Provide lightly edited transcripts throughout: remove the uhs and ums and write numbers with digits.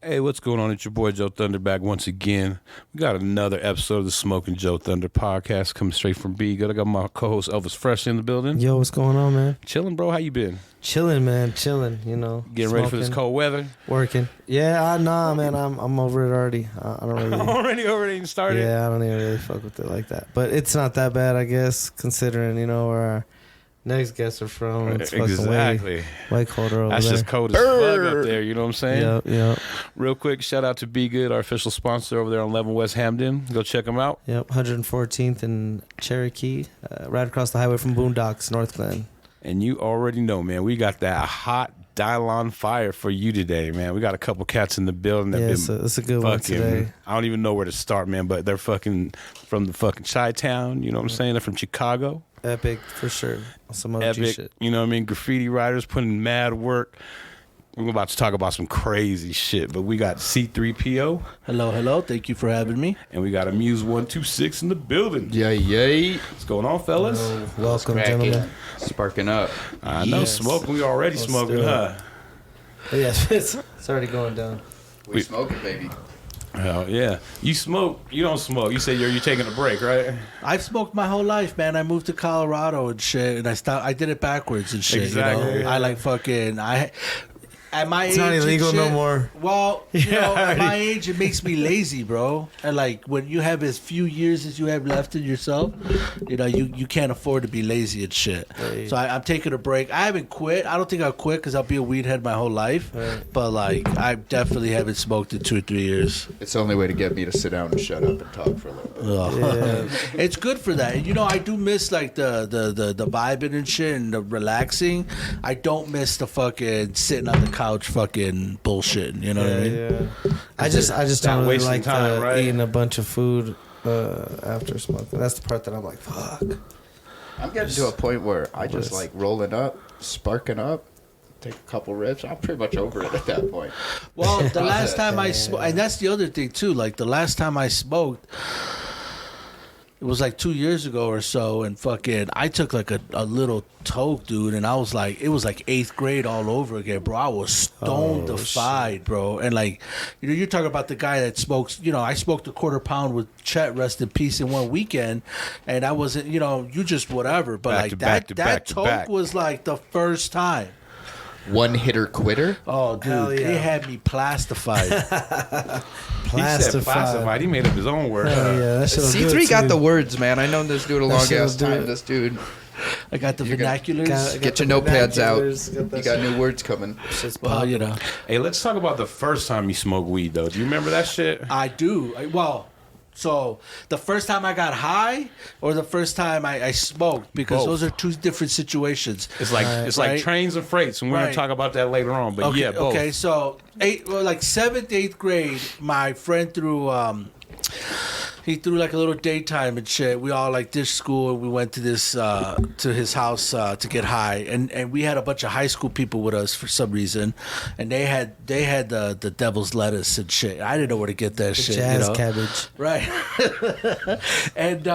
Hey, what's going on? It's your boy Joe Thunder back once again. We got another episode of the Smoking Joe Thunder podcast coming straight from B. Good. I got my co-host Elvis Fresh in the building. Yo, what's going on, man? Chilling, bro. How you been? Chilling, man. Chilling. You know, Getting ready for this cold weather. Working. Yeah, nah, man. I'm over it already. I don't really. already started. Yeah, I don't even really fuck with it like that. But it's not that bad, I guess, considering where our next guests are from. It's exactly. Way colder over That's there. just cold as fuck up there. You know what I'm saying? Yep. Real quick, shout out to Be Good, our official sponsor over there on 11 West Hamden. Go check them out. Yep. 114th and Cherokee, right across the highway from Boondocks, North Glen. And you already know, man, we got that hot Dylon fire for you today, man. We got a couple cats in the building that it's a good one today. I don't even know where to start, man, but they're fucking from the fucking Chi-Town, you know what I'm saying? They're from Chicago. Epic, for sure. Some OG Epic, shit. you know what I mean? Graffiti writers putting in mad work. We're about to talk about some crazy shit, but we got C3PO. Hello. Thank you for having me. And we got Amuse 126 in the building. Yay. What's going on, fellas? Welcome, gentlemen. Sparking up. I know, smoking. We already smoking, huh? Yes, it's already going down. We smoking, baby. Hell yeah. You smoke. You don't smoke. You say you're taking a break, right? I've smoked my whole life, man. I moved to Colorado and shit, and I did it backwards and shit. Exactly. You know? I like fucking. At my age, it's not illegal and shit, no more. Well, at my age, it makes me lazy, bro. And like when you have as few years as you have left in yourself, you can't afford to be lazy and shit. Right. So I'm taking a break. I haven't quit. I don't think I'll quit because I'll be a weed head my whole life. Right. But like, I definitely haven't smoked in 2 or 3 years. It's the only way to get me to sit down and shut up and talk for a little bit. Yeah. It's good for that. And, I do miss like the vibing and shit and the relaxing. I don't miss the fucking sitting on the couch fucking bullshitting, you know what I mean? Yeah. I just don't really like time, right? eating a bunch of food after smoking. That's the part that I'm like, fuck. I'm getting to a point where I just like rolling up, sparking up, take a couple rips. I'm pretty much over it at that point. Well, the last time I smoked, and that's the other thing too, like the last time I smoked, it was like 2 years ago or so, and fucking, I took like a little toke, dude, and I was like, it was like 8th grade all over again, bro. I was stone-defied, bro. And like, you're talking about the guy that smokes, I smoked a quarter pound with Chet, rest in peace, in one weekend, and I wasn't, you just whatever. But that toke was like the first time. One hitter quitter? Oh, dude, they had me plastified. He said plastified. He made up his own word. Yeah, C3 got the words, man. I known this dude a long ass time. This dude. I got the vernaculars. Get your notepads out. You got new words coming. Well, Hey, let's talk about the first time you smoked weed, though. Do you remember that shit? I do. So the first time I got high, or the first time I smoked, because both. Those are two different situations. It's like like trains and freights, and we're gonna talk about that later on. But okay, both. Okay, so 7th, 8th grade, my friend threw like a little daytime and shit. We all like ditched school and we went to this to his house to get high, and we had a bunch of high school people with us for some reason, and they had the devil's lettuce and shit. I didn't know where to get that shit. Jazz cabbage, right? And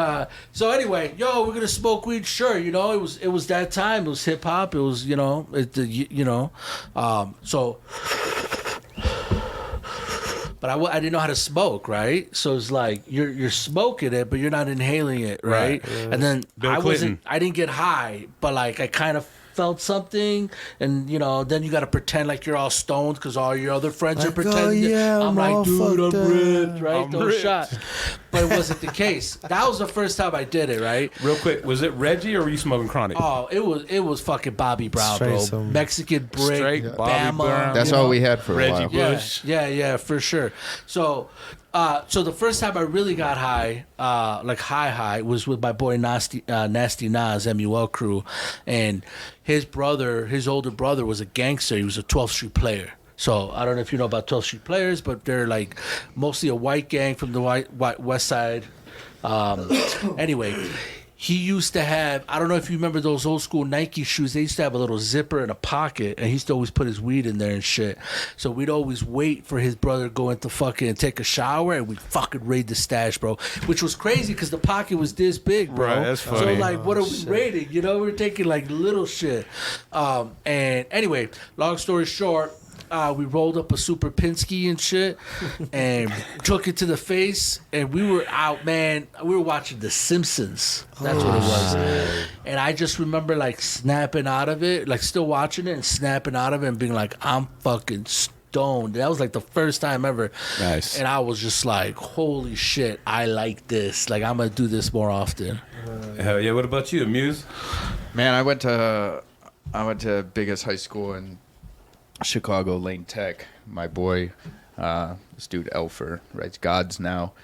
so anyway, we're gonna smoke weed. Sure, it was that time. It was hip hop. It was so. But I didn't know how to smoke, right? So it's like you're smoking it, but you're not inhaling it, right? And then I didn't get high, but like I kind of felt something, and then you got to pretend like you're all stoned because all your other friends are pretending. I'm like, dude, I'm ripped, right? Don't shot. But it wasn't the case. That was the first time I did it, right? Real quick, was it Reggie or were you smoking chronic? Oh, it was fucking Bobby Brown, bro. Mexican brick, Straight Bama. Brown. That's all we had for a Reggie while. Bush. Yeah, for sure. So the first time I really got high, like high, was with my boy Nasty Nas, MUL crew, and his older brother was a gangster. He was a 12th Street player. So I don't know if you know about 12th Street players, but they're like mostly a white gang from the white West Side. Anyway, he used to have, I don't know if you remember those old school Nike shoes. They used to have a little zipper in a pocket, and he used to always put his weed in there and shit. So we'd always wait for his brother to go into fucking take a shower, and we'd fucking raid the stash, bro. Which was crazy because the pocket was this big, bro. Right, that's funny. So like, what are we raiding? We were taking like little shit. And anyway, long story short, We rolled up a Super Pinsky and shit, and took it to the face. And we were out, man. We were watching The Simpsons. That's what it was. And I just remember like snapping out of it, like still watching it and snapping out of it, and being like, I'm fucking stoned. That was like the first time ever. Nice. And I was just like, holy shit, I like this. Like, I'm gonna do this more often. Hell yeah. What about you, Amuse? Man, I went to biggest high school in Chicago, Lane Tech. My boy, this dude Elfer, writes Gods Now.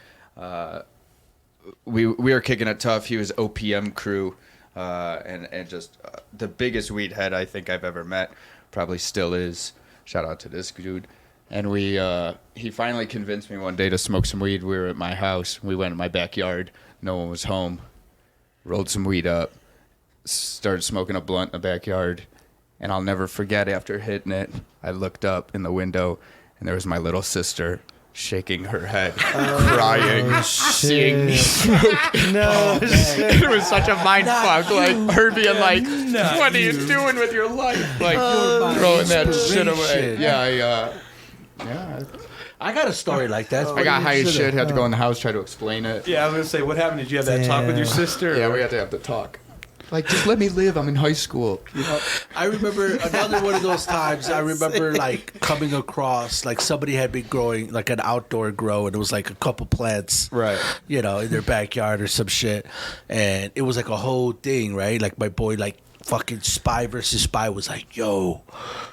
We were kicking it tough. He was OPM crew, and just the biggest weed head I think I've ever met. Probably still is. Shout out to this dude. And he finally convinced me one day to smoke some weed. We were at my house. We went in my backyard. No one was home. Rolled some weed up. Started smoking a blunt in the backyard. And I'll never forget, after hitting it, I looked up in the window, and there was my little sister shaking her head, crying, seeing me smoke. No, It was such a mind fuck. Like, her being like, what are you doing with your life? Like, throwing that shit away. Yeah, I got a story like that. I got high as shit, had to go in the house, try to explain it. Yeah, I was gonna say, what happened? Did you have that talk with your sister? Yeah, we had to have the talk. Like, just let me live. I'm in high school. You know? I remember another one of those times. I remember like coming across like somebody had been growing like an outdoor grow, and it was like a couple plants, Right. You know, in their backyard or some shit, and it was like a whole thing, right? Like my boy, like fucking Spy versus Spy was like, yo,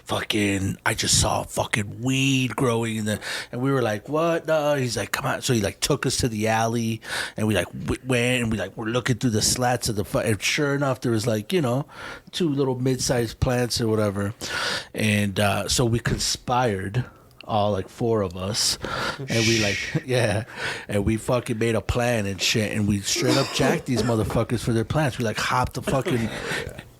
fucking, I just saw fucking weed growing in the, and we were like, what? No, he's like, come on. So he like took us to the alley, and we like went, and we like, we're looking through the slats of the, and sure enough, there was like, you know, 2 little mid-sized plants or whatever, and so we conspired. All like 4 of us, and we like, yeah, and we fucking made a plan and shit, and we straight up jacked these motherfuckers for their plants. We like hopped the fucking,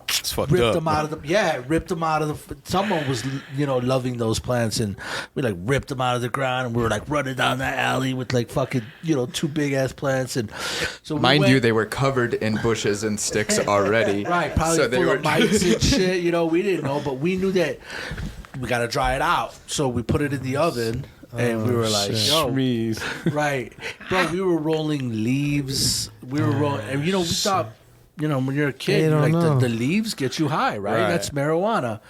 It's fucked ripped up. them out of the, ripped them out of the. Someone was, you know, loving those plants, and we like ripped them out of the ground, and we were like running down that alley with like fucking, you know, 2 big ass plants, and so we Mind went, you, they were covered in bushes and sticks already. right, probably So they full were of mites and shit. You know, we didn't know, but we knew that we gotta dry it out, so we put it in the oven. And we were like, shit. yo, Shreeze. right. Bro, we were rolling leaves. We were rolling, and you know, we thought, you know, when you're a kid, You don't like know. the leaves get you high, right? Right. That's marijuana.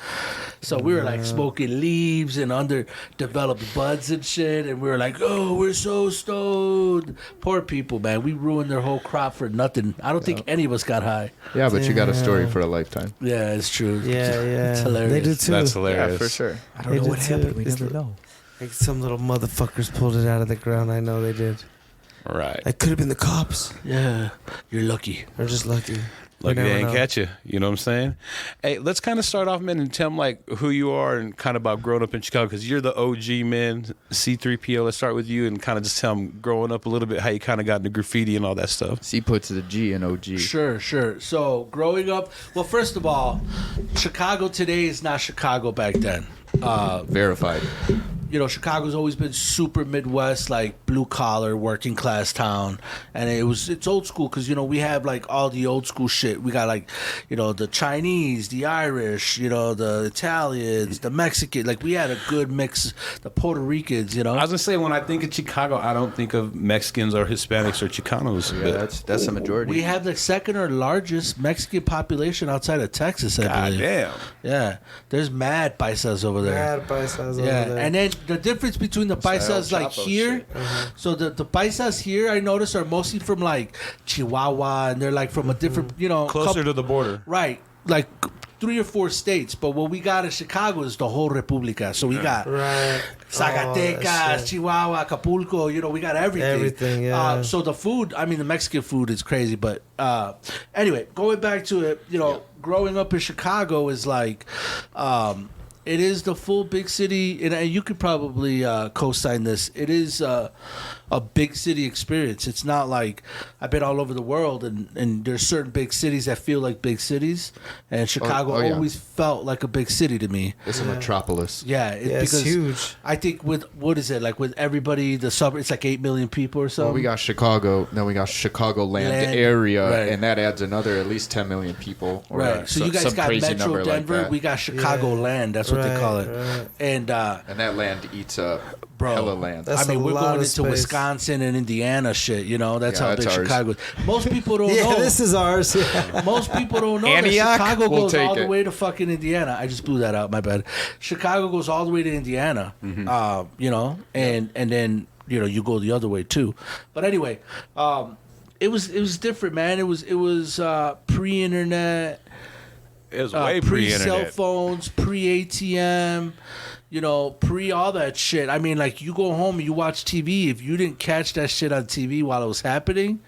So we were like smoking leaves and underdeveloped buds and shit, and we were like, oh, we're so stoned. Poor people, man. We ruined their whole crop for nothing. I don't think any of us got high. Yeah, but you got a story for a lifetime. Yeah, it's true. Yeah. It's hilarious. They do too. That's hilarious. sure. I don't know what happened. We never know. Like some little motherfuckers pulled it out of the ground. I know they did. Right. It could have been the cops. Yeah, you're lucky. They're just lucky. Like You they never ain't know. catch you. You know what I'm saying? Hey, let's kind of start off, man, and tell them like who you are and kind of about growing up in Chicago, because you're the OG, man. C3PO. Let's start with you and kind of just tell them growing up a little bit how you kind of got into graffiti and all that stuff. C puts the G in OG. Sure. So growing up, well, first of all, Chicago today is not Chicago back then. Verified. You know, Chicago's always been super Midwest, like blue collar, working class town, and it's old school because you know we have like all the old school shit. We got like, you know, the Chinese, the Irish, you know, the Italians, the Mexican. Like we had a good mix. The Puerto Ricans, you know. I was gonna say when I think of Chicago, I don't think of Mexicans or Hispanics or Chicanos. Yeah, that's the majority. We have the second or largest Mexican population outside of Texas, I God believe. damn. Yeah, there's mad paisas over there. Mad paisas over Yeah, there. and then the difference between the paisas El like Chapo here, shit. so the paisas here I notice are mostly from like Chihuahua, and they're like from a different, you know, Closer to the border. right, like 3 or 4 states. But what we got in Chicago is the whole República. So we got Right. Zacatecas, Oh, that shit. Chihuahua, Acapulco. You know, we got everything. Everything, yeah. So the food, I mean, the Mexican food is crazy. But anyway, going back to it, you know, growing up in Chicago is like, it is the full big city, and you could probably co-sign this. It is a big city experience. It's not like I've been all over the world, and there's certain big cities that feel like big cities, and Chicago always felt like a big city to me. It's a metropolis. Yeah, it's because huge. I think with what is it like with everybody, the suburb, it's like 8 million people or so. Well, we got Chicago, then we got Chicagoland area, and that adds another at least 10 million people. Right. So you guys got Metro Denver, we got Chicagoland. That's what they call it. Right. And that land eats up hella land. I mean, we're going into Wisconsin and Indiana shit, you know? That's how big ours. Chicago is. Most people don't know. Yeah, this is ours. Yeah. Most people don't know Antioch, that Chicago goes all the it. way to fucking Indiana. I just blew that out, my bad. Chicago goes all the way to Indiana, you know? And then, you know, you go the other way too. But anyway, it was different, man. It was pre-internet. It was way pre-cell phones, pre-ATM, you know, pre all that shit. I mean, like, you go home and you watch TV. If you didn't catch that shit on TV while it was happening,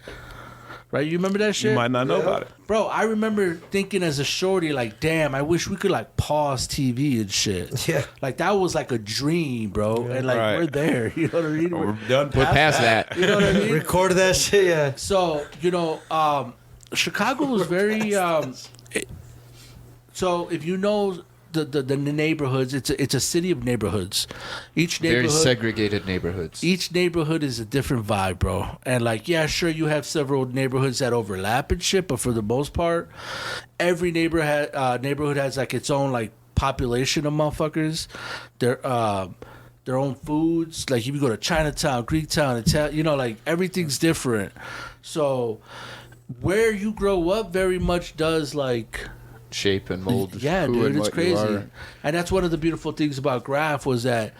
right? You remember that shit? You might not know about it. Bro, I remember thinking as a shorty, like, damn, I wish we could, like, pause TV and shit. Yeah. Like, that was, like, a dream, bro. Yeah. And, like, we're there. You know what I mean? We're done past that. You know what I mean? Recorded that shit, yeah. So, you know, Chicago was very... so, if you know... The neighborhoods, it's a city of neighborhoods. Each neighborhood, very segregated neighborhoods. Each neighborhood is a different vibe, bro. And like, yeah, sure, you have several neighborhoods that overlap and shit, but for the most part, every neighborhood has like its own like population of motherfuckers. Their own foods. Like if you go to Chinatown, Greektown, Italian, you know, like everything's different. So where you grow up very much does like shape and mold. Yeah, who dude, and it's what crazy. you are. And that's one of the beautiful things about Graph was that,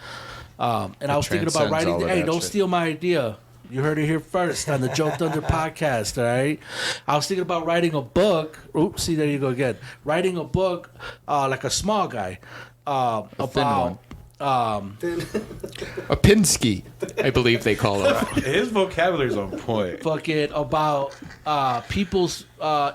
and I was thinking about writing. Hey, don't steal my idea. You heard it here first on the Joe Thunder podcast. All right, I was thinking about writing a book. Oops, see, there you go again. Writing a book, like a small guy, about. A Pinsky, I believe they call him. His vocabulary's on point. Fucking about people's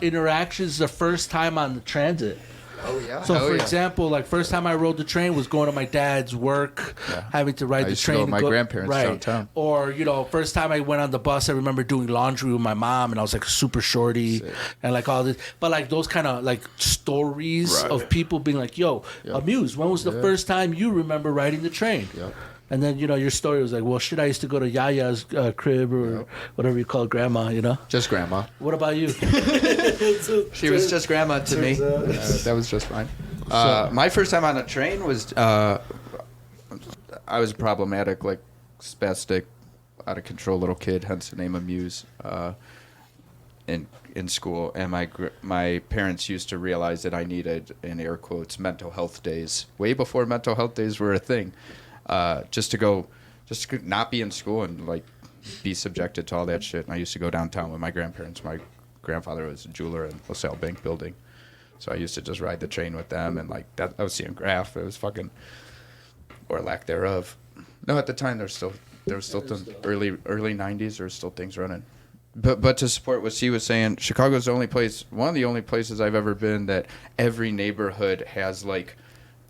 interactions the first time on the transit. Oh yeah. So for example, like first time I rode the train was going to my dad's work, having to ride the train. I used to go with my grandparents downtown. Or you know, first time I went on the bus, I remember doing laundry with my mom, and I was like super shorty, and like all this. But like those kind of like stories of people being like, "Yo, Amuse, when was the first time you remember riding the train?" Yep. And then, you know, your story was like, well, shit, I used to go to Yaya's crib or whatever you call grandma, you know? Just grandma. What about you? She was just grandma to me. That was just fine. My first time on a train was, I was problematic, like spastic, out of control little kid, hence the name Amuse, in school. And my parents used to realize that I needed, in air quotes, mental health days. Way before mental health days were a thing. Just to not be in school and like be subjected to all that shit. And I used to go downtown with my grandparents. My grandfather was a jeweler in LaSalle Bank Building, so I used to just ride the train with them. And like that, I was seeing Graph. It was fucking, or lack thereof. No, at the time there was still early '90s. There were still things running. But to support what C was saying, Chicago's one of the only places I've ever been that every neighborhood has like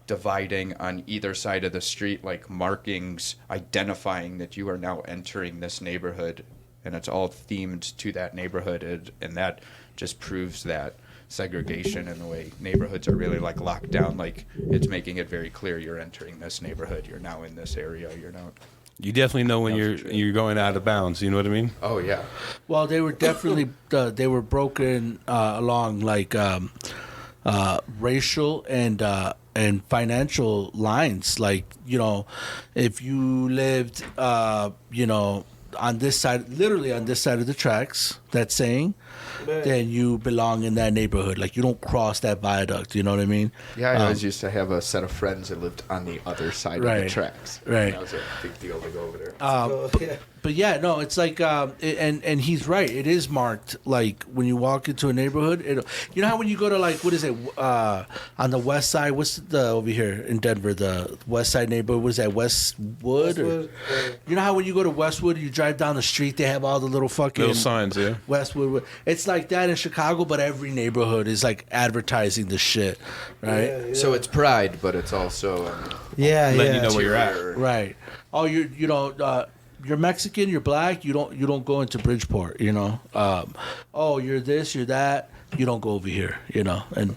dividing on either side of the street, like markings identifying that you are now entering this neighborhood, and it's all themed to that neighborhood, and that just proves that segregation and the way neighborhoods are really like locked down. Like it's making it very clear you're entering this neighborhood, you're now in this area, you're now. You definitely know when you're going out of bounds. You know what I mean? Oh yeah. Well, they were definitely they were broken along like racial and financial lines. Like, you know, if you lived, you know, on this side, literally on this side of the tracks, that saying, then you belong in that neighborhood. Like, you don't cross that viaduct. You know what I mean? Yeah, I always used to have a set of friends that lived on the other side of the tracks. Right. That was a big deal to go over there. But yeah, no, it's like, and he's right. It is marked. Like when you walk into a neighborhood, you know how when you go to like, what is it, on the west side? What's the over here in Denver, the west side neighborhood? What is that, Westwood? You know how when you go to Westwood, you drive down the street, they have all the little fucking little signs, yeah. Westwood. It's like that in Chicago, but every neighborhood is like advertising the shit, right? Yeah. So it's pride, but it's also letting you know where you're at. Right. Oh, you know. you're Mexican, you're black, you don't go into Bridgeport, you know. Oh, you're this, you're that, you don't go over here, you know. And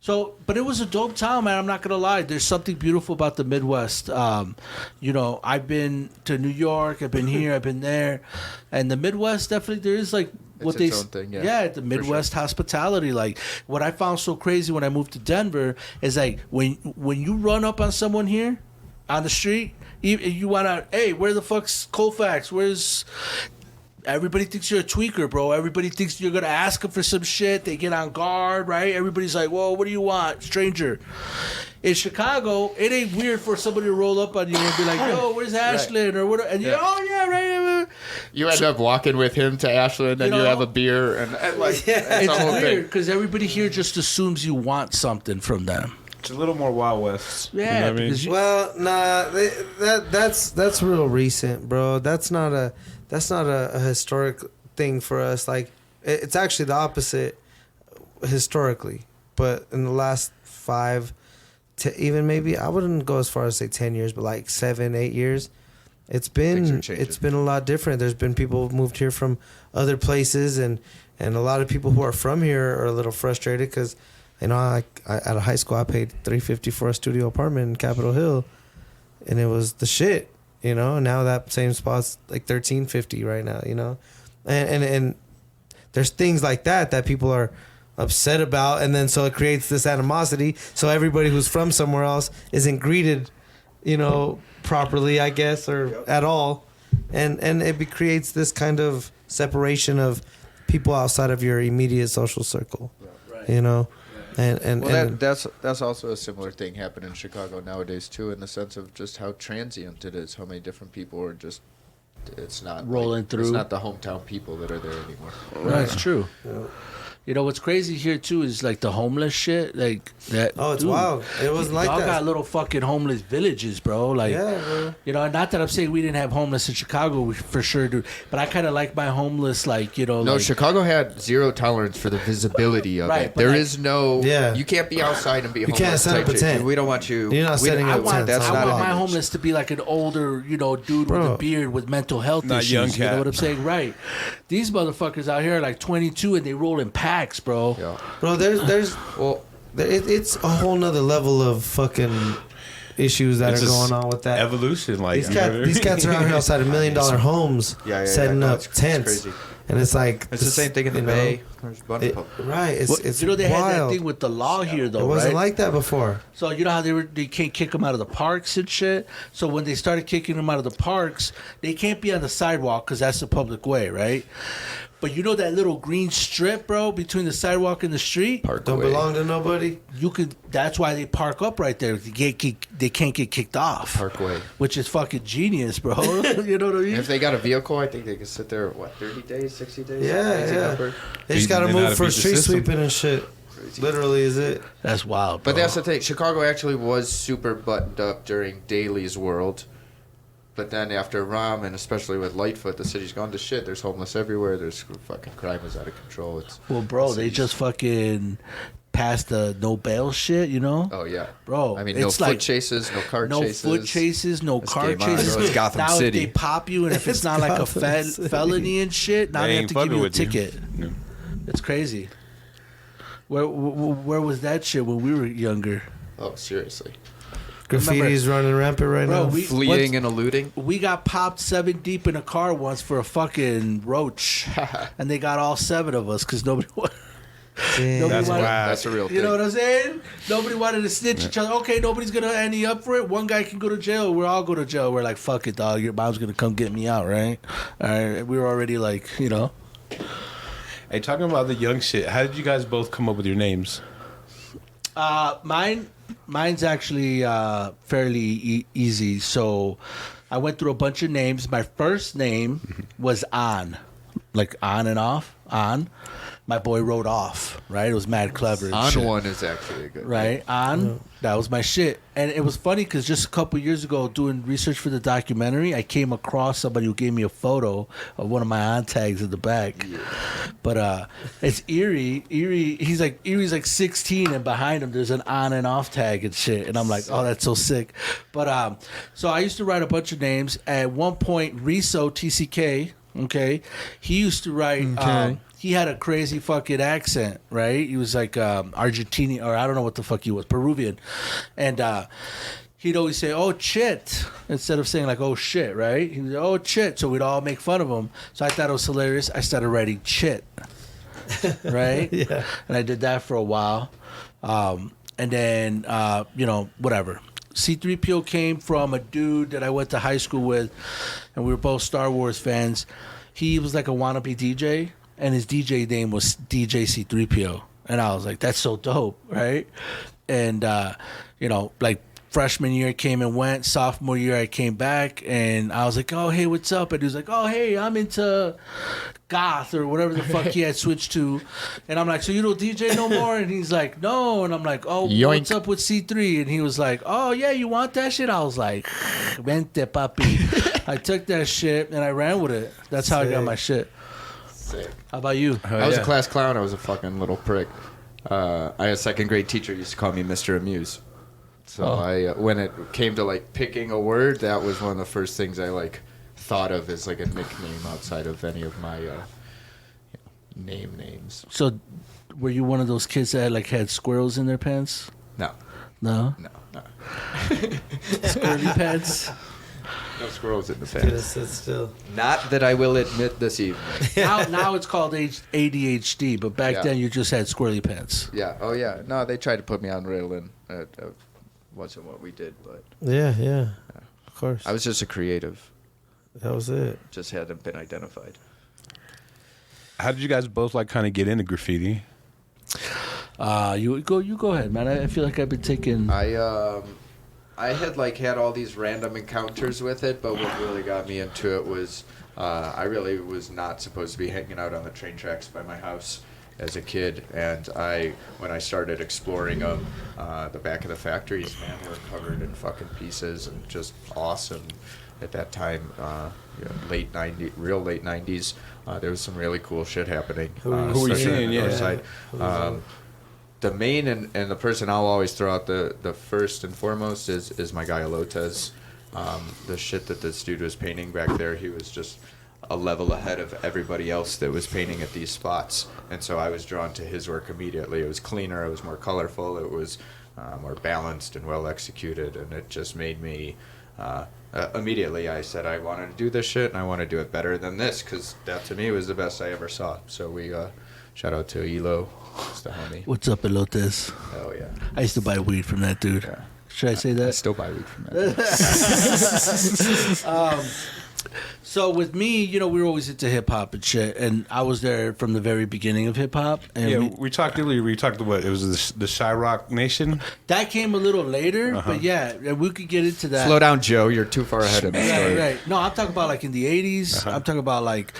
so, but it was a dope town, man. I'm not gonna lie. There's something beautiful about the Midwest. You know, I've been to New York, I've been here, I've been there, and the Midwest definitely there is like what It's its own thing, yeah. the Midwest hospitality. Like what I found so crazy when I moved to Denver is like when you run up on someone here on the street, you wanna, hey, where the fuck's Colfax? Where's everybody thinks you're a tweaker, bro. Everybody thinks you're gonna ask them for some shit. They get on guard, right? Everybody's like, "Whoa, what do you want, stranger?" In Chicago, it ain't weird for somebody to roll up on you and be like, "Yo, where's Ashland?" or what? And you're, "Oh yeah, right." You end up walking with him to Ashland, and you have a beer, and like It's a whole weird thing. because everybody here just assumes you want something from them. It's a little more Wild West. Yeah, you know what I mean? because Well, nah, that's real recent, bro. That's not a historic thing for us. Like, it's actually the opposite historically. But in the last 5 to even maybe, I wouldn't go as far as say 10 years, but like 7, 8 years, it's been a lot different. There's been people who've moved here from other places, and a lot of people who are from here are a little frustrated because, you know, I out of high school I paid $350 for a studio apartment in Capitol Hill, and it was the shit, you know. And now that same spot's like $1350 right now, you know, and there's things like that people are upset about, and then so it creates this animosity. So everybody who's from somewhere else isn't greeted, you know, properly, I guess, or at all, and it creates this kind of separation of people outside of your immediate social circle, you know. That's also a similar thing happening in Chicago nowadays too, in the sense of just how transient it is, how many different people are just, it's not rolling through. It's not the hometown people that are there anymore. That's true. Yeah. You know what's crazy here too is like the homeless shit, like that. Oh, it's wild. It wasn't like y'all that. got little fucking homeless villages, bro. Like, yeah, bro. You know, not that I'm saying we didn't have homeless in Chicago, we for sure do. But I kind of like my homeless, like, you know. No, like, Chicago had zero tolerance for the visibility of it. There is no. Yeah. You can't be outside and be homeless. You can't set up a tent. We don't want you. You're not setting up tents. I want my homeless to be like an older, you know, dude with a beard with mental health not issues. Young cat. You know what I'm saying? Right. These motherfuckers out here are like 22 and they roll in packs, bro. Yeah. Bro, it's a whole nother level of fucking issues that are going on with that evolution. Like these cats are out here outside of $1 million homes, setting up tents, and it's like it's the same thing in the Bay. Right? It's you know they wild. had that thing with the law here though. It wasn't right? like that before. So you know how they can't kick them out of the parks and shit. So when they started kicking them out of the parks, they can't be on the sidewalk because that's the public way, right? But you know that little green strip, bro, between the sidewalk and the street? Don't belong to nobody. You could. That's why they park up right there. They can't get kicked off. Parkway. Which is fucking genius, bro. You know what I mean? And if they got a vehicle, I think they can sit there, 30 days, 60 days? Yeah. They just got to move for street sweeping and shit. Literally, is it? That's wild, bro. But that's the thing. Chicago actually was super buttoned up during Daley's world. But then after Rahm, and especially with Lightfoot, the city's gone to shit. There's homeless everywhere. There's fucking crime is out of control. Well, bro, they just fucking passed the no bail shit, you know? Oh, yeah. Bro, I mean, no foot chases, no car chases. No foot chases, no car chases. It's Gotham now City. If they pop you, and if it's not like a felony and shit, now they have to give you a ticket. No. It's crazy. Where was that shit when we were younger? Oh, seriously. Graffiti's running rampant right now. Fleeing and eluding. We got popped 7 deep in a car once for a fucking roach, and they got all 7 of us because nobody wanted. That's a real thing. You know what I'm saying? Nobody wanted to snitch each other. Okay, nobody's gonna ante up for it. One guy can go to jail. We're all go to jail. We're like, fuck it, dog. Your mom's gonna come get me out, right? All right. We were already like, you know. Hey, talking about the young shit. How did you guys both come up with your names? Mine's actually fairly easy. So I went through a bunch of names. My first name was On, like on and off. on. My boy wrote off, right? It was mad clever. And On shit. one is actually a good Right, on. That was my shit. And it was funny because just a couple years ago, doing research for the documentary, I came across somebody who gave me a photo of one of my on tags in the back. Yeah. But it's Erie. Erie's like 16, and behind him there's an on and off tag and shit. And I'm like, oh, that's so sick. But so I used to write a bunch of names. At one point, Riso TCK, okay, he used to write. Okay. He had a crazy fucking accent, right? He was like Argentinian, or I don't know what the fuck he was, Peruvian. And he'd always say, oh, shit, instead of saying like, oh, shit, right? He was like, oh, shit. So we'd all make fun of him. So I thought it was hilarious. I started writing shit, right? Yeah. And I did that for a while. And then, whatever. C3PO came from a dude that I went to high school with, and we were both Star Wars fans. He was like a wannabe DJ. And his DJ name was DJ C3PO. And I was like, that's so dope, right? And, like freshman year came and went. Sophomore year I came back. And I was like, oh, hey, what's up? And he was like, oh, hey, I'm into goth or whatever the fuck he had switched to. And I'm like, so you don't DJ no more? And he's like, no. And I'm like, oh, Yoink. What's up with C3? And he was like, oh, yeah, you want that shit? I was like, vente, papi. I took that shit and I ran with it. That's how I got my shit. Sick. How about you? I was a class clown. I was a fucking little prick. I had a second grade teacher used to call me Mr. Amuse. So when it came to like picking a word, that was one of the first things I like thought of as like a nickname outside of any of my names. So, were you one of those kids that had squirrels in their pants? No. No. Squirrely pants. No squirrels in the Gonna pants. sit still. Not that I will admit this evening. Now it's called ADHD, but back Yeah. then you just had squirrely pants. Yeah. Oh yeah. No, they tried to put me on Ritalin. Wasn't what we did, but Yeah. Of course. I was just a creative. That was it. Just hadn't been identified. How did you guys both like kind of get into graffiti? You go ahead, man. I feel like I've been taking. I had all these random encounters with it, but what really got me into it was I really was not supposed to be hanging out on the train tracks by my house as a kid, and when I started exploring them, the back of the factories, man, were covered in fucking pieces and just awesome. At that time, late 90s, there was some really cool shit happening. Who were you seeing? Yeah. Side. The main and the person I'll always throw out the first and foremost is my guy Alotes. The shit that this dude was painting back there, he was just a level ahead of everybody else that was painting at these spots. And so I was drawn to his work immediately. It was cleaner, it was more colorful, it was more balanced and well executed, and it just made me... immediately I said I wanted to do this shit and I want to do it better than this, because that to me was the best I ever saw. So we shout out to Elo. It's the homie. What's up, Elotes? Oh yeah. I used to buy weed from that dude. Yeah. Should I say I that? still buy weed from that. So with me, we were always into hip hop and shit, and I was there from the very beginning of hip hop. And We talked earlier. We talked about it was the Chirac Nation. that came a little later, but yeah, we could get into that. Slow down, Joe. You're too far ahead of the story. Right. No, I'm talking about like in the '80s. I'm talking about like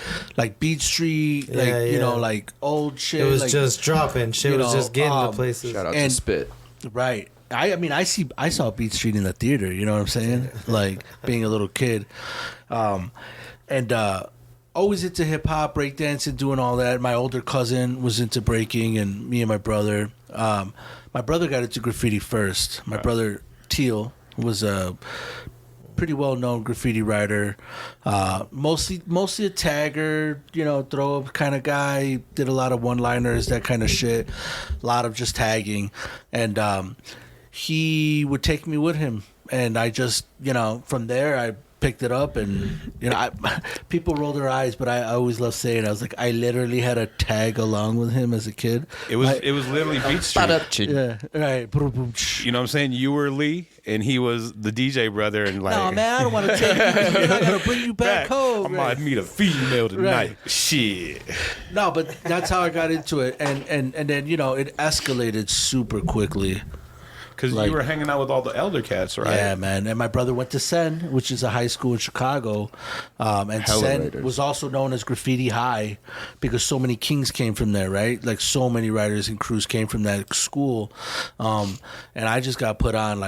Beat Street, like old shit. It was like, just dropping. Shit was just getting to places. Shout out to And- Spit. Right. I saw Beat Street in the theater, you know what I'm saying? Like being a little kid. And always into hip hop, breakdancing, doing all that. My older cousin was into breaking, and me and my brother. My brother got into graffiti first. My brother Teal was a pretty well known graffiti writer. Mostly a tagger, throw up kind of guy. Did a lot of one liners, that kind of shit. A lot of just tagging. And he would take me with him, and I just, from there I picked it up, and people roll their eyes, but I always love saying, I was like, I literally had a tag along with him as a kid. It was literally Beat Street. Yeah, right. You know what I'm saying? You were Lee, and he was the DJ brother, and like, No, man, I don't want to take you. I gotta bring you back home. I might meet a female tonight. Shit. No, but that's how I got into it, and then it escalated super quickly. Because you were hanging out with all the elder cats, right? Yeah, man. And my brother went to Sen, which is a high school in Chicago. And Hella Sen writers. was also known as Graffiti High because so many kings came from there, right? Like so many writers and crews came from that school. And I just got put on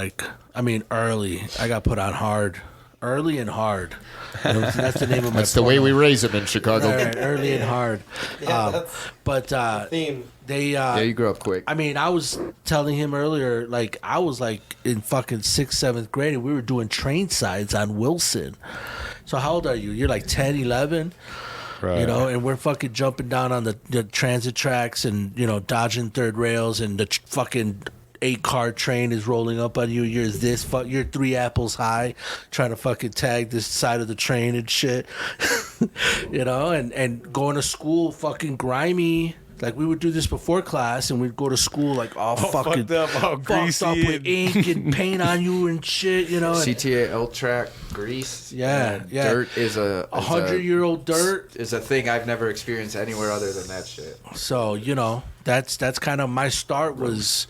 early. I got put on hard. Early and hard. That's the name of my That's the way we raise them in Chicago. Right, early and hard. But Theme. they Yeah, you grow up quick. I mean, I was telling him earlier, like, I was like in fucking 6th, 7th grade, and we were doing train sides on Wilson. So how old are you? You're like 10, 11? Right. You know, and we're fucking jumping down on the transit tracks and, you know, dodging third rails, and the fucking 8-car train is rolling up on you. You're 3 apples high trying to fucking tag this side of the train and shit. You know, and going to school fucking grimy. Like, we would do this before class, and we'd go to school like all fucking fucked up, all greasy, fucked up with ink and paint on you and shit, you know. And CTA L-track grease. Yeah, yeah. Dirt is a 100-year-old dirt is a thing I've never experienced anywhere other than that shit. So, you know, that's kind of my start was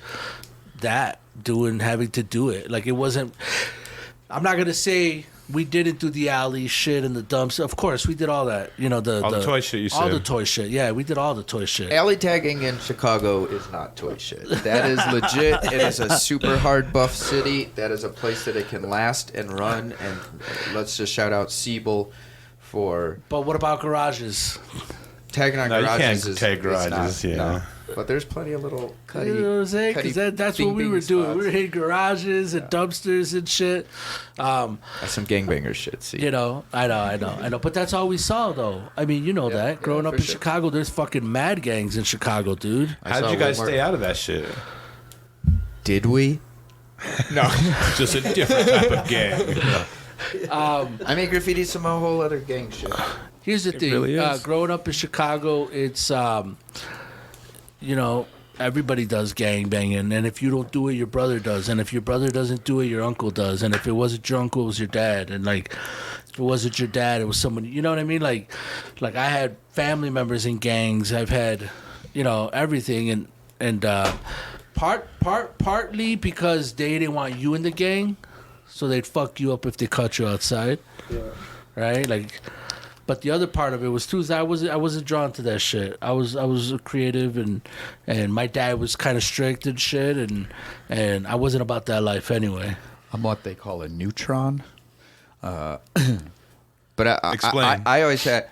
that, having to do it. Like, it wasn't, I'm not going to say we didn't do the alley shit and the dumps. Of course, we did all that. You know, all the toy shit you all said. the toy shit. Yeah, we did all the toy shit. Alley tagging in Chicago is not toy shit. That is legit. It is a super hard buff city. That is a place that it can last and run. And let's just shout out Siebel for But what about garages? tagging on No, you garages. can't tag garages, yeah. No. But there's plenty of little cutty. You know what I'm saying? Because that's what we were doing. spots. We were hitting garages and dumpsters and shit. That's some gangbanger shit. See, You know, I know. But that's all we saw, though. I mean, you know Yeah, that. Growing yeah, up for in sure. Chicago, there's fucking mad gangs in Chicago, dude. I How saw did you guys one more- stay out of that shit? Did we? No. Just a different type of gang. I mean, graffiti's some whole other gang shit. Here's the thing. really is. Growing up in Chicago, it's, you know, everybody does gang banging. And if you don't do it, your brother does. And if your brother doesn't do it, your uncle does. And if it wasn't your uncle, it was your dad. And, like, if it wasn't your dad, it was someone, you know what I mean? Like I had family members in gangs. I've had, you know, everything. And partly because they didn't want you in the gang, so they'd fuck you up if they caught you outside. Yeah. Right? Like, but the other part of it was too is I wasn't drawn to that shit. I was a creative and my dad was kind of strict and shit and I wasn't about that life anyway. I'm what they call a neutron. But Explain. I always had.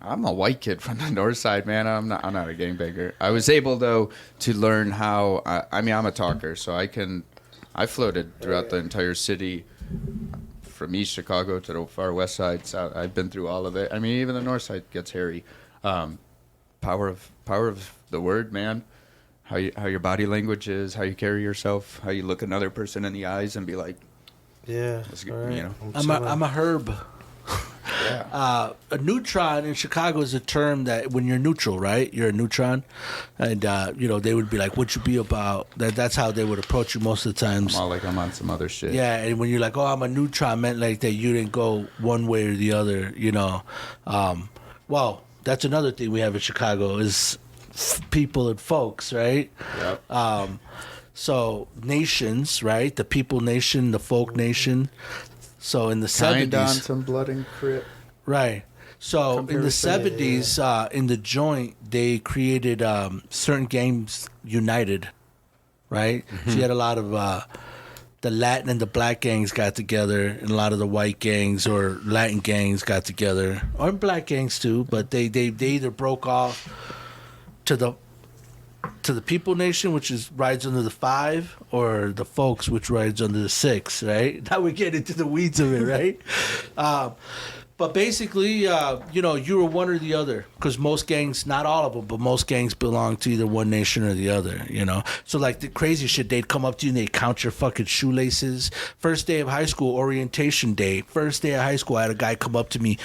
I'm a white kid from the north side, man. I'm not a gangbanger. I was able though to learn how. I mean, I'm a talker, so I floated throughout the entire city, from East Chicago to the far west side. South. I've been through all of it. I mean, even the north side gets hairy. Power of the word, man. How your body language is, how you carry yourself, how you look another person in the eyes and be like, Yeah. That's good, all right. you know. I'm a herb. yeah. A neutron in Chicago is a term that when you're neutral, right? You're a neutron, and you know they would be like, "What you be about?" That's how they would approach you most of the times. I'm all like I'm on some other shit. Yeah, and when you're like, "Oh, I'm a neutron," meant like that you didn't go one way or the other. You know, well, that's another thing we have in Chicago is people and folks, right? Yep. So nations, right? The people nation, the folk nation. So in the Kind on 70s, some blood and crit. right? So in the Comparison, 70s, in the joint, they created certain games united, right? So you had a lot of the Latin and the black gangs got together, and a lot of the white gangs or Latin gangs got together, or black gangs too. But they either broke off to the people nation, which rides under the 5, or the folks, which rides under the 6, right? Now we get into the weeds of it, right? But basically, you know, you were one or the other, because most gangs, not all of them, but most gangs belong to either one nation or the other, you know? So, like, the crazy shit, they'd come up to you and they'd count your fucking shoelaces. First day of high school, orientation day. First day of high school, I had a guy come up to me,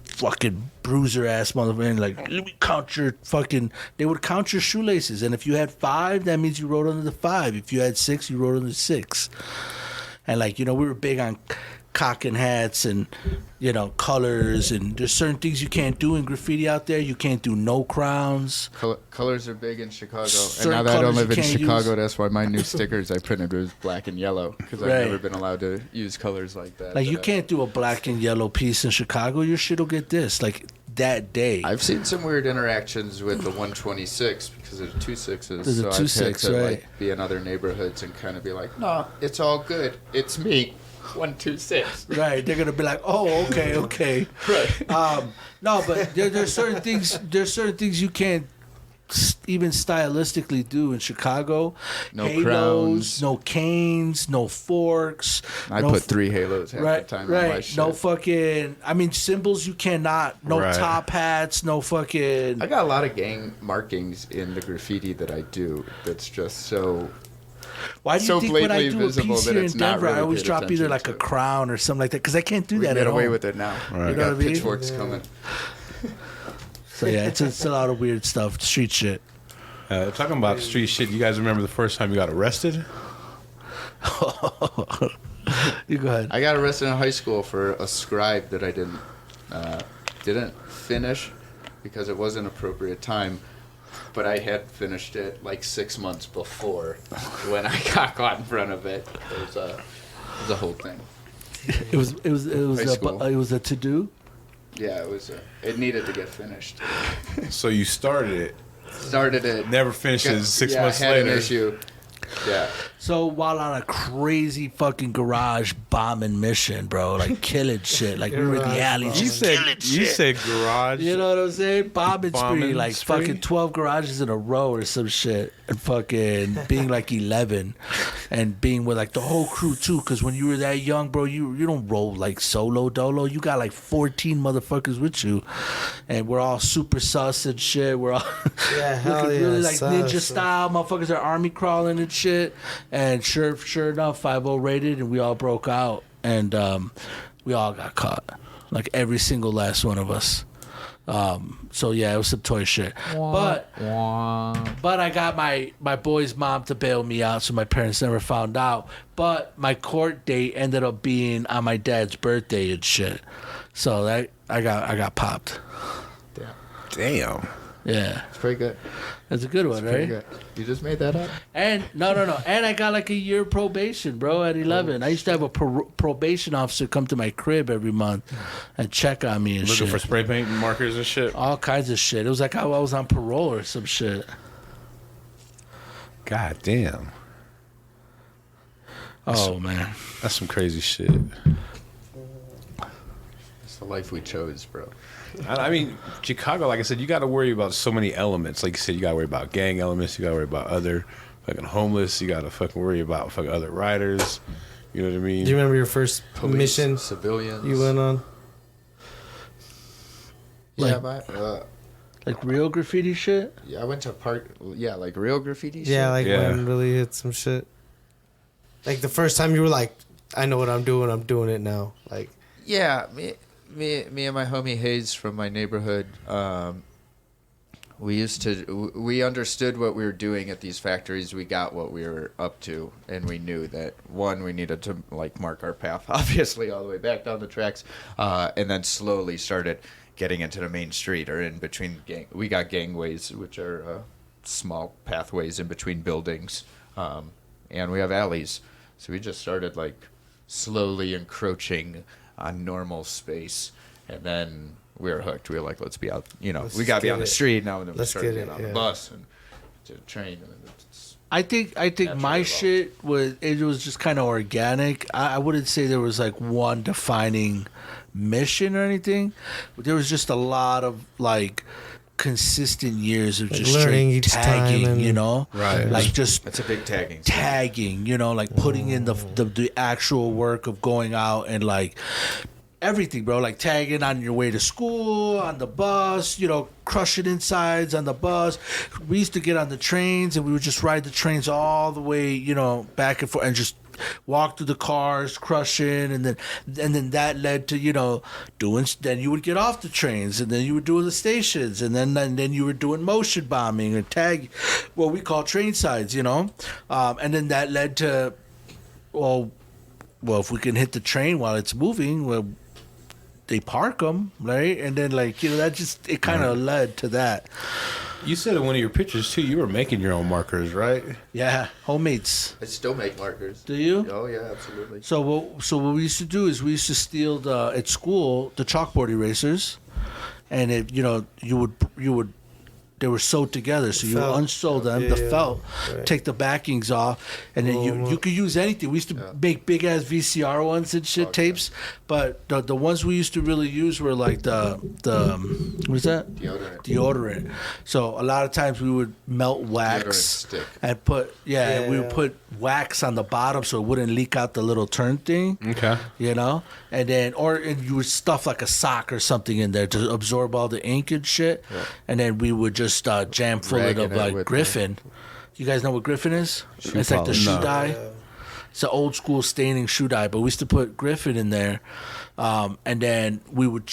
fucking bruiser ass motherfucker, like, let me count your fucking. They would count your shoelaces, and if you had 5, that means you rode under the 5. If you had 6, you rode under the 6. And like, you know, we were big on cocking hats and colors, and there's certain things you can't do in graffiti out there. You can't do no crowns. Colors are big in Chicago, Certain and now that I don't colours live you in can't Chicago, use. that's why my new stickers I printed was black and yellow because I've Right. never been allowed to use colors like that. Like you can't do a black and yellow piece in Chicago. Your shit'll get this like that day. I've seen some weird interactions with the 126 because there's 26s. There's a so 26, I've had to right. like be in other neighborhoods and kind of be like, no, it's all good. It's me, 126. Right, they're gonna be like, "Oh, okay." Right. No, but there's certain things. There's certain things you can't even stylistically do in Chicago. No Halos, crowns. no canes, no forks. I no put 3 halos half Right, the time on my right. shit. No fucking. I mean, symbols you cannot. No Right. top hats. No fucking. I got a lot of gang markings in the graffiti that I do that's just so... Why do you so think when I blatantly do a visible piece that here in it's not Denver, I really always paid drop either attention like a to. crown or something like that? Because I can't do We that get at away home. with it now. Right. We You know got what I mean? pitchforks coming. So yeah, it's a lot of weird stuff, street shit. Talking about street shit, you guys remember the first time you got arrested? You go ahead. I got arrested in high school for a scribe that I didn't finish because it wasn't appropriate time. But I had finished it like 6 months before when I got caught in front of it. It was a whole thing. It was High school. it was a to do. Yeah, it needed to get finished. So you started it, Started it. never finished it. 6 months had later. an issue. Yeah. So while on a crazy fucking garage bombing mission, bro, like killing shit, like we were in the Garage alleys, You just said killing you shit. said garage. You know what I'm saying? Bombing spree, Bombing like spree? fucking 12 garages in a row or some shit, and fucking being like 11, and being with like the whole crew too. Because when you were that young, bro, you don't roll like solo dolo. You got like 14 motherfuckers with you, and we're all super sus and shit. We're all Yeah, hell looking yeah, really like sus. ninja style. Motherfuckers are army crawling and shit. And sure enough, 5-0 rated, and we all broke out, and we all got caught, like every single last one of us. So yeah, it was some toy shit. But I got my boy's mom to bail me out, so my parents never found out. But my court date ended up being on my dad's birthday and shit. So that I got popped. Damn. Yeah, It's pretty good. that's a good one, Pretty right? good. You just made that up? And no, and I got like a year probation, bro. At 11, I used to have a probation officer come to my crib every month and check on me and Looking shit. for spray paint and markers and shit. All kinds of shit. It was like I was on parole or some shit. God damn. Oh man. That's some crazy shit. It's the life we chose, bro. I mean, Chicago, like I said, you got to worry about so many elements. Like you said, you got to worry about gang elements. You got to worry about other fucking homeless. You got to fucking worry about fucking other riders. You know what I mean? Do you remember your first Police, mission civilians. you went on? Yeah, Like- Like real graffiti shit? yeah, I went to like real graffiti. Yeah, shit. like Yeah. when really hit some shit. Like the first time you were like, I know what I'm doing it now. Like, Yeah, me and my homie Hayes from my neighborhood, we understood what we were doing at these factories. We got what we were up to, and we knew that we needed to like mark our path, obviously, all the way back down the tracks, and then slowly started getting into the main street or in between we got gangways, which are small pathways in between buildings, and we have alleys. So we just started like slowly encroaching on normal space, and then we were hooked. We were like, let's be out. Let's We got to be get on the it. street now. And then we Let's started get getting it, on yeah. the bus and to the train. And then it's, I think my Naturally shit was just kind of organic. I wouldn't say there was like one defining mission or anything. But there was just a lot of like consistent years of Like just learning straight each time tagging, and- you know, Right. like just it's a big tagging. tagging, you know, like putting in the actual work of going out and like everything, bro, like tagging on your way to school, on the bus, you know, crushing insides on the bus. We used to get on the trains and we would just ride the trains all the way, you know, back and forth and just walk through the cars, crushing, and then that led to, you know, then you would get off the trains and then you would do the stations and then you were doing motion bombing or tag, what we call train sides, you know, and then that led to, well, well, if we can hit the train while it's moving, well, they park them, right? And then, like, that just, it kind of led to that. You said in one of your pictures too, you were making your own markers, right? Yeah, homemates. I still make markers. Do you? Oh yeah, absolutely. So what we used to do is we used to steal at school the chalkboard erasers, and you would they were sewed together, so you Felt. unsew them, the felt, right. take the backings off, and then you could use anything. We used to make big ass VCR ones and shit tapes, but the ones we used to really use were like the what's that? Deodorant. So a lot of times we would melt wax stick. and we would put wax on the bottom so it wouldn't leak out the little turn thing. Okay. And then and you would stuff like a sock or something in there to absorb all the ink and shit, and then we would just jam full it of like Griffin. You guys know what Griffin is? It's like the shoe dye. Yeah. It's an old school staining shoe dye, but we used to put Griffin in there, and then we would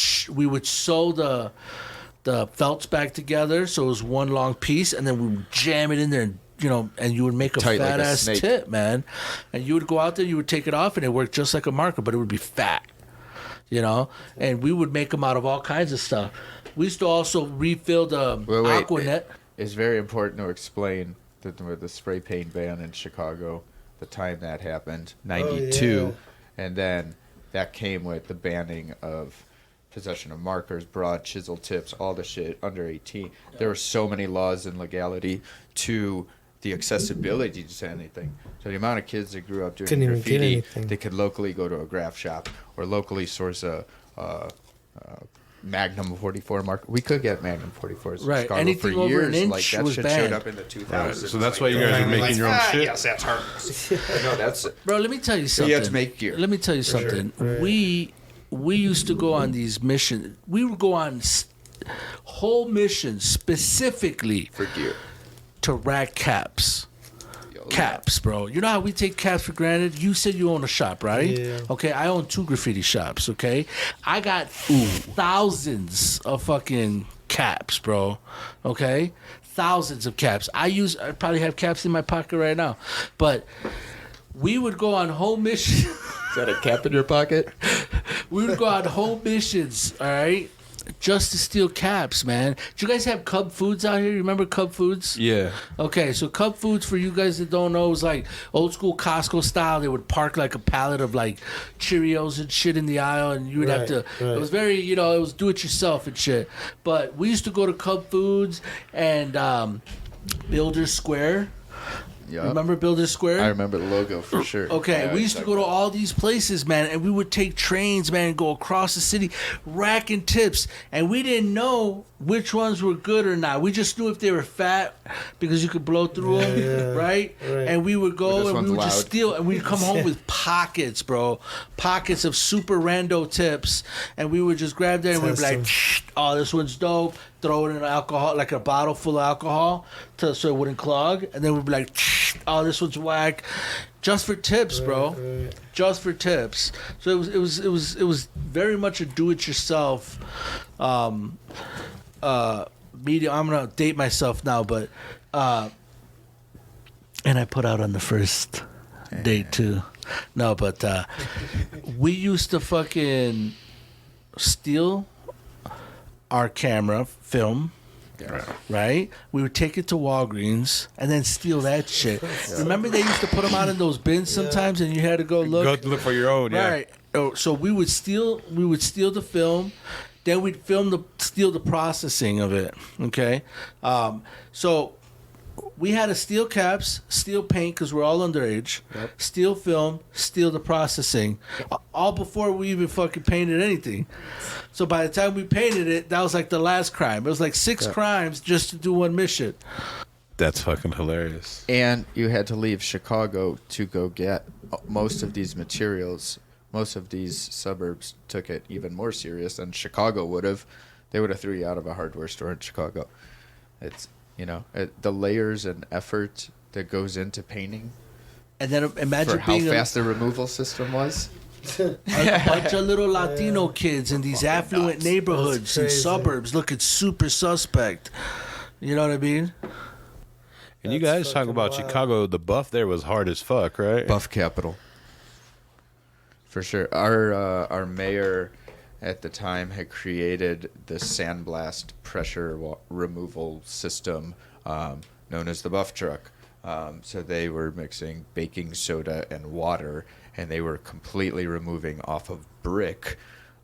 sew the felts back together so it was one long piece, and then we would jam it in there, and and you would make a tight fat like a ass snake. tip, man, and you would go out there, you would take it off, and it worked just like a marker, but it would be fat, and we would make them out of all kinds of stuff. We used to also refill the Aquanet. It's very important to explain the spray paint ban in Chicago, the time that happened, 92, and then that came with the banning of possession of markers, broad chisel tips, all the shit under 18. There were so many laws and legality to the accessibility to anything. So the amount of kids that grew up doing Couldn't even get graffiti, anything. they could locally go to a graph shop or locally source a Magnum 44 marker. We could get Magnum 44s in Right. Chicago Anything for over years. an inch Like that was shit banned. showed up in the 2000s. Right. So that's why you guys are making your own shit. Yes, that's harmless. No, that's it. Bro, let me tell you So something. you have to make gear. Let me tell you something. Right. We used to go on these missions. We would go on whole missions specifically For gear. to rack caps. Caps, bro. You know how we take caps for granted? You said you own a shop, right? Yeah. Okay, I own 2 graffiti shops, okay? I got thousands of fucking caps, bro. Okay? Thousands of caps. I probably have caps in my pocket right now. But we would go on whole missions. Is that a cap in your pocket? We would go on whole missions, all right? Just to steal caps, man. Do you guys have Cub Foods out here? You remember Cub Foods? Yeah. Okay, so Cub Foods, for you guys that don't know, was like old school Costco style. They would park like a pallet of like Cheerios and shit in the aisle, and you would have to. Right. It was very, it was do it yourself and shit. But we used to go to Cub Foods and Builders Square. Yeah. Remember Builders Square? I remember the logo for sure. Okay, Yeah, we used to go to all these places, man, and we would take trains, man, and go across the city, racking tips, and we didn't know which ones were good or not. We just knew if they were fat because you could blow through them, right? And we would This go and one's we would just loud. steal, and we'd come home with pockets, bro, pockets of super rando tips, and we would just grab that and we'd be like, oh, this one's dope. Throw it in alcohol, like a bottle full of alcohol, so it wouldn't clog, and then we'd be like, oh, this one's whack, just for tips, bro, just for tips. So it was very much a do-it-yourself medium. I'm gonna date myself now, but and I put out on the first date too. No, but we used to fucking steal our camera film, right? We would take it to Walgreens and then steal that shit. Remember they used to put them out in those bins sometimes, and you had to go look. Go look for your own, yeah. Right. Oh, so we would steal the film, then we'd steal the processing of it. Okay. So we had to steal caps, steal paint because we're all underage, steal film, steal the processing, all before we even fucking painted anything. So by the time we painted it, that was like the last crime. It was like 6 crimes just to do one mission. That's fucking hilarious. And you had to leave Chicago to go get most of these materials. Most of these suburbs took it even more serious than Chicago would have. They would have threw you out of a hardware store in Chicago. It's, the layers and effort that goes into painting. And then imagine For how being fast the removal system was. a bunch of little Latino kids in these affluent neighborhoods and crazy. suburbs looking super suspect. You know what I mean? And you That's guys talk fucking about wild. Chicago. The buff there was hard as fuck, right? Buff capital. For sure. Our mayor at the time had created the sandblast pressure removal system known as the Buff Truck. So they were mixing baking soda and water, and they were completely removing off of brick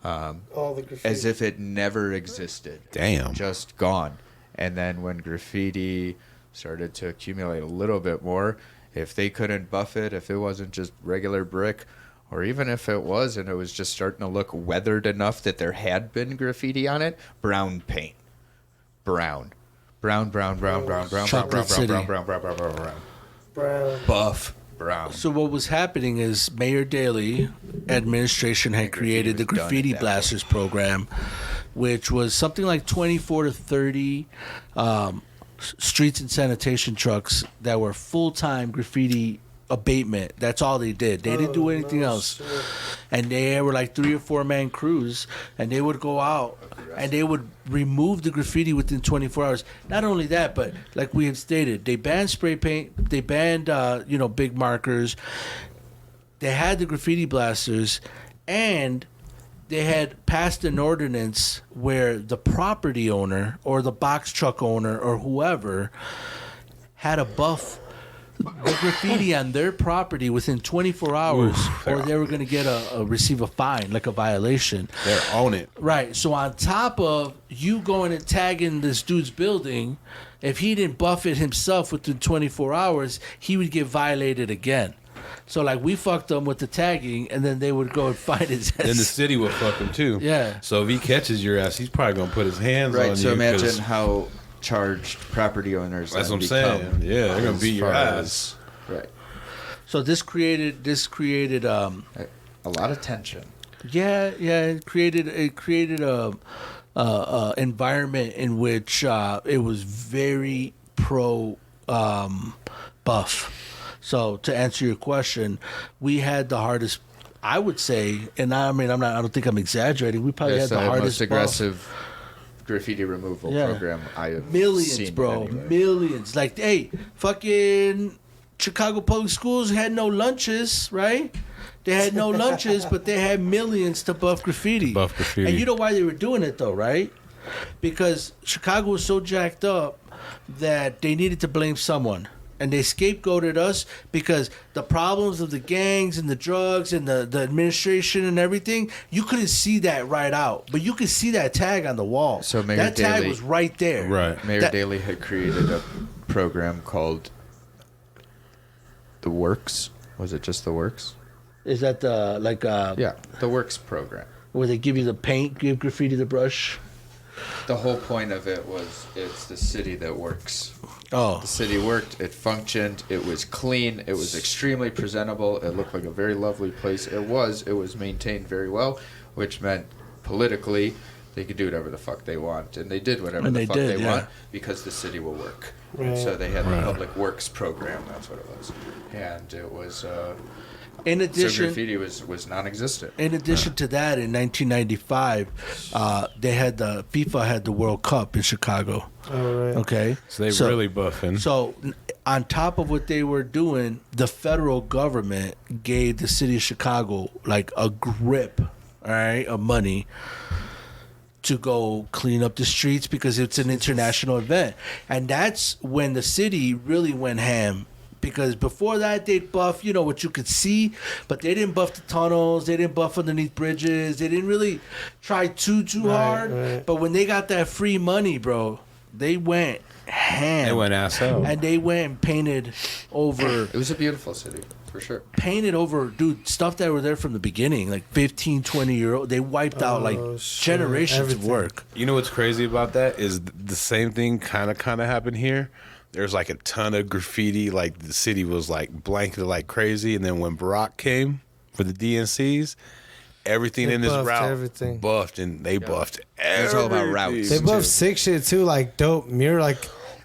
All the graffiti. as if it never existed. Damn. Just gone. And then when graffiti started to accumulate a little bit more, if they couldn't buff it, if it wasn't just regular brick, or even if it was and it was just starting to look weathered enough that there had been graffiti on it, brown paint. Brown. Brown. Chocolate City. Brown. Buff. Brown. So what was happening is Mayor Daley administration had created the was done Graffiti at that Blasters program, which was something like 24 to 30 streets and sanitation trucks that were full-time graffiti abatement. That's all they did. They didn't do anything else. Shit. And they were like 3 or 4 man crews, and they would go out and they would remove the graffiti within 24 hours. Not only that, but like we had stated, they banned spray paint, they banned big markers, they had the graffiti blasters, and they had passed an ordinance where the property owner or the box truck owner or whoever had a buff the graffiti on their property within 24 hours, or they were going to receive a fine, like a violation. They're on it. Right. So on top of you going and tagging this dude's building, if he didn't buff it himself within 24 hours, he would get violated again. So like we fucked them with the tagging, and then they would go and find his ass. Then the city will fuck him too. Yeah. So if he catches your ass, he's probably gonna put his hands on you. Right, so 'cause imagine how charged property owners that's then what I'm become saying. Yeah, they're gonna as beat your far ass. Right. So this created A lot of tension. it created a environment in which it was very pro buff. So to answer your question, we had the hardest, I would say, and I don't think I'm exaggerating. We probably It's had the the hardest most aggressive graffiti removal Yeah. program I have millions, seen bro, anywhere. millions. Like, hey, fucking Chicago public schools had no lunches, right? They had no lunches, but they had millions to buff graffiti. Buff graffiti. And you know why they were doing it though, right? Because Chicago was so jacked up that they needed to blame someone. And they scapegoated us because the problems of the gangs and the drugs and the administration and everything, you couldn't see that right out. But you could see that tag on the wall. So Mayor that tag Daley- was right there. Right. Mayor That- Daley had created a program called The Works. Was it just The Works? Is that the Yeah, The Works program. where they give you the paint, give graffiti the brush? The whole point of it was it's the city that works. Oh, The city worked, it functioned, it was clean, it was extremely presentable, it looked like a very lovely place. It was maintained very well, which meant politically they could do whatever the fuck they want. And they did whatever And the they fuck did, they yeah. want because the city will work. And Right. so they had the Right. Public Works program, that's what it was. And it was, in so addition, graffiti was non-existent. in addition to that, in 1995, FIFA had the World Cup in Chicago. All right. Okay, So they really buffing. So, on top of what they were doing, the federal government gave the city of Chicago like a grip, all right, of money to go clean up the streets because it's an international event. And that's when the city really went ham. Because before that, they'd buff, what you could see, but they didn't buff the tunnels. They didn't buff underneath bridges. They didn't really try too hard. Right. But when they got that free money, bro, they went ham. They went ass out. And they went and painted over, It was a beautiful city, for sure. dude, stuff that were there from the beginning, like 15, 20-year-old. They wiped out like shit. generations Everything. of work. You know what's crazy about that is the same thing kind of happened here. There's like a ton of graffiti, like the city was like blanketed like crazy, and then when Barack came for the DNCs, everything They in this buffed route everything. buffed, and they buffed everything. It's all about routes. They too. buff sick shit too, like dope mural,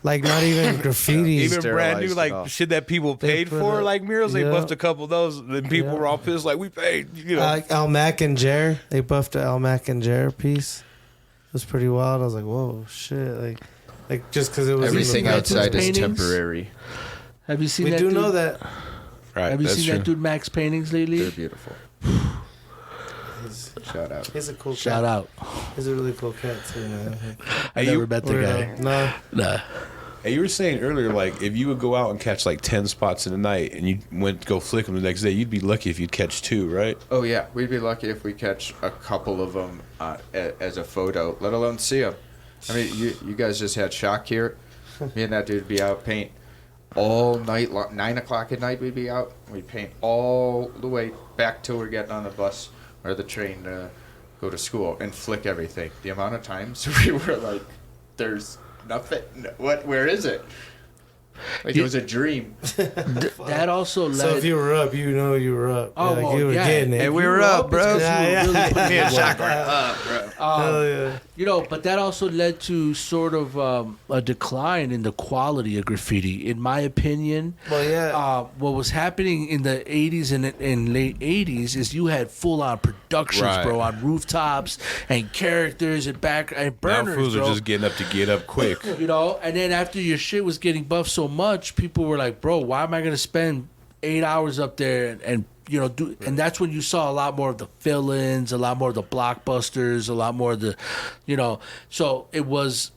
like not even graffiti. Even brand new sterilized like it all. shit that people They paid put for, it- like murals. They yeah. buffed a couple of those, and people Yeah. were all pissed, like we paid. Like Al Mac and Jer, they buffed the Al Mac and Jer piece. It was pretty wild. I was like, whoa, shit, like just because it was Everything even- outside is paintings? temporary. Have you seen We that do dude? know that. Right, Have you that's seen true. that dude Max paintings lately? They're beautiful. Shout out. He's a cool Shout cat. out. He's a really cool cat too, man. I never met the guy. No. Nah. Hey, you were saying earlier, like, if you would go out and catch like 10 spots in a night and you went to go flick them the next day, you'd be lucky if you'd catch 2, right? Oh yeah, we'd be lucky if we catch a couple of them as a photo, let alone see them. I mean, you guys just had Shock here. Me and that dude would be out paint all night long. 9 o'clock at night we'd be out. We'd paint all the way back till we're getting on the bus or the train to go to school and flick everything. The amount of times we were like, there's nothing. What? Where is it? Like it was a dream. That also led. So if you were up, you know you were up. Oh, Like, well, you were yeah. getting it. Hey, we were up, bro. Yeah, yeah. Me and Shock were up, bro. Hell yeah. You know, but that also led to sort of a decline in the quality of graffiti, in my opinion. Well, yeah. What was happening in the 80s and late 80s is you had full-on productions, Right. bro, on rooftops and characters and Now burners, fools bro. are just get up quick. You know, and then after your shit was getting buffed so much, people were like, bro, why am I going to spend 8 hours up there and you know, and that's when you saw a lot more of the fill-ins, a lot more of the blockbusters, a lot more of the, you know. So it was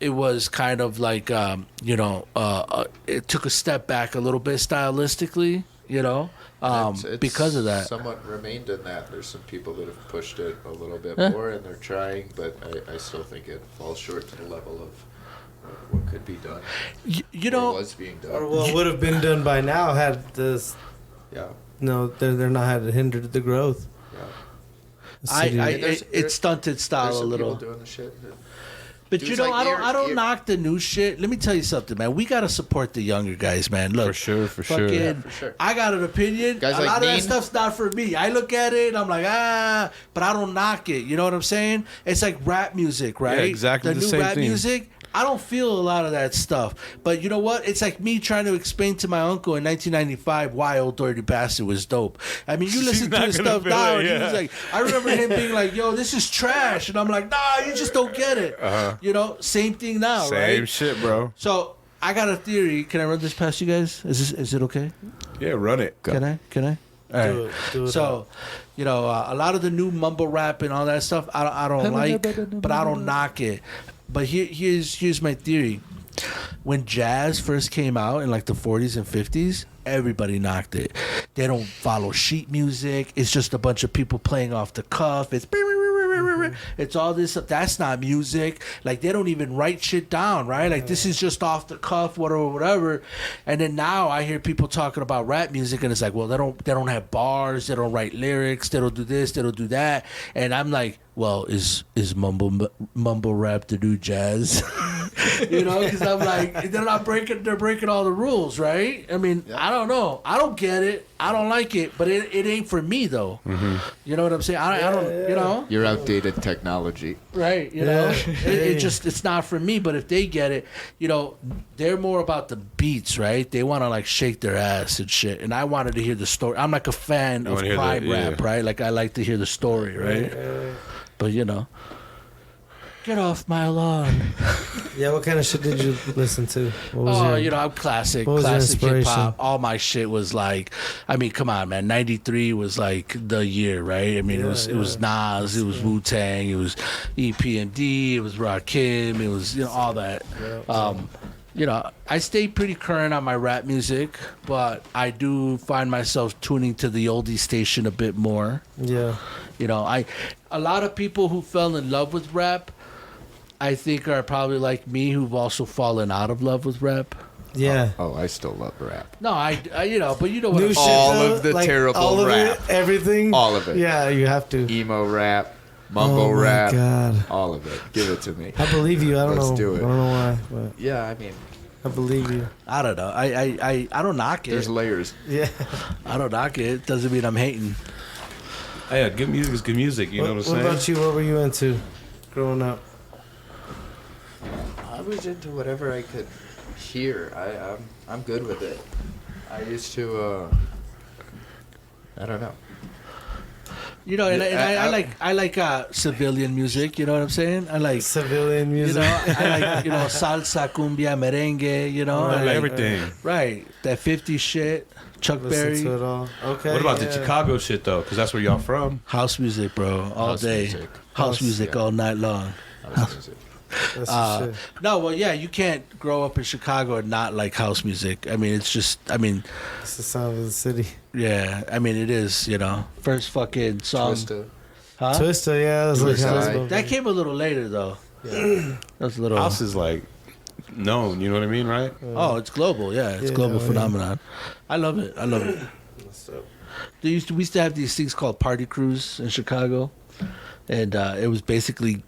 kind of like, it took a step back a little bit stylistically, you know, It's because of that. somewhat remained in that. There's some people that have pushed it a little bit more, and they're trying, but I still think it falls short to the level of what could be done. You Or know, was being done. Or what would have been done by now had this. Yeah. No, they're not had it hindered the growth. Yeah. The city- it stunted There's style a some little. people doing the shit. But Dudes you know, like I don't ear- knock the new shit. Let me tell you something, man. We gotta support the younger guys, man. Look, For sure. fucking, Yeah, for sure. I got an opinion. Guys a like lot of that Dean? stuff's not for me. I look at it and I'm like, but I don't knock it. You know what I'm saying? It's like rap music, right? Yeah, exactly The the new same rap thing. music. I don't feel a lot of that stuff. But you know what? It's like me trying to explain to my uncle in 1995 why Old Dirty Bastard was dope. I mean, you He's listen to not his gonna stuff feel now, it, and he yeah. was like, I remember him being like, yo, this is trash. And I'm like, nah, you just don't get it. You know, same thing now, Same right? shit, bro. So I got a theory. Can I run this past you guys? Is it okay? Yeah, run it. Can I? All right. do it So, you know, a lot of the new mumble rap and all that stuff, I don't like, but I don't knock it. But here's my theory. When jazz first came out in like the 40s and 50s, everybody knocked it. They don't follow sheet music. It's just a bunch of people playing off the cuff. It's all this. That's not music. Like they don't even write shit down, right? Like this is just off the cuff, whatever. And then now I hear people talking about rap music, and it's like, well, they don't have bars. They don't write lyrics. They don't do this. They don't do that. And I'm like, well, is mumble rap the new jazz? You know, because I'm like, they're breaking all the rules, right? I mean, I don't know. I don't get it. I don't like it, but it ain't for me though. You know what I'm saying? I don't, you know, Your outdated technology. right? You know, Yeah. it's not for me. But if they get it, you know, they're more about the beats, right? They want to like shake their ass and shit. And I wanted to hear the story. I'm like a fan of wanna hear crime the- yeah. rap, right? Like I like to hear the story, right? But you know, get off my lawn. Yeah, what kind of shit did you listen to? What was Oh, your, you know, I'm classic what was your hip inspiration? hop. All my shit was like, I mean, come on, man. '93 was like the year, right? I mean, it was Nas, it was Wu Tang, it was EPMD, it was Rakim, it was all that. You know, I stay pretty current on my rap music, but I do find myself tuning to the oldie station a bit more. Yeah. You know, a lot of people who fell in love with rap, I think are probably like me, who've also fallen out of love with rap. Yeah. Oh, I still love rap. No, I you know, but you know what? New I'm shit, All though, of the like, terrible all of rap. it, everything. All of it. Yeah, you have to. Emo rap, mumble Oh my rap, God. all of it. Give it to me. I believe you. I don't Let's know. do it. I don't know why, but Yeah, I mean, I believe you. I don't know. I don't knock it. there's layers. Yeah. I don't knock it. Doesn't mean I'm hating. Hey, yeah, good music is good music. You know what I'm What saying? about you? What were you into growing up? I was into whatever I could hear. I'm good with it. I used to I don't know. You know, and I like civilian music. You know what I'm saying? I like Civilian music. You know, I like salsa, cumbia, merengue. You know, Right, I like everything. Right, that 50 shit. Chuck Listen Berry. to it all. Okay. What about the Chicago shit though? Because that's where y'all from. House music, bro, all House day. music. House music all night long. House music. That's some shit. No, well, yeah, you can't grow up in Chicago and not like house music. I mean, it's just, It's the sound of the city. yeah, I mean, it is, you know. First fucking song. Twista. Huh? Twister, yeah, that's like Twister. house That movie. That came a little later, though. That was a little. House is like known. You know what I mean, right? Oh, it's global, yeah. It's Yeah, global oh, yeah. phenomenon. I love it. I love it. We used to have these things called party crews in Chicago, and it was basically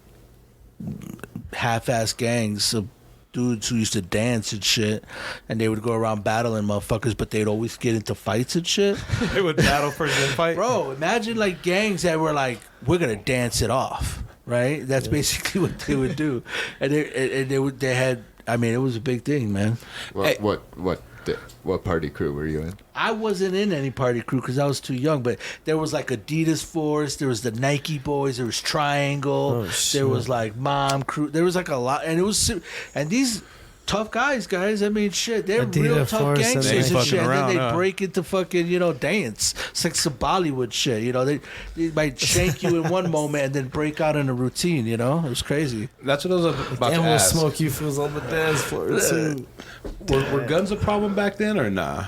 half-ass gangs of dudes who used to dance and shit, and they would go around battling motherfuckers, but they'd always get into fights and shit. They would battle first and fight. Bro, imagine like gangs that were like, we're gonna dance it off, right? That's basically what they would do, and they had. I mean, it was a big thing, man. What what party crew were you in? I wasn't in any party crew because I was too young, but there was like Adidas Force, there was the Nike Boys, there was Triangle, Oh, shit. there was like Mom Crew, there was like a lot, and it was, and these tough guys, I mean, shit, they're Adidas real tough Force and gangsters they and shit, fucking and then around, they huh? break into fucking, you know, dance. It's like some Bollywood shit, you know, they might shank you in one moment and then break out in a routine, you know, it was crazy. That's what I was about And to we'll ask. smoke you fools on the dance floor too. Were guns a problem back then or nah?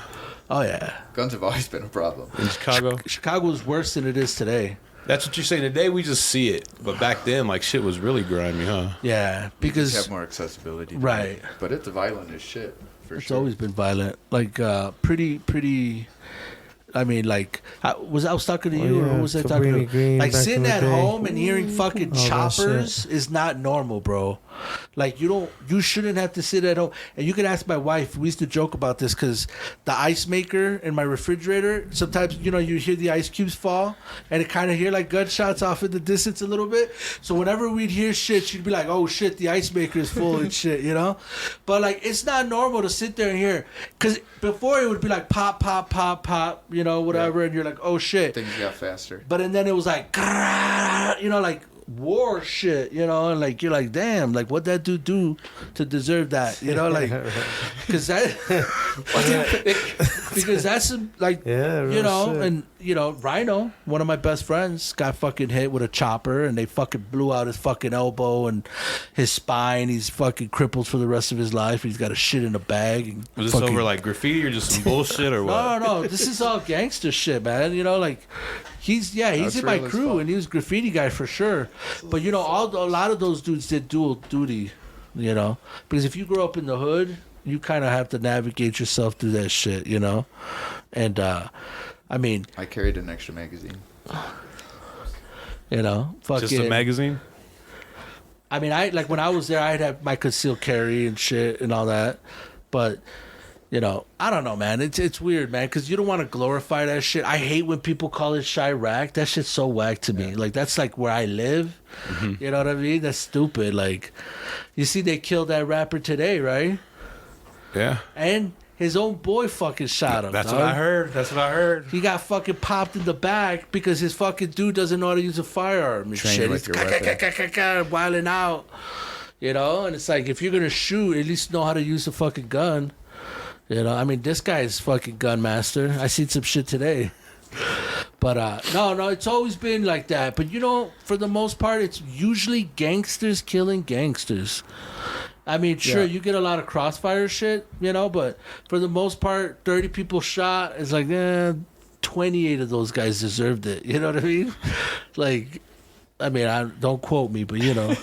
Oh yeah, Guns have always been a problem. In Chicago? Chicago is worse than it is today. That's what you're saying. Today we just see it, but back then, like shit was really grimy, huh? Yeah, You because just have more accessibility. to Right. it. But it's violent as shit. For it's sure. always been violent. Like pretty. I mean, like I was talking to you, Oh, or yeah, who was I talking Cabrini to? Green Like back in sitting the at day. home and hearing fucking All that choppers is not normal, bro. Like you shouldn't have to sit at home. And you can ask my wife. We used to joke about this because the ice maker in my refrigerator. Sometimes you hear the ice cubes fall, and it kind of hear like gunshots off in the distance a little bit. So whenever we'd hear shit, she'd be like, "Oh shit, the ice maker is full and shit," you know. But like, it's not normal to sit there and hear, because before it would be like pop, pop, pop, pop, you know, whatever, and you're like, "Oh shit." Things got faster. But and then it was like, you know, like war shit, you know, and like you're like, damn, like what that dude do to deserve that, you know, like, because that, because that's like, Yeah, real you know, shit. and you know, Rhino, one of my best friends, got fucking hit with a chopper, and they fucking blew out his fucking elbow and his spine. He's fucking crippled for the rest of his life. He's got a shit in a bag. And Was this fucking- over like graffiti or just some bullshit or what? no, this is all gangster shit, man. You know, like he's That's in my real as crew, fuck. and he was graffiti guy for sure. But you know, a lot of those dudes did dual duty. You know, because if you grow up in the hood, you kind of have to navigate yourself through that shit. You know, and I mean, I carried an extra magazine. you know, fucking. Just a magazine? I mean, I like when I was there, I'd have my concealed carry and shit and all that, but. You know, I don't know, man. It's weird, man, because you don't want to glorify that shit. I hate when people call it Chirac. That shit's so whack to me. Like, that's like where I live. Mm-hmm. You know what I mean? That's stupid. Like, you see, they killed that rapper today, right? Yeah. And his own boy fucking shot him. That's dog. what I heard. That's what I heard. He got fucking popped in the back because his fucking dude doesn't know how to use a firearm and Trained shit. with He's your weapon. wilding out. You know? And it's like, if you're going to shoot, at least know how to use a fucking gun. You know, I mean, this guy's fucking gun master. I seen some shit today. But no, it's always been like that. But you know, for the most part, it's usually gangsters killing gangsters. I mean, sure, you get a lot of crossfire shit, you know, but for the most part, 30 people shot. It's like, 28 of those guys deserved it. You know what I mean? Like, I mean, don't quote me, but you know.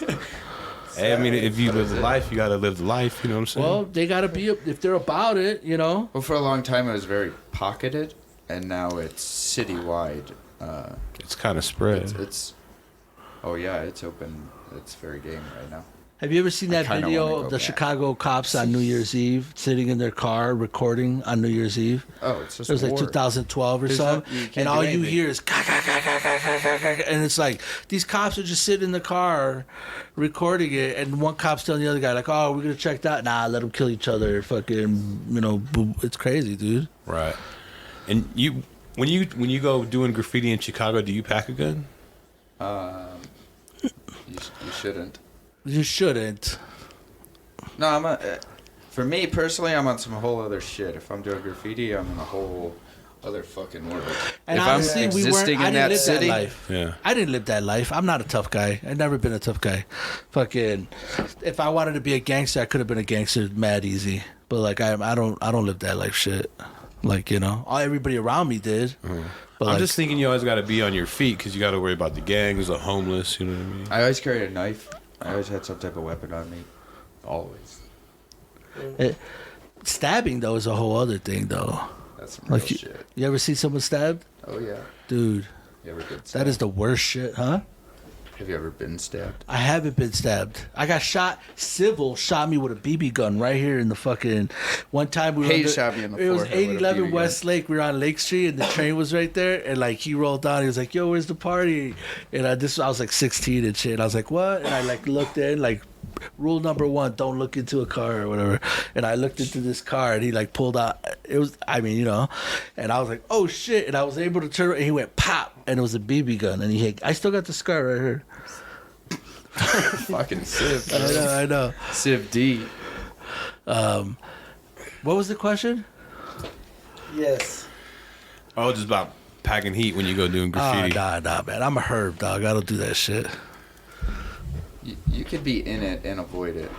Hey, I mean, if you live the life, you gotta live the life. You know what I'm saying? Well, they gotta be, if they're about it, you know. Well, for a long time, it was very pocketed, and now it's citywide. it's kind of spread. It's oh yeah, it's open. It's very game right now. Have you ever seen I that kinda video wanna of go the back. Chicago cops on New Year's Eve sitting in their car recording on New Year's Eve? Oh, it's just It was like war. 2012 or There's something, not- you can't and do all you anything. hear is ka, ka, ka, ka, ka, ka, ka, ka, and it's like these cops are just sitting in the car recording it, and one cop's telling the other guy like, "Oh, we're gonna check that." Nah, let them kill each other. Fucking, you know, it's crazy, dude. Right. And you When you go doing graffiti in Chicago, do you pack a gun? You shouldn't. You shouldn't. No, for me personally, I'm on some whole other shit. If I'm doing graffiti, I'm in a whole other fucking world. And if honestly, I'm existing I in didn't that live city, that life. Yeah. I didn't live that life. I'm not a tough guy. I've never been a tough guy. Fucking, if I wanted to be a gangster, I could have been a gangster mad easy. But like, I don't live that life shit. Like, you know, everybody around me did. But I'm like, just thinking you always got to be on your feet because you got to worry about the gangs, the homeless. You know what I mean? I always carried a knife. I always had some type of weapon on me. Always. Stabbing though is a whole other thing though. That's some real Like shit. you ever see someone stabbed? Oh yeah. Dude, You ever been stabbed? that is the worst shit, huh? Have you ever been stabbed? I haven't been stabbed. I got shot. Civil shot me with a BB gun right here in the fucking. One time we were. He shot me in the It was forehead with a 811 BB gun. West Lake. We were on Lake Street and the train was right there. And like he rolled down. He was like, "Yo, where's the party?" And I was like 16 and shit. I was like, "What?" And I like looked in like. Rule number 1: don't look into a car or whatever. And I looked into this car, and he like pulled out. It was, I mean, you know, and I was like, "Oh shit!" And I was able to turn, and he went pop, and it was a BB gun, and he hit. I still got the scar right here. Fucking Civ. I know. Civ D. What was the question? Yes. Oh, just about packing heat when you go doing graffiti. Nah, man. I'm a herb, dog. I don't do that shit. You could be in it and avoid it.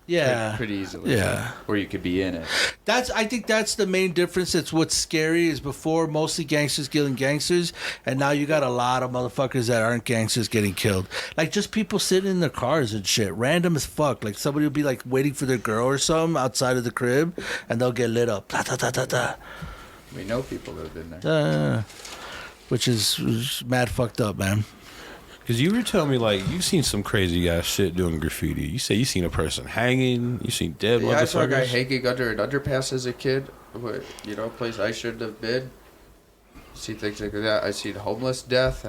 Yeah. Pretty easily. Yeah. Or you could be in it. I think that's the main difference. It's what's scary is before mostly gangsters killing gangsters, and now you got a lot of motherfuckers that aren't gangsters getting killed. Like just people sitting in their cars and shit, random as fuck. Like somebody will be like waiting for their girl or something outside of the crib, and they'll get lit up. Da, da, da, da, da. We know people that have been there. Which is mad fucked up, man. Because you were telling me, like, you've seen some crazy ass shit doing graffiti. You say you seen a person hanging, you seen dead Yeah, I saw a guy motherfuckers. hanging under an underpass as a kid. You know, a place I shouldn't have been. See things like that. I've seen homeless death.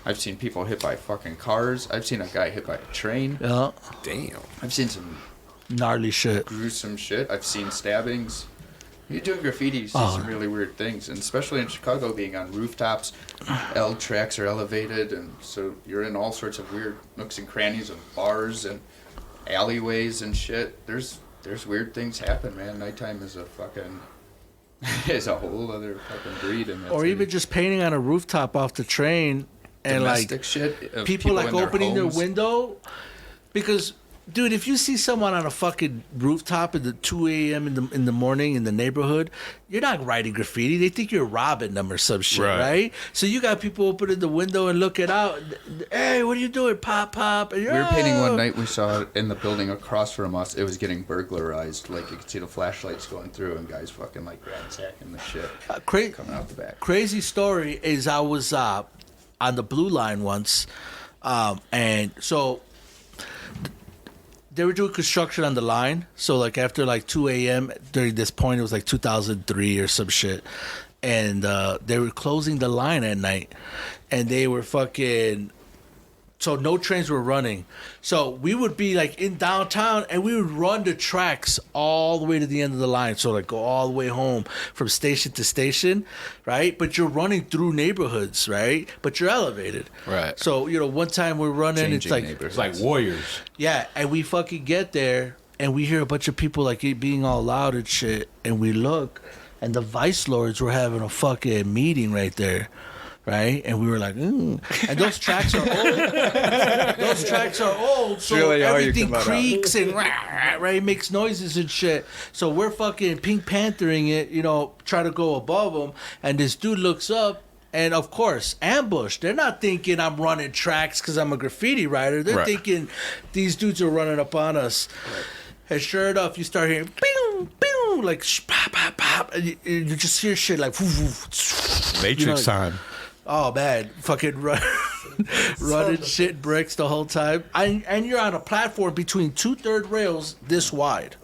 I've seen people hit by fucking cars. I've seen a guy hit by a train. Yeah. Damn. I've seen some Gnarly shit. gruesome shit. I've seen stabbings. You're doing graffiti, you see some really weird things, and especially in Chicago, being on rooftops, L tracks are elevated, and so you're in all sorts of weird nooks and crannies of bars and alleyways and shit. There's weird things happen, man. Nighttime is a fucking is a whole other fucking breed in that Or city. even just painting on a rooftop off the train and domestic like shit. Of people like in their opening their homes. window because dude, if you see someone on a fucking rooftop at the 2 a.m. in the morning in the neighborhood, you're not writing graffiti. They think you're robbing them or some shit, right? So you got people opening the window and looking out. Hey, what are you doing? Pop, pop. And We were painting one night. We saw it in the building across from us. It was getting burglarized. Like you could see the flashlights going through, and guys fucking like ransacking the shit coming out the back. Crazy story is I was on the Blue Line once, and so they were doing construction on the line. So like after like 2 a.m. during this point, it was like 2003 or some shit, and they were closing the line at night, and they were fucking. So no trains were running. So we would be like in downtown and we would run the tracks all the way to the end of the line. So like go all the way home from station to station, right? But you're running through neighborhoods, right? But you're elevated. Right. So, you know, one time we're running, Changing it's like, neighborhoods. It's like warriors. yeah, and we fucking get there and we hear a bunch of people like it being all loud and shit. And we look and the vice lords were having a fucking meeting right there. Right, and we were like, and those tracks are old. Those tracks are old, so really how you everything come out. creaks and right makes noises and shit. So we're fucking Pink Panthering it, you know, try to go above them. And this dude looks up, and of course, ambush. They're not thinking I'm running tracks because I'm a graffiti writer. They're Right. thinking these dudes are running up on us. And sure enough, you start hearing bing, bing, like pop, pop, pop, and you just hear shit like woof, woof. Matrix You know, time. Oh man, fucking running shit bricks the whole time, and you're on a platform between 2/3 rails this wide,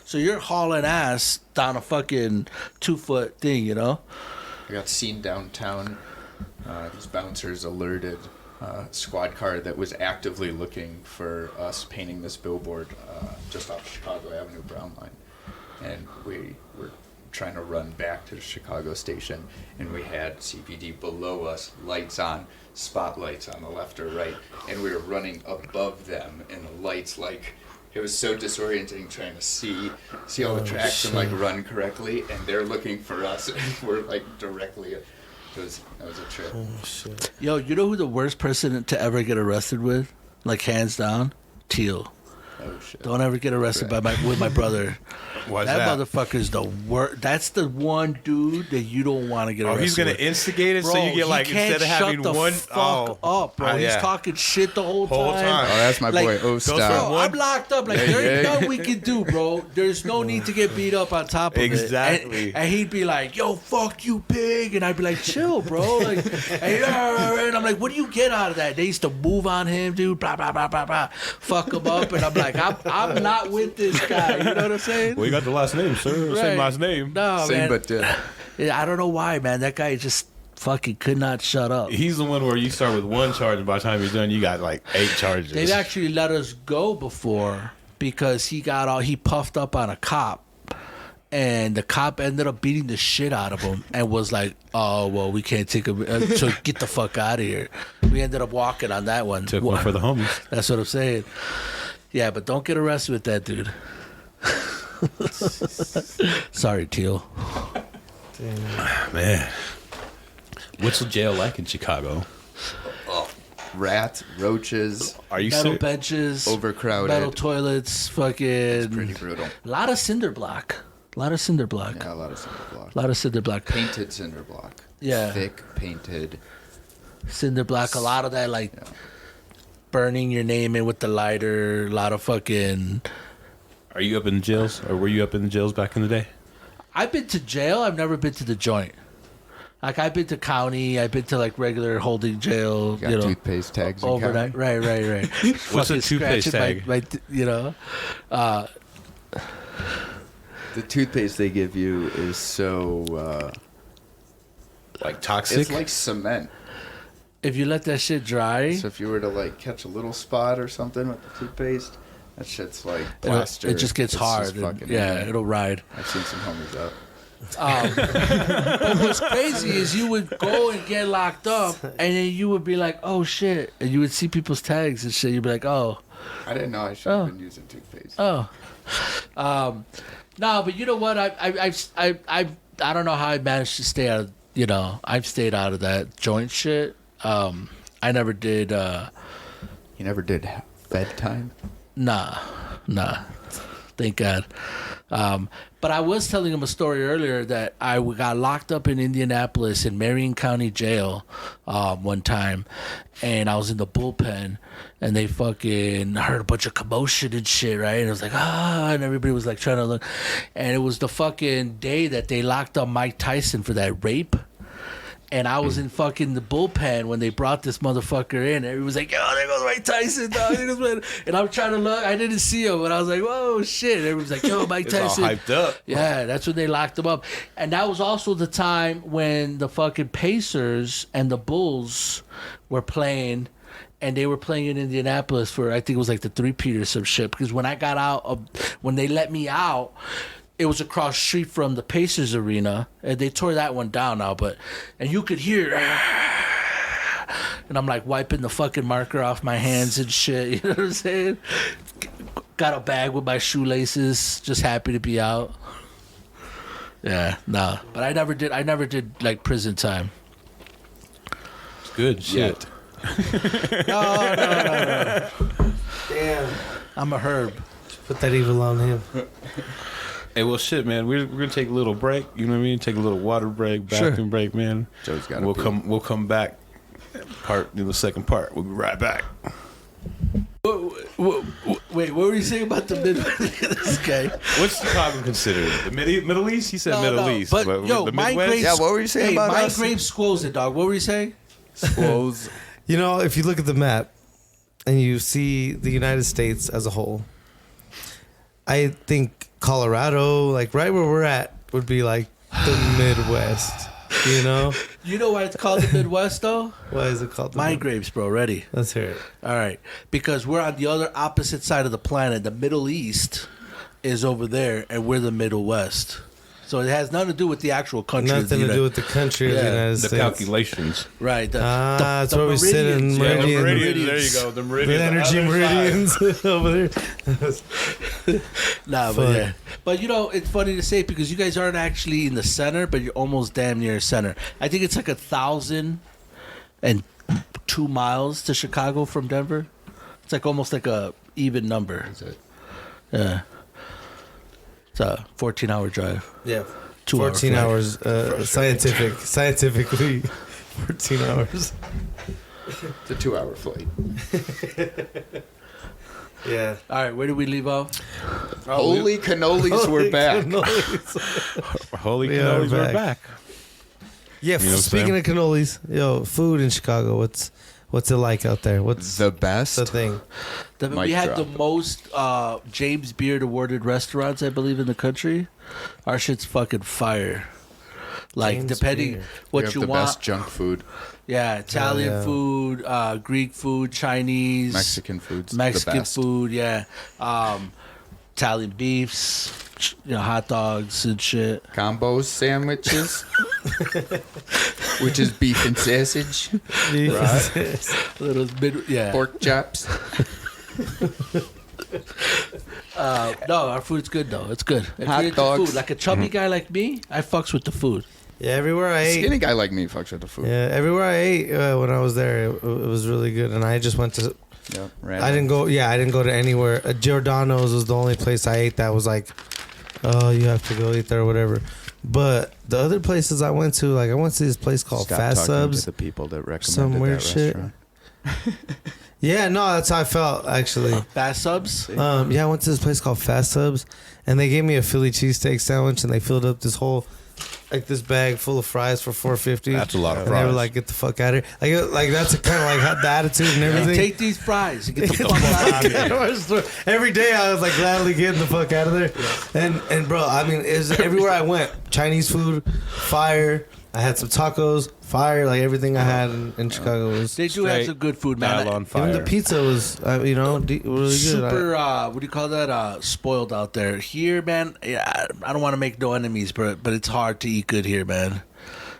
so you're hauling ass down a fucking 2-foot thing, you know. I got seen downtown. These bouncers alerted a squad car that was actively looking for us painting this billboard just off Chicago Avenue Brown Line. And we were trying to run back to the Chicago station, and we had CPD below us, lights on, spotlights on the left or right, and we were running above them, and the lights, like, it was so disorienting trying to see all the tracks and like run correctly, and they're looking for us, and we're like directly. That was a trip. Oh shit. Yo, you know who the worst person to ever get arrested with? Like, hands down? Teal. Oh shit. Don't ever get arrested with my brother. Why's That that? motherfucker's the worst. That's the one dude that you don't want to get arrested He's gonna with. instigate it, Bro, so you get like he can't instead of having shut the one fuck up, bro. He's yeah. talking shit the whole Whole time. Oh, that's my Like, boy. Oh, from stop. Bro, I'm locked up. Like, Yeah, there ain't yeah. nothing we can do, bro. There's no need to get beat up on top of Exactly. it. And he'd be like, yo, fuck you, pig. And I'd be like, chill, bro. Like, and I'm like, what do you get out of that? They used to move on him, dude. Blah, blah, blah, blah, blah. Fuck him up. And I'm like, I'm not with this guy. You know what I'm saying? Well, you got the last name, sir. Same Right. last name. No, Same man. but different. Yeah, I don't know why, man. That guy just fucking could not shut up. He's the one where you start with one charge, and by the time you're done, you got like 8 charges. They've actually let us go before because he puffed up on a cop, and the cop ended up beating the shit out of him and was like, "Oh well, we can't take him, so get the fuck out of here." We ended up walking on that one. Took one for the homies. That's what I'm saying. Yeah, but don't get arrested with that, dude. Sorry, Teal. Damn. Man, what's the jail like in Chicago? Rats, roaches, Are you Metal serious? benches, overcrowded. metal toilets, fucking. Pretty brutal. A lot of cinder block. A lot of cinder block. Yeah, a lot of cinder block. A lot of cinder block. Painted cinder block. Yeah. Thick painted. Cinder block. A lot of that, like, Yeah. burning your name in with the lighter. A lot of fucking. Are you up in the jails, or were you up in the jails back in the day? I've been to jail. I've never been to the joint. Like, I've been to county. I've been to, like, regular holding jail. Got You know, toothpaste tags. in overnight. county. Right. What's a Fucking toothpaste scratching tag? you know. The toothpaste they give you is so. Like toxic? It's like cement. If you let that shit dry, So if you were to like catch a little spot or something with the toothpaste, that shit's like it plaster. just gets It's hard. just and, fucking- yeah, it'll ride. I've seen some homies up. But what's crazy is you would go and get locked up, and then you would be like, "Oh shit!" and you would see people's tags and shit. You'd be like, "Oh, I didn't know I should have been using toothpaste. oh." No, but you know what? I don't know how I managed to stay out of. You know, I've stayed out of that joint shit. I never did. You never did bedtime? Nah. Thank God. But I was telling him a story earlier that I got locked up in Indianapolis in Marion County Jail one time, and I was in the bullpen, and they fucking heard a bunch of commotion and shit, right? And it was like, and everybody was like trying to look, and it was the fucking day that they locked up Mike Tyson for that rape. And I was in fucking the bullpen when they brought this motherfucker in. Everybody was like, "Yo, there goes Mike Tyson, dog." And I'm trying to look. I didn't see him, but I was like, "Whoa, shit!" And everybody was like, "Yo, Mike It's all Tyson." hyped up. Yeah, that's when they locked him up. And that was also the time when the fucking Pacers and the Bulls were playing. And they were playing in Indianapolis for, I think it was like the 3-peat or some shit. Because when I got out, when they let me out, it was across the street from the Pacers arena, and they tore that one down now. And you could hear, and I'm like wiping the fucking marker off my hands and shit. You know what I'm saying? Got a bag with my shoelaces, just happy to be out. Yeah, nah. But I never did like prison time. It's good shit. No. Damn. I'm a herb. Put that evil on him. Hey, well, shit, man. We're gonna take a little break. You know what I mean? Take a little water break, bathroom break, man. Joe's got We'll come back. The second part. We'll be right back. Wait, what were you saying about the Midwest? This guy. What's Chicago considered? The Middle East? He said Middle East. But yo, the mind Midwest? grapes. Yeah, what were you saying about mind us? grapes squoze it, dog. What were you saying? Squoze. You know, if you look at the map and you see the United States as a whole, I think Colorado, like right where we're at, would be like the Midwest. You know? You know why it's called the Midwest, though? Why is it called the Mind grapes, bro. Ready? Let's hear it. All right. Because we're on the other opposite side of the planet. The Middle East is over there, and we're the Middle West. So it has nothing to do with the actual country. Nothing to do with the country of the United The States. calculations. Right. That's where we sit in meridians. Yeah, meridians. There you go. The The meridians. energy meridians over there. Nah, but Fuck. yeah. But you know, it's funny to say because you guys aren't actually in the center, but you're almost damn near center. I think it's like 1,002 miles to Chicago from Denver. It's like almost like a even number. Is it? Yeah. It's a 14-hour drive. Yeah. 2 14 hour hours. Scientifically, 14 hours. It's a 2-hour flight. Yeah. All right, where did we leave off? Holy cannolis, we're back. Holy We are cannolis, we're back. back. Yeah. You know what I'm Speaking of cannolis, food in Chicago. What's it like out there? What's The best. the thing? We Mic had the drop. most James Beard awarded restaurants, I believe, in the country. Our shit's fucking fire. Like, James depending Beard. We what have you the want. best junk food. Yeah, Italian yeah. food, Greek food, Chinese, Mexican food's the Mexican best. food, yeah. Italian beefs, hot dogs and shit. Combo sandwiches, which is beef and sausage, Little yeah. pork chops. No, our food's good though. It's good. If Hot you're into dogs. food, like a chubby guy like me, I fucks with the food. Yeah. Everywhere I ate. Skinny guy like me fucks with the food. Yeah. Everywhere I ate when I was there, it was really good, and I just went to. Yep, I didn't go. Yeah, I didn't go to anywhere. Giordano's was the only place I ate that was like, oh, you have to go eat there or whatever. But the other places I went to, like I went to this place called Stop Fast talking Subs. to the people that recommended Some weird that shit. restaurant. Yeah, no, that's how I felt actually. Fast subs? Yeah, I went to this place called Fast Subs, and they gave me a Philly cheesesteak sandwich, and they filled up this whole, like this bag full of fries for $4.50. That's a lot of And they were fries. like, "Get the fuck out of here!" Like that's kind of like the attitude and Hey, everything. take these fries and get the fuck out of here. Every day I was like gladly getting the fuck out of there, and bro, I mean, it was everywhere I went. Chinese food, fire. I had some tacos, fire. Like everything I had in Chicago was. They do have Straight some good food, Dial man. on fire. Even the pizza was, really good. Super, what do you call that? Spoiled out there. Here, man, yeah, I don't want to make no enemies, but it's hard to eat good here, man.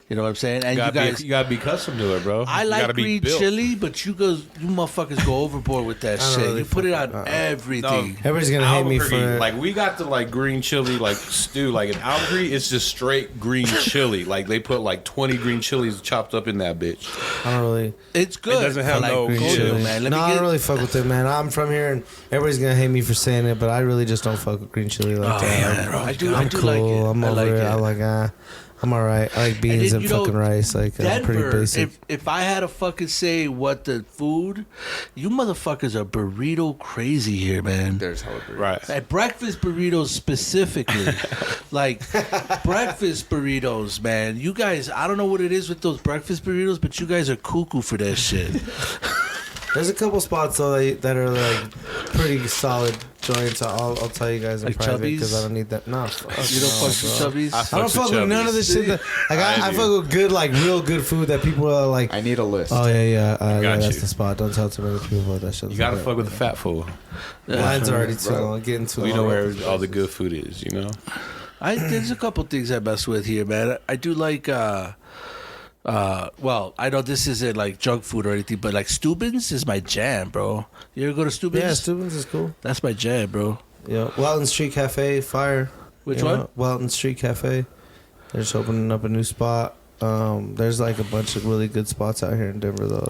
You know what I'm saying? And you guys, you gotta be accustomed to it, bro. I You like gotta be green built. chili, but you motherfuckers go overboard with that I don't shit. really You put it on fuck- everything. Everybody's gonna hate me for Albuquerque, it. like we got the like green chili like stew. Like in Albuquerque, it's just straight green chili. Like they put like 20 green chilies chopped up in that bitch. I don't really. It's good. doesn't have I like no green green chili, chili. man. Let No, me I get, don't really fuck with it, man. I'm from here, and everybody's gonna hate me for saying it, but I really just don't fuck with green chili like that. man, bro, I do I'm cool. cool. Like it. I'm I over like it. it. I'm like, I'm all right. I like beans then, and fucking rice. Like I'm pretty Denver, basic. if I had to fucking say what the food, you motherfuckers are burrito crazy here, man. There's hella burritos. Right. At breakfast burritos specifically, like breakfast burritos, man. You guys, I don't know what it is with those breakfast burritos, but you guys are cuckoo for that shit. There's a couple spots though that are like pretty solid joints. I'll tell you guys in Like private Chubby's? because I don't need that. No, fuck You don't no, fuck with bro. Chubby's? I don't fuck with none of this shit. Like I do. fuck with good, like real good food that people are like. I need a list. Oh yeah, Got that's you. the spot. Don't tell too many people about that shit. You gotta fuck with the fat food. Line's already too long. Getting too We long. know where all the good food is. You know. There's a couple things I mess with here, man. I do like well, I know this isn't like junk food or anything, but like Steuben's is my jam, bro. You ever go to Steuben's? Yeah, Steuben's is cool. That's my jam, bro. Yeah, Welton Street Cafe, fire. Which You one? know, Welton Street Cafe. They're just opening up a new spot. There's like a bunch of really good spots out here in Denver though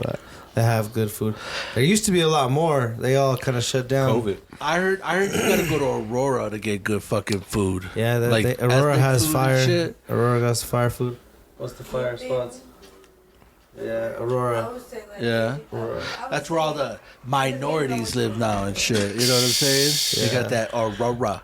that have good food. There used to be a lot more. They all kind of shut down. COVID. I heard you gotta go to Aurora to get good fucking food. Yeah, Like, Aurora ethnic has food and fire. shit. Aurora has fire food. What's the fire spots? Yeah, Aurora. Yeah. That's where all the minorities live now and shit. You know what I'm saying? They got that Aurora.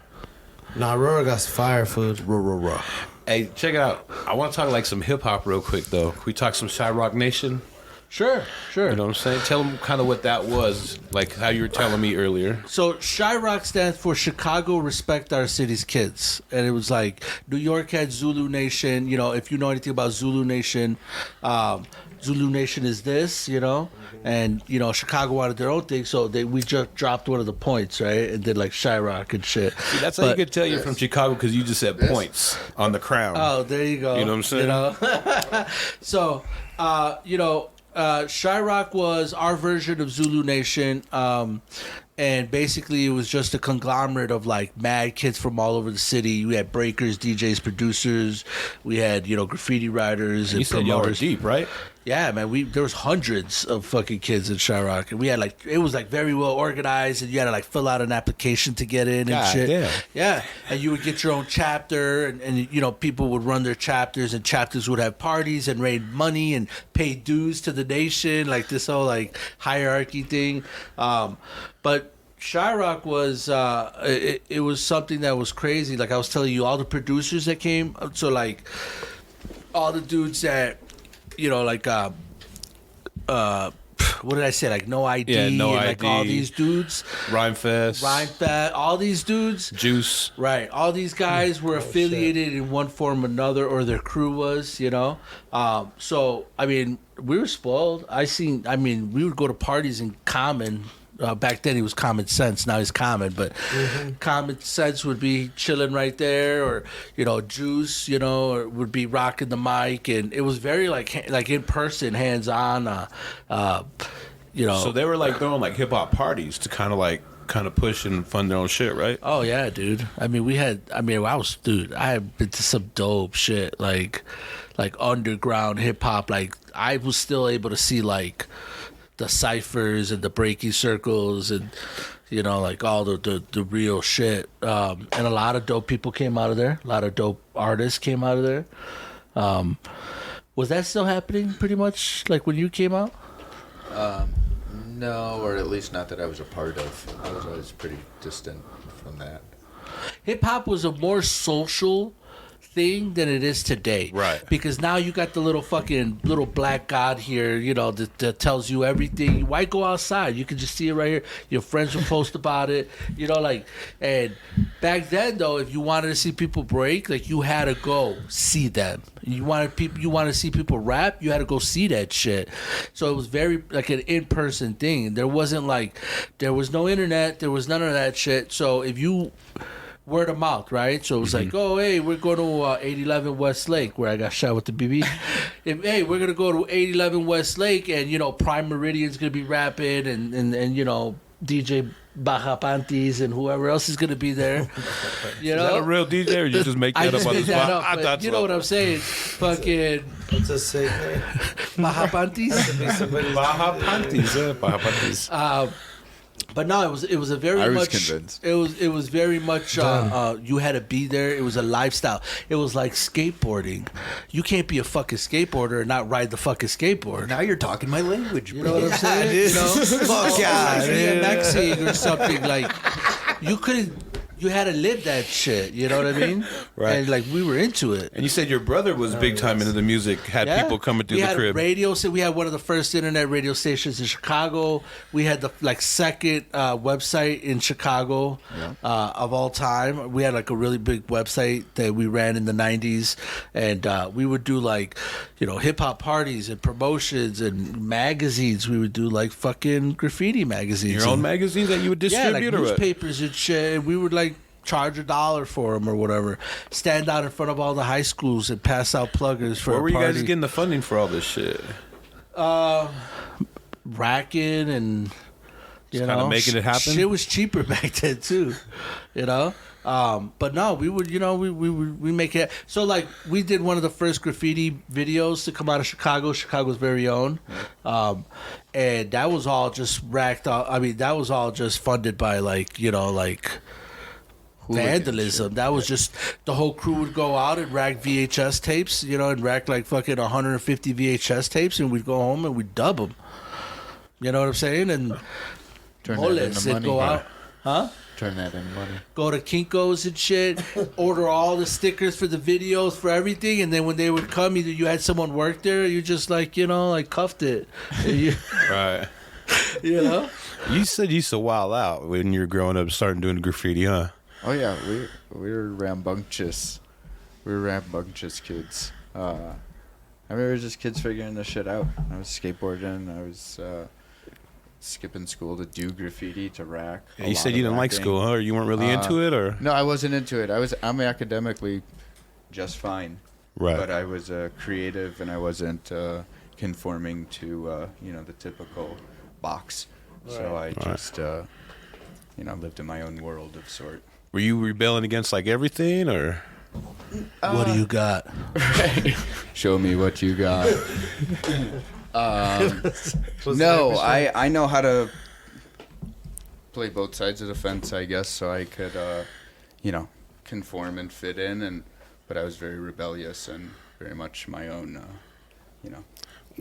Nah, Aurora got fire food. Aurora. Hey, check it out. I want to talk like some hip hop real quick though. Can we talk some Shy Rock Nation? Sure. You know what I'm saying? Tell them kind of what that was, like how you were telling me earlier. So Chirac stands for Chicago Respect Our City's Kids. And it was like New York had Zulu Nation. You know, if you know anything about Zulu Nation, Zulu Nation is this, you know? And, you know, Chicago wanted their own thing, so we just dropped one of the points, right? And did like Chirac and shit. See, that's how you could tell you're from Chicago, because you just said points on the crown. Oh, there you go. You know what I'm saying? You know? So, you know, Chirac was our version of Zulu Nation. And basically, it was just a conglomerate of like mad kids from all over the city. We had breakers, DJs, producers. We had, you know, graffiti writers and you said y'all were promoters. deep, right? Yeah, man. There was hundreds of fucking kids in Chirac, and we had like it was like very well organized, and you had to like fill out an application to get in and God shit. damn. Yeah, and you would get your own chapter, and you know people would run their chapters, and chapters would have parties and raise money and pay dues to the nation, like this whole like hierarchy thing. But Chirac was it was something that was crazy. Like I was telling you, all the producers that came, so like all the dudes that, you know, like what did I say? Like No ID, Yeah, No and like ID. all these dudes, Rhymefest, all these dudes. Juice. Right, all these guys were affiliated in one form or another, or their crew was, you know. So I mean, we were spoiled. We would go to parties in Common. Back then he was Common Sense. Now he's Common, but Common Sense would be chilling right there, or you know, Juice, you know, or would be rocking the mic, and it was very like in person, hands on. You know, So they were like throwing like hip hop parties to kind of push and fund their own shit, right? oh yeah, dude. I had been to some dope shit, like underground hip hop. Like I was still able to see like the ciphers and the breaking circles, and you know, like all the real shit. And a lot of dope people came out of there. A lot of dope artists came out of there. Was that still happening pretty much like when you came out? No, or at least not that I was a part of. I was always pretty distant from that. Hip hop was a more social thing than it is today. Right. Because now you got the little black god here, you know, that tells you everything. Why go outside? You can just see it right here. Your friends will post about it, you know, like. And back then, though, if you wanted to see people break, like, you had to go see them. You wanted to see people rap, you had to go see that shit. So it was very like an in-person thing. There was no internet, there was none of that shit. So if you word of mouth, right? So it was like, oh, hey, we're going to 811 West Lake, where I got shot with the BB. Hey, we're going to go to 811 West Lake, and, you know, Prime Meridian's going to be rapping, and you know, DJ Baja Panties and whoever else is going to be there. You know? Is that a real DJ, or you just make I that just up on the made that spot? up, but you know what I'm saying? Fucking What's a sick name? Baja Panties. Baja Panties, yeah, Baja Panties. But no, it was a very I was much. convinced. It was very much. You had to be there. It was a lifestyle. It was like skateboarding. You can't be a fucking skateboarder and not ride the fucking skateboard. Now you're talking my language, You bro. know what I'm saying? dude. You know, Fuck yeah, like dude. BMXing or something like. You couldn't. You had to live that shit. You know what I mean? Right. And like we were into it. And you said your brother was big time into the music, had people coming through we the had crib. Radio, so we had one of the first internet radio stations in Chicago. We had the second website in Chicago of all time. We had like a really big website that we ran in the 90s, and we would do like, you know, hip hop parties and promotions and magazines. We would do like fucking graffiti magazines. Your own And- magazines that you would yeah, distribute, like or what? newspapers and shit. And we would like charge $1 for them or whatever. Stand out in front of all the high schools and pass out pluggers for Where a were you party. guys getting the funding for all this shit? Racking and you kinda know, making it happen? Shit was cheaper back then too, you know. But no, we would, you know, we make it. So like we did one of the first graffiti videos to come out of Chicago's very own, and that was all just racked up. I mean, that was all just funded by like, you know, like vandalism. That was just the whole crew would go out and rack VHS tapes, you know, and rack like fucking 150 VHS tapes, and we'd go home and we'd dub them. You know what I'm saying? And Turn that into bullets would money. go out. Huh? Turn that into money. Go to Kinko's and shit, order all the stickers for the videos, for everything, and then when they would come, either you had someone work there, or you just like, like cuffed it. Right. You know? You said you used to wild out when you were growing up, starting doing graffiti, huh? Oh yeah, we were rambunctious. We were rambunctious kids. I mean, we were just kids figuring this shit out. I was skateboarding. I was skipping school to do graffiti, to rack. Yeah, you said you didn't like school, huh? Or you weren't really into it, or? No, I wasn't into it. I'm academically just fine. Right. But I was creative, and I wasn't conforming to the typical box. Right. So I just lived in my own world of sort. Were you rebelling against like everything, or? What do you got? Show me what you got. No, I know how to play both sides of the fence, I guess, so I could, conform and fit in, but I was very rebellious and very much my own,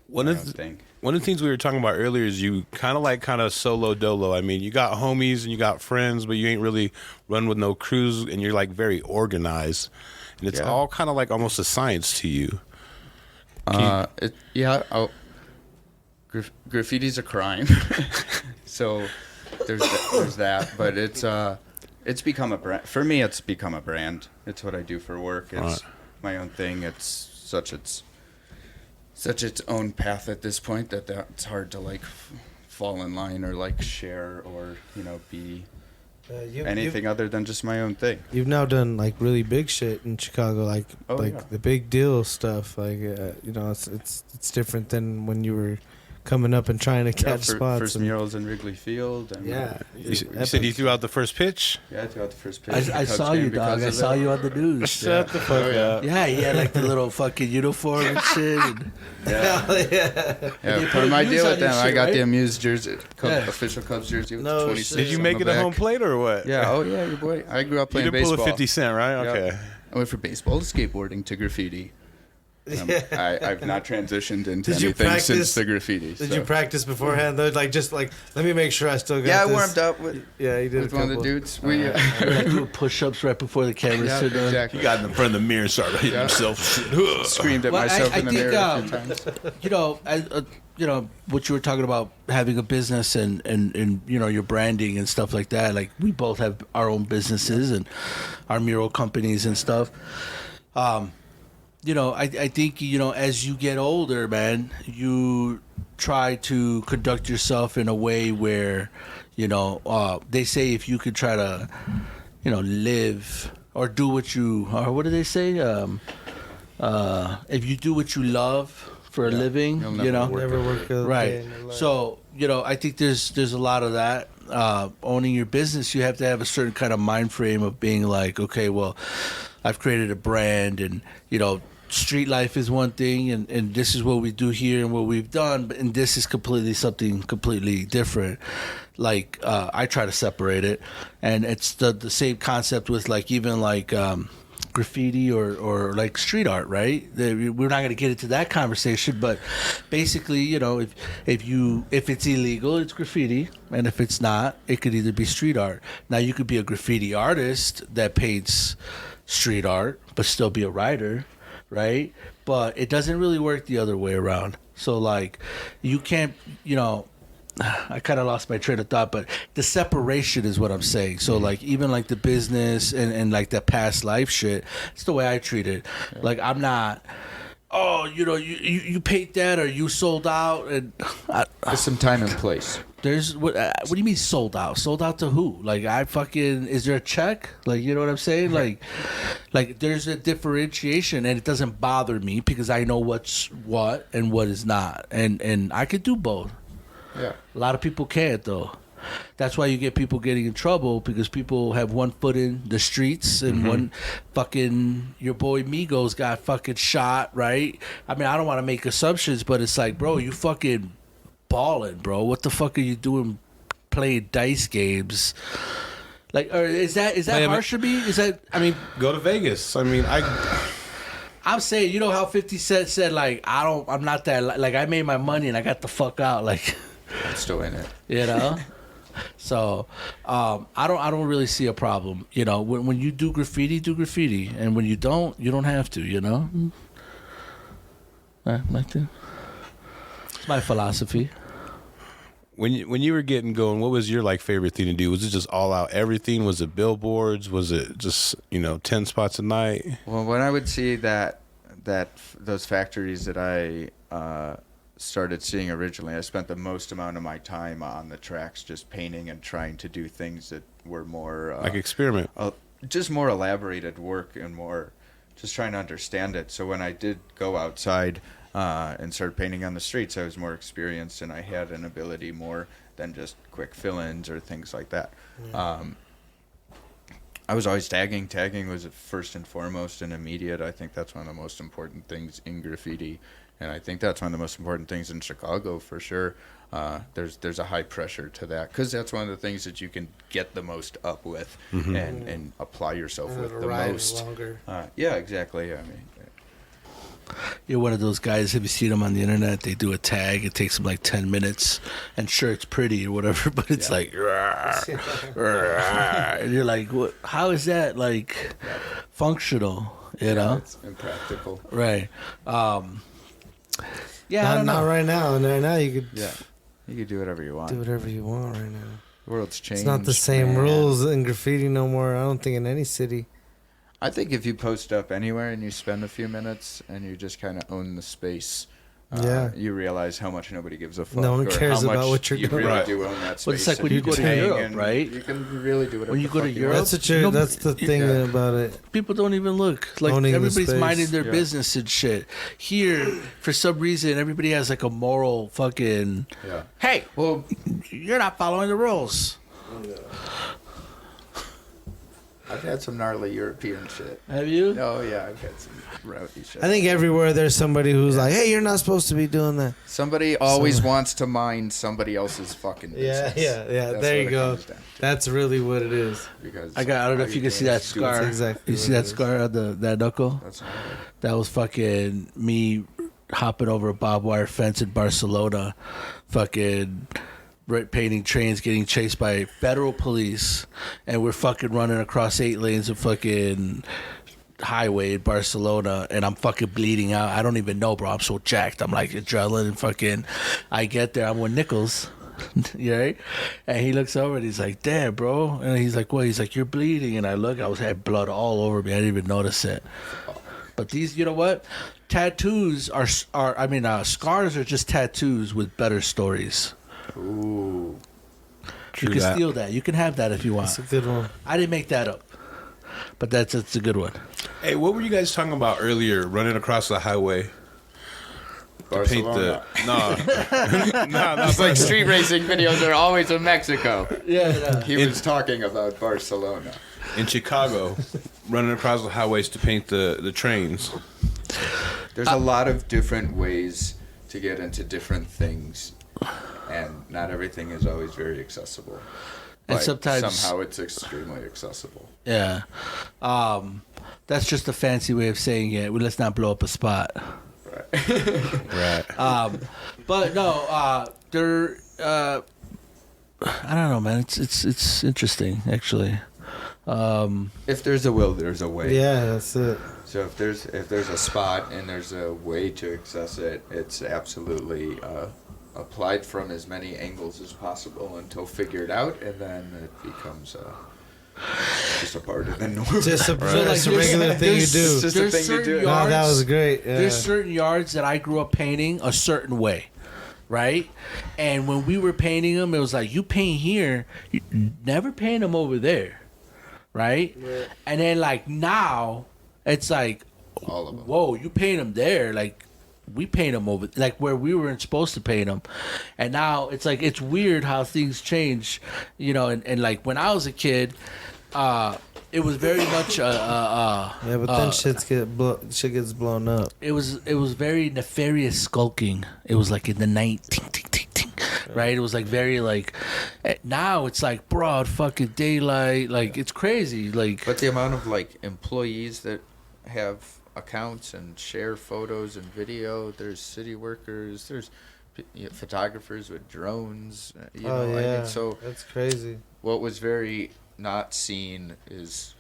One of the things we were talking about earlier is you kind of solo dolo. I mean, you got homies and you got friends, but you ain't really run with no crews, and you're like very organized, and it's all kind of like almost a science to you. Graffiti's a crime, so there's that. But it's become a brand for me. It's become a brand. It's what I do for work. It's my own thing. It's such its own path at this point that it's hard to like fall in line or like share or be anything other than just my own thing. You've now done like really big shit in Chicago, like the big deal stuff. Like it's different than when you were coming up and trying to catch spots. First murals in Wrigley Field. And you said you threw out the first pitch? Yeah, I threw out the first pitch. I saw you, dog. I saw you on the news. Shut the fuck up. Yeah, he had like the little fucking uniform and shit. For my deal with them, I got the Amuse jersey, official Cubs jersey with 26. Did you make it a home plate or what? Yeah, your boy. I grew up playing you didn't baseball. Pull a 50 Cent, right? Okay. I went for baseball, skateboarding, to graffiti. I've not transitioned into anything since the graffiti. Did you practice beforehand though? Like let me make sure I still got this. I warmed up with. Yeah, you did with one of the dudes. We do push-ups right before the camera. Exactly. He got in front of the mirror and started hitting himself. Screamed at myself in the mirror a few times. What you were talking about, having a business and your branding and stuff like that. Like we both have our own businesses and our mural companies and stuff. I think, as you get older, man, you try to conduct yourself in a way where, they say if you could try to, live or do what do they say? If you do what you love for a living, never work a right. day in your life. So, I think there's a lot of that. Owning your business, you have to have a certain kind of mind frame of being like, okay, well, I've created a brand, and street life is one thing, and this is what we do here and what we've done, and this is something completely different. Like I try to separate it, and it's the same concept with like even like graffiti or like street art, right? We're not going to get into that conversation, but basically, if it's illegal, it's graffiti, and if it's not, it could either be street art. Now you could be a graffiti artist that paints street art but still be a writer, right? But it doesn't really work the other way around. So like you can't, I kind of lost my train of thought, but the separation is what I'm saying. So like even like the business and like the past life shit, it's the way I treat it. Yeah. Like I'm not, you paid that or you sold out, and there's some time and place. There's what do you mean sold out? Sold out to who? Like is there a check? Like, you know what I'm saying? Like there's a differentiation, and it doesn't bother me because I know what's what and what is not, and I could do both. Yeah. A lot of people can't though. That's why you get people getting in trouble, because people have one foot in the streets and one fucking, your boy Migos got fucking shot, right? I mean, I don't want to make assumptions, but it's like, bro, you fucking balling, bro. What the fuck are you doing playing dice games? Like, or is that harsh to me? Is that, I mean, go to Vegas. I mean, I'm saying, you know how 50 Cent said, like, I'm not that, like, I made my money and I got the fuck out, like. I'm still in it. So I don't really see a problem. You know, when you do graffiti, and when you don't have to. You know, it's my philosophy. When you were getting going, what was your like favorite thing to do? Was it just all out everything? Was it billboards? Was it just 10 spots a night? Well, when I would see that those factories that I started seeing originally, I spent the most amount of my time on the tracks just painting and trying to do things that were more Like experiment. just more elaborated work and more just trying to understand it. So when I did go outside and start painting on the streets, I was more experienced and I had an ability more than just quick fill-ins or things like that. Yeah. I was always tagging. Tagging was first and foremost and immediate. I think that's one of the most important things in graffiti, and I think that's one of the most important things in Chicago for sure. There's a high pressure to that because that's one of the things that you can get the most up with and apply yourself with the most. Longer. Yeah, exactly. I mean, You're one of those guys. Have you seen them on the internet? They do a tag. It takes them like 10 minutes, and sure, it's pretty or whatever, but it's like, and you're like, what? How is that like functional? You know, it's impractical. right? Yeah, I don't Not know. right now. And right now you could Yeah, you can do whatever you want. do whatever you want right now. The world's changed. It's not the same man. rules in graffiti no more. I don't think in any city. I think if you post up anywhere and you spend a few minutes and you just kind of own the space, Yeah. you realize how much nobody gives a fuck. No one or cares how about much what you're you doing. really Right. do own that space. But it's like and when you go to hang Europe, and right? You can really do whatever When you the go to fuck you Europe, want. That's what you're. No, That's the thing yeah. about it. People don't even look. Like Owning the everybody's space. minding their Yeah. business and shit. Here, for some reason, everybody has like a moral fucking. Yeah. Hey, Well, you're not following the rules. I've had some gnarly European shit. Have you? Oh yeah, I've had some rowdy shit. I think everywhere there's somebody who's like, "Hey, you're not supposed to be doing that." Somebody always wants to mind somebody else's fucking business. Yeah. That's There what you it go. comes down to, That's really what it is. because I don't know all if you you're can see doing that is doing- scar. That's exactly You see what that it is. scar on that knuckle? That's not it. That was fucking me hopping over a barbed wire fence in Barcelona, fucking painting trains, getting chased by federal police, and we're fucking running across 8 lanes of fucking highway in Barcelona, and I'm fucking bleeding out. I don't even know, bro. I'm so jacked. I'm like adrenaline and fucking. I get there. I'm with Nichols. You right? And he looks over and he's like, "Damn, bro." And he's like, "What?" He's like, "You're bleeding." And I look, had blood all over me. I didn't even notice it. But these, you know what? Tattoos scars are just tattoos with better stories. Ooh. You can steal that. You can have that if you want. That's a good one. I didn't make that up, but that's a good one. Hey, what were you guys talking about earlier? Running across the highway to paint the no, It's like street racing videos are always in Mexico. Yeah. He was talking about Barcelona. in Chicago, running across the highways to paint the trains. There's a lot of different ways to get into different things, and not everything is always very accessible. And But sometimes- somehow it's extremely accessible. Yeah. That's just a fancy way of saying it. Well, let's not blow up a spot. Right. But no, they're. I don't know, man. It's interesting actually. If there's a will, there's a way. Yeah, that's it. So if there's a spot and there's a way to access it, it's absolutely applied from as many angles as possible until figured out, and then it becomes just a part of the norm. Just a, So, just a like, regular thing you there's- do. It's just a There's thing to certain do. Wow, that yards- was great. Yeah. There's certain yards that I grew up painting a certain way, right? And when we were painting them, it was like, you paint here, you never paint them over there, right? And then like now, it's like, All of them. whoa, you paint them there, like we paint them over, like where we weren't supposed to paint them. And now it's like, it's weird how things change, you know. And like when I was a kid, it was very much yeah, but then shit gets blown up. it was very nefarious skulking. It was like in the night, ting, ting, ting, ting, right? It was like very like. Now it's like broad fucking daylight. Like it's crazy. Like But the amount of like employees that have accounts and share photos and video, there's city workers, there's photographers with drones. You Oh know, yeah, I mean, so that's crazy. what was very not seen is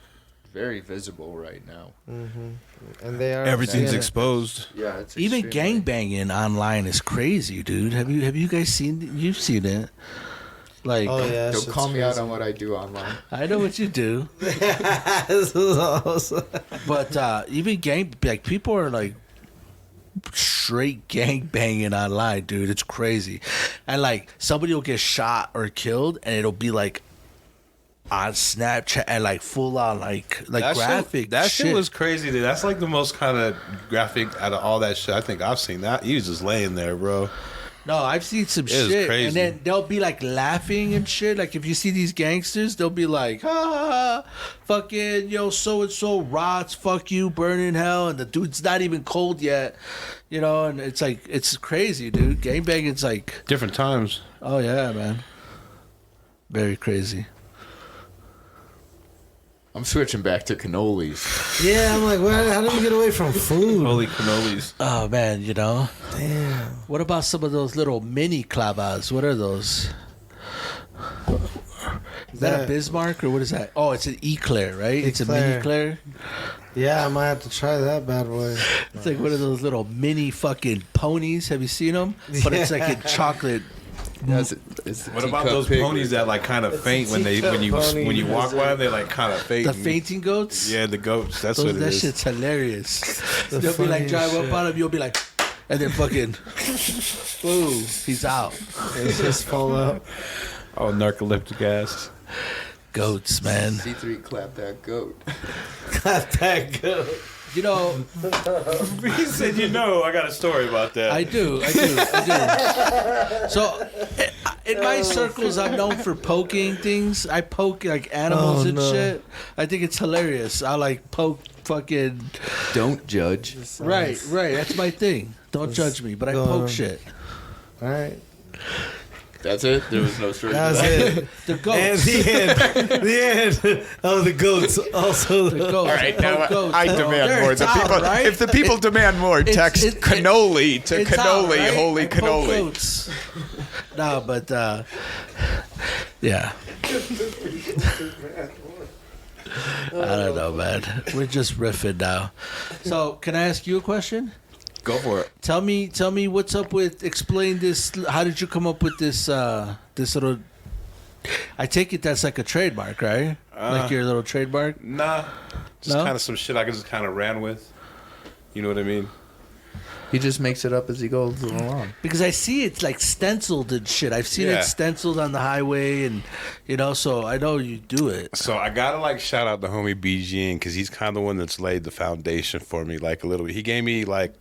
very visible right now. And they are Everything's yeah. exposed. Yeah, it's Even extremely- gangbanging online is crazy, dude. Have you guys seen? You've seen it. Like, Oh yeah, Don't call me out on what I do online. I know what you do, This is awesome. but even like people are like straight gang banging online, dude. It's crazy, and like somebody will get shot or killed, and it'll be like on Snapchat and like full on like graphic. That shit shit was crazy, dude. That's like the most kind of graphic out of all that shit I think I've seen. That he was just laying there, bro. No, I've seen some was shit, crazy. and then they'll be like laughing and shit. Like if you see these gangsters, they'll be like, "Ha, fucking yo, so and so rots, fuck you, burn in hell," and the dude's not even cold yet, you know. And it's like it's crazy, dude. Gangbanging's like, Different times. oh yeah, man, very crazy. I'm switching back to cannolis. Yeah, I'm like, how did we get away from food? Holy cannolis. Oh man, you know. Damn. What about some of those little mini clavas? What are those? Is that a Bismarck or what is that? Oh, it's an eclair, right? It's a mini eclair. Yeah, I might have to try that bad boy. It's like one of those little mini fucking ponies. Have you seen them? But it's like in chocolate. It's the What about teacup those pig. ponies that like kind of faint when teacup you pony. walk by? They like kind of faint. The fainting goats? Yeah, the goats. That's Those, what it that is. shit's hilarious. The They'll be like funniest drive up shit. on him, you'll be like, and then fucking, boom, he's out. It's just fall out. Oh, narcoleptic ass. Goats, man. C3 clap that goat. Got that good. You know, He said, I got a story about that. I do. So, in my circles, I'm known for poking things. I poke like animals Oh, and no. shit. I think it's hilarious. I like poke fucking. Don't judge. Right. That's my thing. Don't judge me, but I go poke on. shit. All right. That's it. There was no story. That was it. The And goats. the end. The end. Oh, the goats. Also, The goats. All right, I now poke goats. I They're demand more. The top, people, right? if the people demand more, text cannoli to It's out, cannoli, right? holy I poke cannoli. goats. No, but yeah. I don't know, man. We're just riffing now. So, can I ask you a question? Go for it. Tell me what's up with. Explain this. How did you come up with this? This little. I take it that's like a trademark, right? Like your little trademark. Nah, just No? kind of some shit I just kind of ran with. You know what I mean? He just makes it up as he goes along. Because I see it's like stenciled and shit. I've seen Yeah. it stenciled on the highway, and so I know you do it. So I gotta like shout out the homie BG because he's kind of the one that's laid the foundation for me like a little bit. He gave me like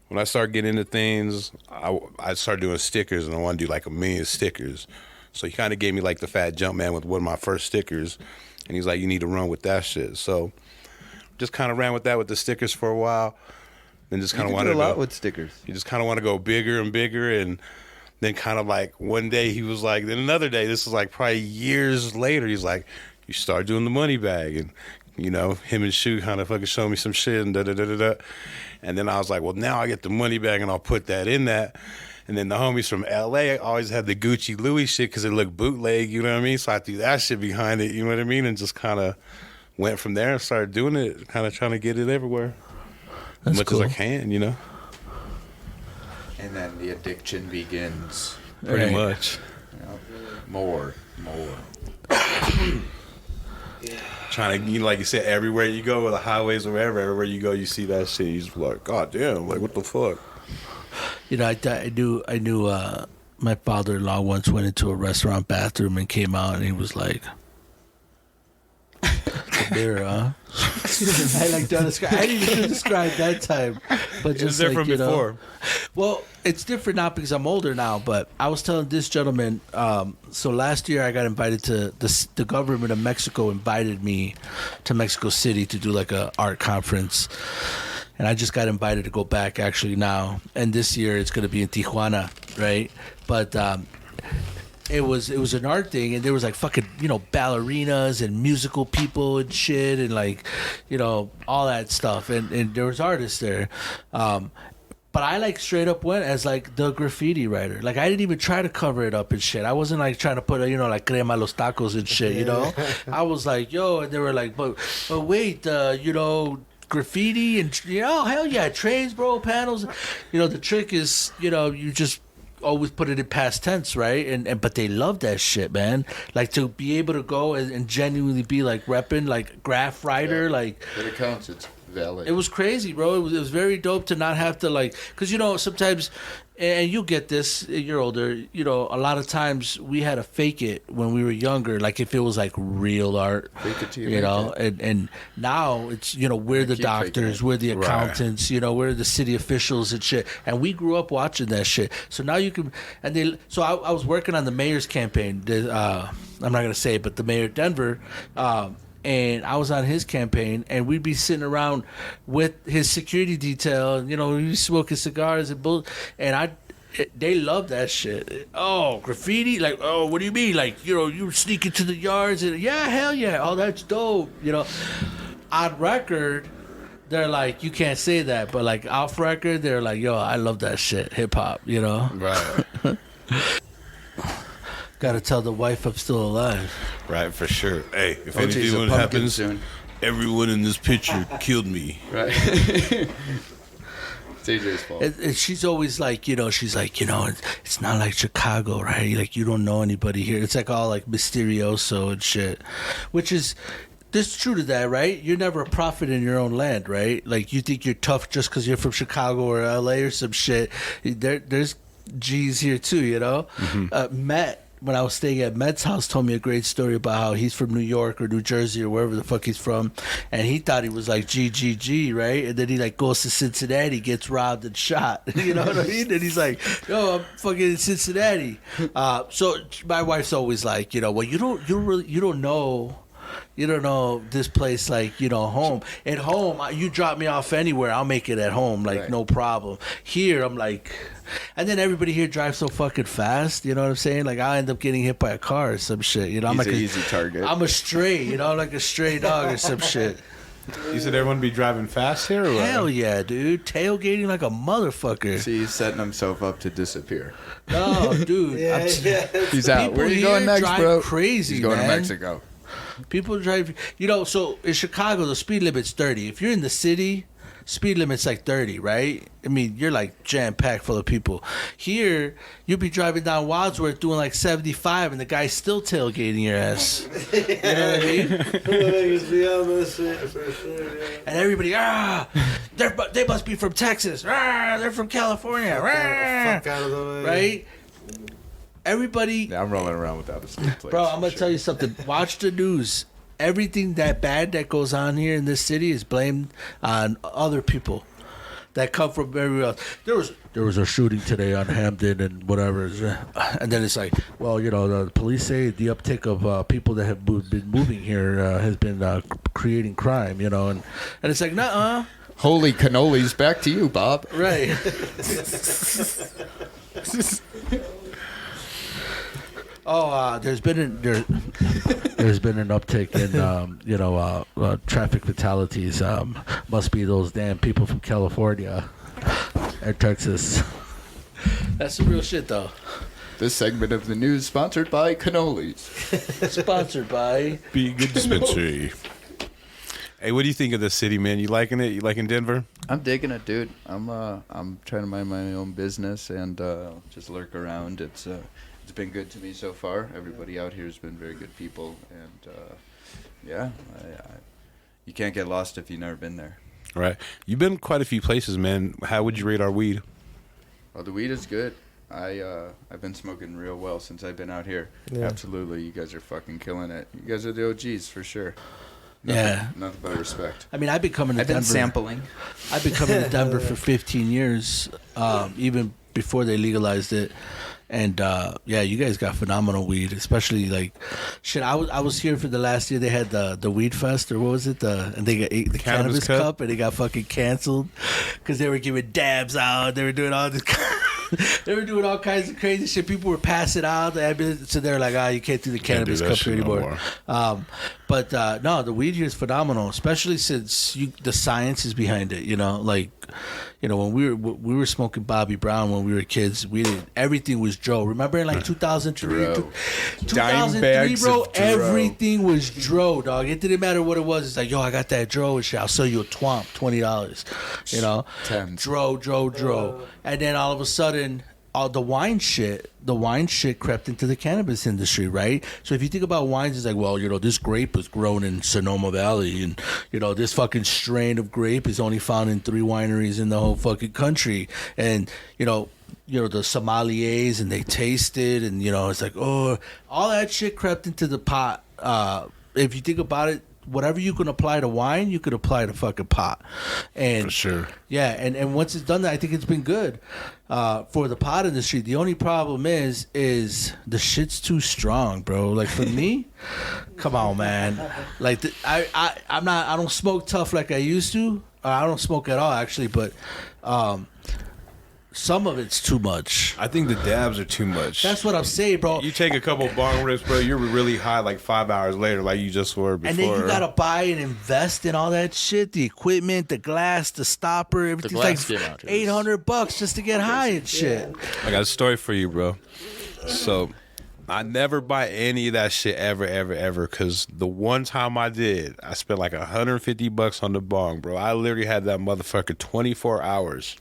when I started getting into things, I started doing stickers and I want to do like 1 million stickers. So he kind of gave me like the fat jump man with one of my first stickers, and he's like, you need to run with that shit. So just kind of ran with that with the stickers for a while. Then just kind of wanted to go. with stickers. You just kind of want to go bigger and bigger, and then kind of like one day he was like, then another day, this was like probably years later, he's like, you start doing the money bag, and him and Shu kind of fucking showed me some shit and da. And then I was like, well, now I get the money bag and I'll put that in that. And then the homies from LA always had the Gucci Louis shit because it looked bootleg, you know what I mean? So I threw that shit behind it, you know what I mean? And just kind of went from there and started doing it, kind of trying to get it everywhere. That's as much cool. as I can, And then the addiction begins. pretty Right. much. More. Trying to, like you said, everywhere you go, the highways or wherever, everywhere you go, you see that shit. You just like, God damn, like what the fuck? I knew. My father-in-law once went into a restaurant bathroom and came out, and he was like, "The beer, huh?" I like don't describe. I didn't even describe that time, but just It's different like, before. Well, it's different now because I'm older now. But I was telling this gentleman. So last year I got invited to the government of Mexico invited me to Mexico City to do like a art conference, and I just got invited to go back actually now. And this year it's going to be in Tijuana, right? But it was an art thing, and there was like fucking ballerinas and musical people and shit, and like all that stuff, and there was artists there. But I like straight up went as like the graffiti writer. Like I didn't even try to cover it up and shit. I wasn't like trying to put like crema los tacos and shit, you know. I was like, yo, and they were like, but wait, graffiti and hell yeah, trains, bro, panels. The trick is, you just always put it in past tense, right? And but they love that shit, man. Like to be able to go and genuinely be like repping, like graph writer, like. But it counts. It's valid. It was crazy, bro. It was very dope to not have to like, because sometimes, and you get this, you're older. A lot of times we had to fake it when we were younger, like if it was like real art. Fake it till you make it. And now it's we're the doctors, we're the accountants, we're the city officials and shit, and we grew up watching that shit. So now you can, so I was working on the mayor's campaign. I'm not gonna say it, but the mayor of Denver. And I was on his campaign, and we'd be sitting around with his security detail, and, we'd be smoking cigars and they love that shit. Oh, graffiti? Like, oh, what do you mean? Like, you sneak into the yards, and yeah, hell yeah, oh, that's dope. On record, they're like, you can't say that, but like off record, they're like, yo, I love that shit, hip hop, Right. Gotta tell the wife I'm still alive. Right, for sure. Hey, if OG's a anything pumpkin happens, soon. everyone in this picture killed me. Right. It's AJ's fault. And she's always like, she's like, it's not like Chicago, right? Like, you don't know anybody here. It's like all like mysterioso and shit, which is, there's true to that, right? You're never a prophet in your own land, right? Like, you think you're tough just because you're from Chicago or LA or some shit. There's G's here too, Mm-hmm. Matt, when I was staying at Med's house, told me a great story about how he's from New York or New Jersey or wherever the fuck he's from, and he thought he was like GGG, right? And then he like goes to Cincinnati, gets robbed and shot. You know what I mean? And he's like, "Yo, I'm fucking in Cincinnati." So my wife's always like, well, you don't know. You don't know this place like, home. At home, you drop me off anywhere, I'll make it at home, like, right. No problem. Here, I'm like... And then everybody here drives so fucking fast, you know what I'm saying? Like, I'll end up getting hit by a car or some shit, I'm like an easy target. I'm a stray, like a stray dog or some shit. You said everyone be driving fast here, or what? Hell yeah, dude. Tailgating like a motherfucker. See, he's setting himself up to disappear. No, dude. He's out. People Where are you here going next, drive bro? crazy, He's going man. to Mexico. People drive, so in Chicago, the speed limit's 30. If you're in the city, speed limit's like 30, right? I mean, you're like jam-packed full of people. Here, you'll be driving down Wadsworth doing like 75, and the guy's still tailgating your ass. You know what I mean? And everybody, they must be from Texas. They're from California. Fuck out of the way. Right? Everybody... Yeah, I'm rolling around without a state plate. Bro, I'm going to tell you something. Watch the news. Everything that bad that goes on here in this city is blamed on other people that come from everywhere else. There was a shooting today on Hampden and whatever, and then it's like, well, the police say the uptick of people that have been moving here has been creating crime, and it's like, nuh-uh. Holy cannolis, back to you, Bob. Right. Oh, there's been an uptick in traffic fatalities. Must be those damn people from California and Texas. That's some real shit, though. This segment of the news sponsored by cannolis. Sponsored by Be Good Dispensary. Hey, what do you think of the city, man? You liking it? You liking Denver? I'm digging it, dude. I'm trying to mind my own business and just lurk around. It's been good to me so far. Everybody out here has been very good people, and you can't get lost if you've never been there. Right. You've been quite a few places, man. How would you rate our weed? Well, the weed is good. I've been smoking real well since I've been out here. Yeah. Absolutely, you guys are fucking killing it. You guys are the OGs for sure. Nothing but respect. I mean, I've been coming to I've Denver. been sampling. I've been coming to Denver for 15 years, even before they legalized it. And you guys got phenomenal weed, especially like shit. I was here for the last year. They had the Weed Fest, or what was it? And they got the Cannabis Cup, and it got fucking canceled because they were giving dabs out. They were doing all this. They were doing all kinds of crazy shit. People were passing out. So they're like, you can't do the Cannabis Cup anymore. But no, the weed here is phenomenal, especially since the science is behind it. You know, like, you know, when we were smoking Bobby Brown when we were kids, everything was Dro. Remember in like 2003, 2003, bro, everything was Dro, dog. It didn't matter what it was. It's like, yo, I got that Dro and shit. I'll sell you a twomp, $20. You know, Dro, and then all of a sudden, all the wine shit crept into the cannabis industry, right? So if you think about wines, it's like, well, you know, this grape was grown in Sonoma Valley, and you know, this fucking strain of grape is only found in 3 wineries in the whole fucking country, and you know the sommeliers, and they taste it, and you know, it's like, oh, all that shit crept into the pot. If you think about it, whatever you can apply to wine, you could apply to fucking pot. And For sure. Yeah, and once it's done that, I think it's been good for the pot industry. The only problem is the shit's too strong, bro. Like for me, come on, man. Like I don't smoke tough like I used to. I don't smoke at all, actually, but some of it's too much. I think the dabs are too much. That's what I'm saying, bro. You take a couple bong rips, bro, you're really high like 5 hours later, like you just were before. And then you gotta buy and invest in all that shit, the equipment, the glass, the stopper, everything's like $800 just to get high and shit. I got a story for you, bro. So I never buy any of that shit ever, because the one time I did, I spent like $150 on the bong, bro. I literally had that motherfucker 24 hours.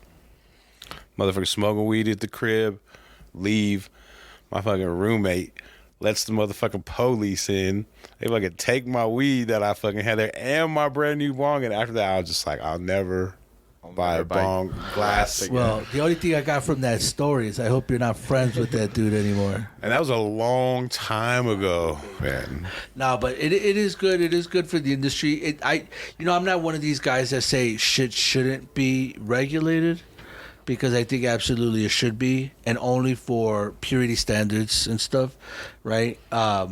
Motherfucker smoking weed at the crib, leave. My fucking roommate lets the motherfucking police in. They fucking take my weed that I fucking had there and my brand new bong. And after that, I was just like, I'll never buy a bong glass again. Well, the only thing I got from that story is I hope you're not friends with that dude anymore. And that was a long time ago, man. No, but it is good. It is good for the industry. I'm not one of these guys that say shit shouldn't be regulated, because I think absolutely it should be, and only for purity standards and stuff, right? I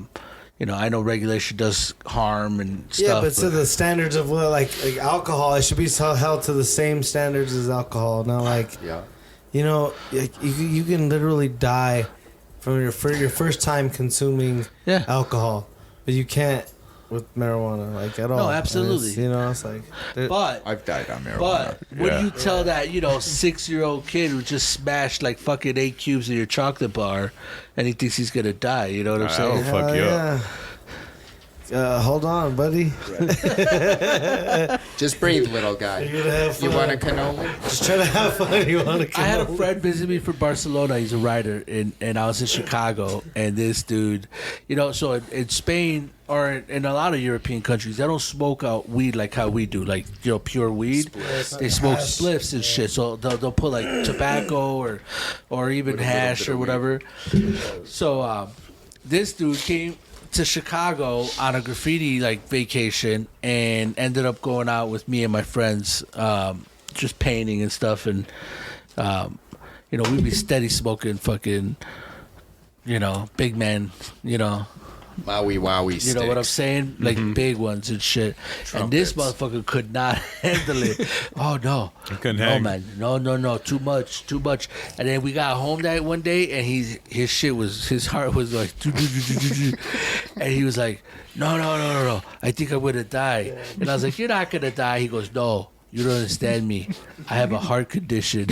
know regulation does harm and stuff. Yeah, but to the standards of what, like alcohol, it should be held to the same standards as alcohol. Not like, you know, you can literally die from your first time consuming alcohol, but you can't with marijuana, like at all. No, absolutely. It's like. But I've died on marijuana. But when you tell that 6-year-old kid who just smashed like fucking 8 cubes of your chocolate bar, and he thinks he's gonna die, you know what I'm saying? That'll fuck you up. Hold on, buddy. Just breathe, little guy. You're gonna have fun. You want a cannoli? Just try to have fun. You want a cannoli? I had a friend visit me from Barcelona. He's a writer, and I was in Chicago. And this dude, so in Spain or in a lot of European countries, they don't smoke out weed like how we do, like pure weed. Spliffs. They smoke spliffs and shit. So they'll put like tobacco or even hash or whatever. So this dude came to Chicago on a graffiti vacation and ended up going out with me and my friends, just painting and stuff, and we'd be steady smoking fucking big man, Maui wowie sticks. you know what I'm saying, like big ones and shit. Trumpets. And this motherfucker could not handle it. Oh no, couldn't no hang. man, no, too much. And then we got home that one day, and his heart was like, and he was like, no, I think I'm gonna die. And I was like, you're not gonna die. He goes, no. You don't understand me. I have a heart condition.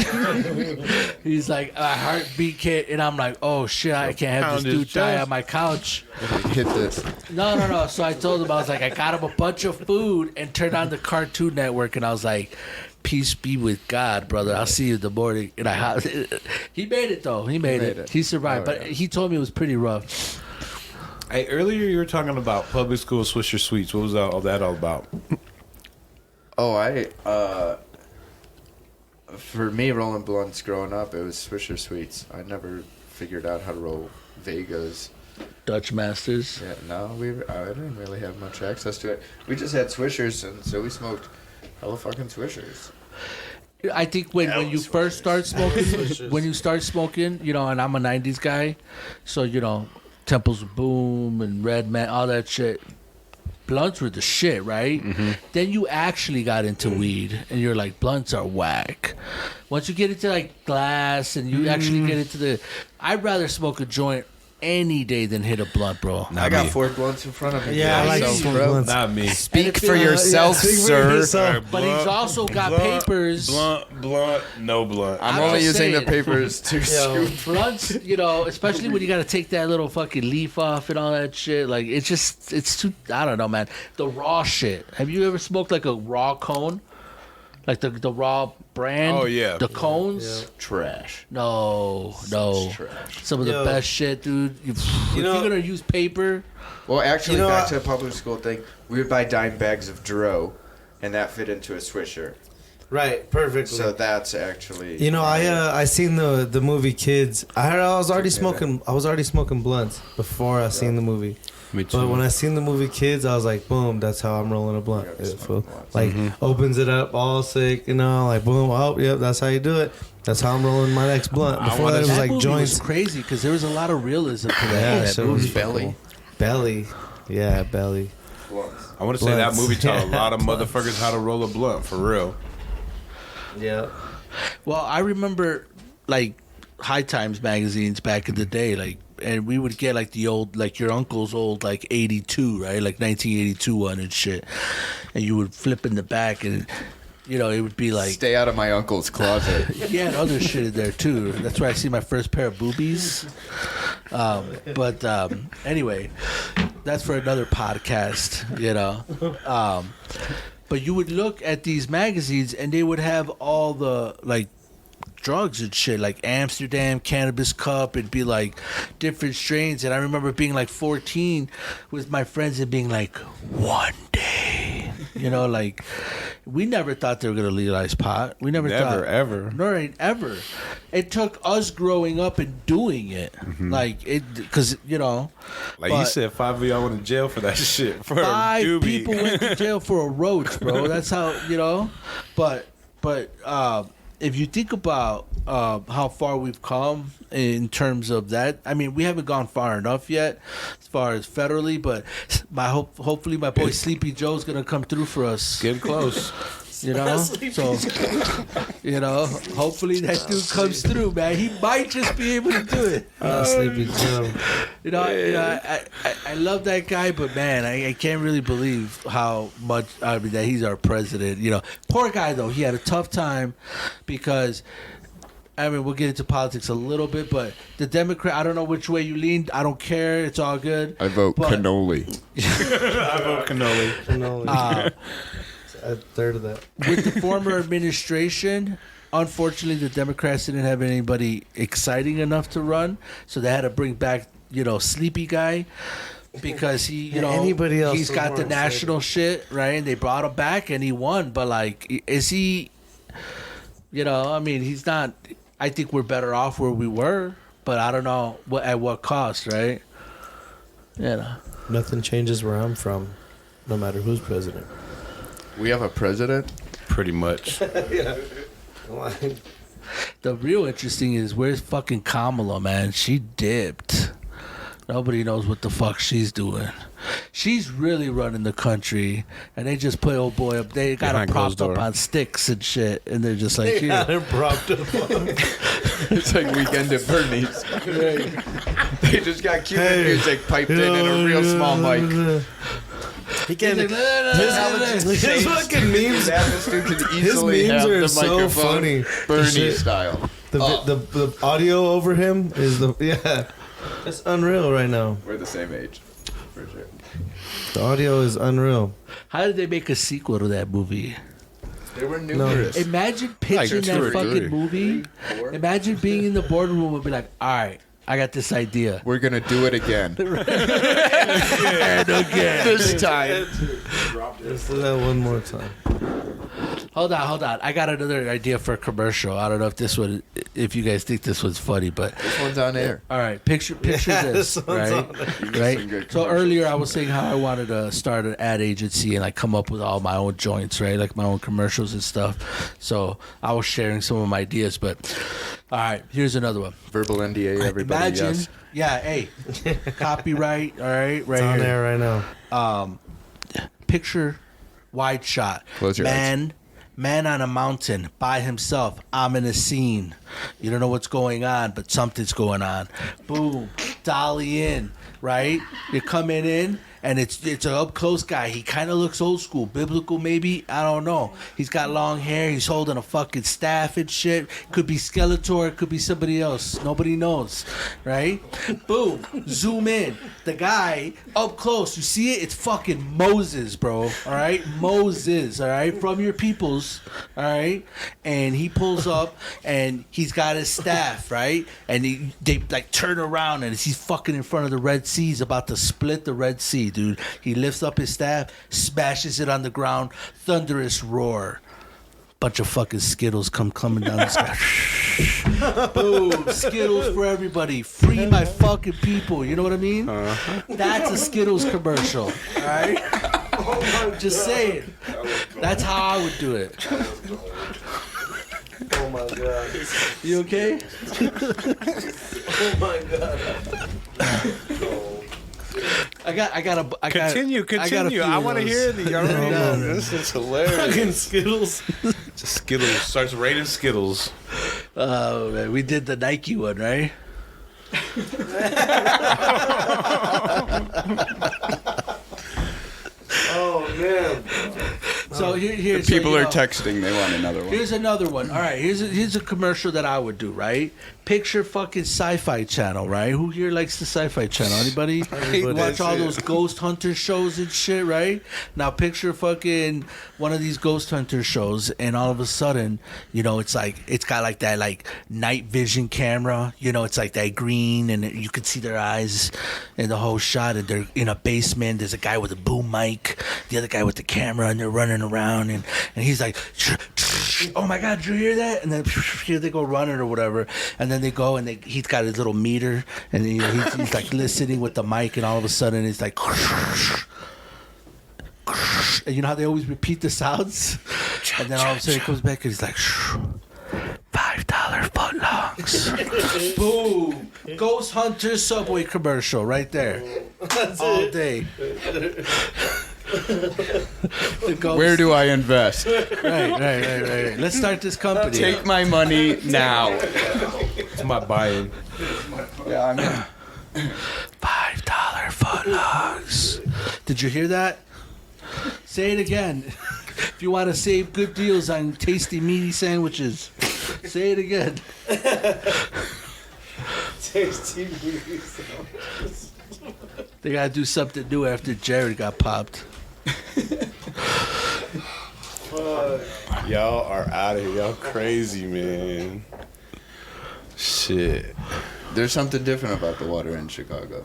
He's like, a heartbeat can't, and I'm like, oh shit, I can't have this dude die on my couch. Hit this. No. So I told him, I was like, I got him a bunch of food and turned on the Cartoon Network, and I was like, peace be with God, brother. I'll see you in the morning. And he made it though. He made it. He survived, but he told me it was pretty rough. Hey, earlier you were talking about public school Swisher Sweets. What was all that all about? Oh, for me, rolling blunts growing up, it was Swisher Sweets. I never figured out how to roll Vegas. Dutch Masters. Yeah, no, I didn't really have much access to it. We just had Swishers, and so we smoked hella fucking Swishers. I think when you first start smoking, and I'm a 90s guy, so, Temples of Boom and Red Man, all that shit. Blunts were the shit, right? Mm-hmm. Then you actually got into weed, and you're like, blunts are whack. Once you get into glass, and you actually get into I'd rather smoke a joint any day than hit a blunt, bro. Not I got me. 4 blunts in front of me. Yeah, I like So, some bro. blunts. Not me. Speak And for if, yourself, speak for sir. yourself. But he's also got papers. Blunt, no blunt. I'm I'm only just using the saying. papers to Yo. scoop. Blunts, especially when you got to take that little fucking leaf off and all that shit. Like, it's too, I don't know, man. The raw shit. Have you ever smoked like a raw cone? Like the raw brand? Oh, yeah. The cones? Yeah. Trash. No. Trash. Some of the Yo. best shit, dude. If you're know- going to use paper, Well, actually, You know, back to the public school thing, we would buy dime bags of Dro, and that fit into a Swisher. Right, perfectly. So that's actually. I seen the movie Kids. I was already smoking blunts before I seen the movie. Me too. But when I seen the movie Kids, I was like, boom, that's how I'm rolling a blunt. Yeah, It smoking feel- blunts. like opens it up all sick, like boom, oh yep, that's how you do it. That's how I'm rolling my next blunt. Before that, it was that like movie joints. was crazy because there was a lot of realism to that, Yeah, that so it movie. was Belly. Belly, yeah, belly. Blunts. I want to say that Blunts. movie taught a lot of Blunts. motherfuckers how to roll a blunt, for real. Yeah. Well, I remember like High Times magazines back in the day, like, and we would get like the old, like your uncle's old, like 82, right? Like 1982 one and shit. And you would flip in the back and, it would be like, Stay out of my uncle's closet. he had other shit in there too. That's where I see my first pair of boobies. But anyway, that's for another podcast, But you would look at these magazines and they would have all the like drugs and shit, like Amsterdam Cannabis Cup. It'd be like different strains. And I remember being like 14 with my friends and being like, one day, like we never thought they were gonna legalize pot. We never thought Ever. No, ever. It took us growing up and doing it, like it, because Like you but- said, 5 of y'all went to jail for that shit. For 5 a doobie. people went to jail for a roach, bro. That's how But if you think about how far we've come in terms of that, I mean, we haven't gone far enough yet as far as federally. But hopefully, my boy Sleepy Joe's gonna come through for us. Getting close. So, hopefully that dude comes through, man. He might just be able to do it. Sleepy Joe. I love that guy, but man, I can't really believe how much that he's our president. Poor guy though. He had a tough time because. I mean, we'll get into politics a little bit, but the Democrat, I don't know which way you lean. I don't care. It's all good. I vote But- cannoli. I vote cannoli. A third of that. With the former administration, unfortunately, the Democrats didn't have anybody exciting enough to run, so they had to bring back, Sleepy Guy, because he, anybody else he's was got more the national shit, right? And they brought him back, and he won. But like, is he? I mean, he's not. I think we're better off where we were, but I don't know at what cost, right? Nothing changes where I'm from, no matter who's president. We have a president? Pretty much. The real interesting is where's fucking Kamala, man? She dipped. Nobody knows what the fuck she's doing. She's really running the country, and they just put old boy up. They got him Behind closed propped up door. on sticks and shit, and they're just like, They here. had him propped up. It's like Weekend at Bernie's. They just got Cuban Hey, music piped in a real small mic. He can't. He's like, His fucking memes. This dude can His easily memes have are the so microphone funny. Bernie The shit- style. The audio over him is it's unreal right now. We're the same age, for sure. The audio is unreal. How did they make a sequel to that movie? There were numerous. Imagine pitching two that or fucking three. movie. Four. Imagine being in the boardroom and be like, all right, I got this idea. We're gonna do it again. And again. This time. Let's do that one more time. Hold on. I got another idea for a commercial. I don't know if you guys think this was funny, but This one's on air. all right, picture Yeah, this, this one's right? on some Right. good So commercials. earlier I was saying how I wanted to start an ad agency and like come up with all my own joints, right? Like my own commercials and stuff. So I was sharing some of my ideas, but all right, here's another one. Verbal NDA, everybody. Imagine, Yes. yeah, hey, copyright, all right, right It's on here. there right now. Picture, wide shot. Close your eyes. Man on a mountain by himself. I'm in a scene. You don't know what's going on, but something's going on. Boom. dolly in, right? You're coming in, and it's an up close guy. He kind of looks old school, biblical maybe. I don't know. He's got long hair. He's holding a fucking staff and shit. Could be Skeletor. Could be somebody else. Nobody knows, right? Boom. Zoom in. The guy up close. You see it? It's fucking Moses, bro. All right, Moses. All right, from your peoples. All right, and he pulls up and he's got his staff, right? And they like turn around and he's fucking in front of the Red Sea. He's about to split the Red Sea, dude. He lifts up his staff, smashes it on the ground, thunderous roar. Bunch of fucking Skittles coming down the sky. Boom, Skittles for everybody. Free my fucking people. You know what I mean? That's a Skittles commercial. All right? Just saying. That's how I would do it. Oh my god. You okay? Oh my god. I got Continue. I want to hear the. This is hilarious. Fucking Skittles. Just Skittles starts raining Skittles. Oh man, we did the Nike one, right? Oh man. So here's People are texting. They want another one. Here's another one. All right, here's a commercial that I would do, right? Picture fucking Sci-Fi Channel, right? Who here likes the Sci-Fi Channel? Anybody? You watch all those ghost hunter shows and shit, right? Now picture fucking one of these ghost hunter shows, and all of a sudden, you know, it's got like that like night vision camera, you know, it's like that green, and you can see their eyes in the whole shot, and they're in a basement. There's a guy with a boom mic, the other guy with the camera, and they're running around, and he's like, oh my god, did you hear that? And then here they go running or whatever, and then they go and he's got his little meter, and he's like listening with the mic, and all of a sudden it's like, and you know how they always repeat the sounds, and then all of a sudden he comes back and he's like, $5 footlongs. Boom. Ghost Hunter Subway commercial right there. All day. Where do I invest? Right. Let's start this company. Take my money now. It's my buy-in. Yeah, I mean, $5 footlongs. Did you hear that? Say it again. If you want to save good deals on tasty, meaty sandwiches, say it again. Tasty meaty sandwiches. They gotta do something new after Jared got popped. Y'all are out of here. Y'all crazy, man. Shit. there's something different about the water in Chicago.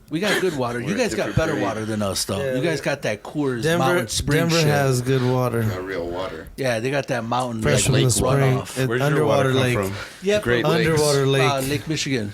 We got good water. You guys got better water than us, though. Yeah, you guys got that Coors Mountain Spring Denver shit. has good water. Got real water. Yeah, they got that mountain Fresh from lake the spring. runoff. Where's Underwater your water lake. come from? Yep, Great Lakes. Underwater lake. Lake Michigan.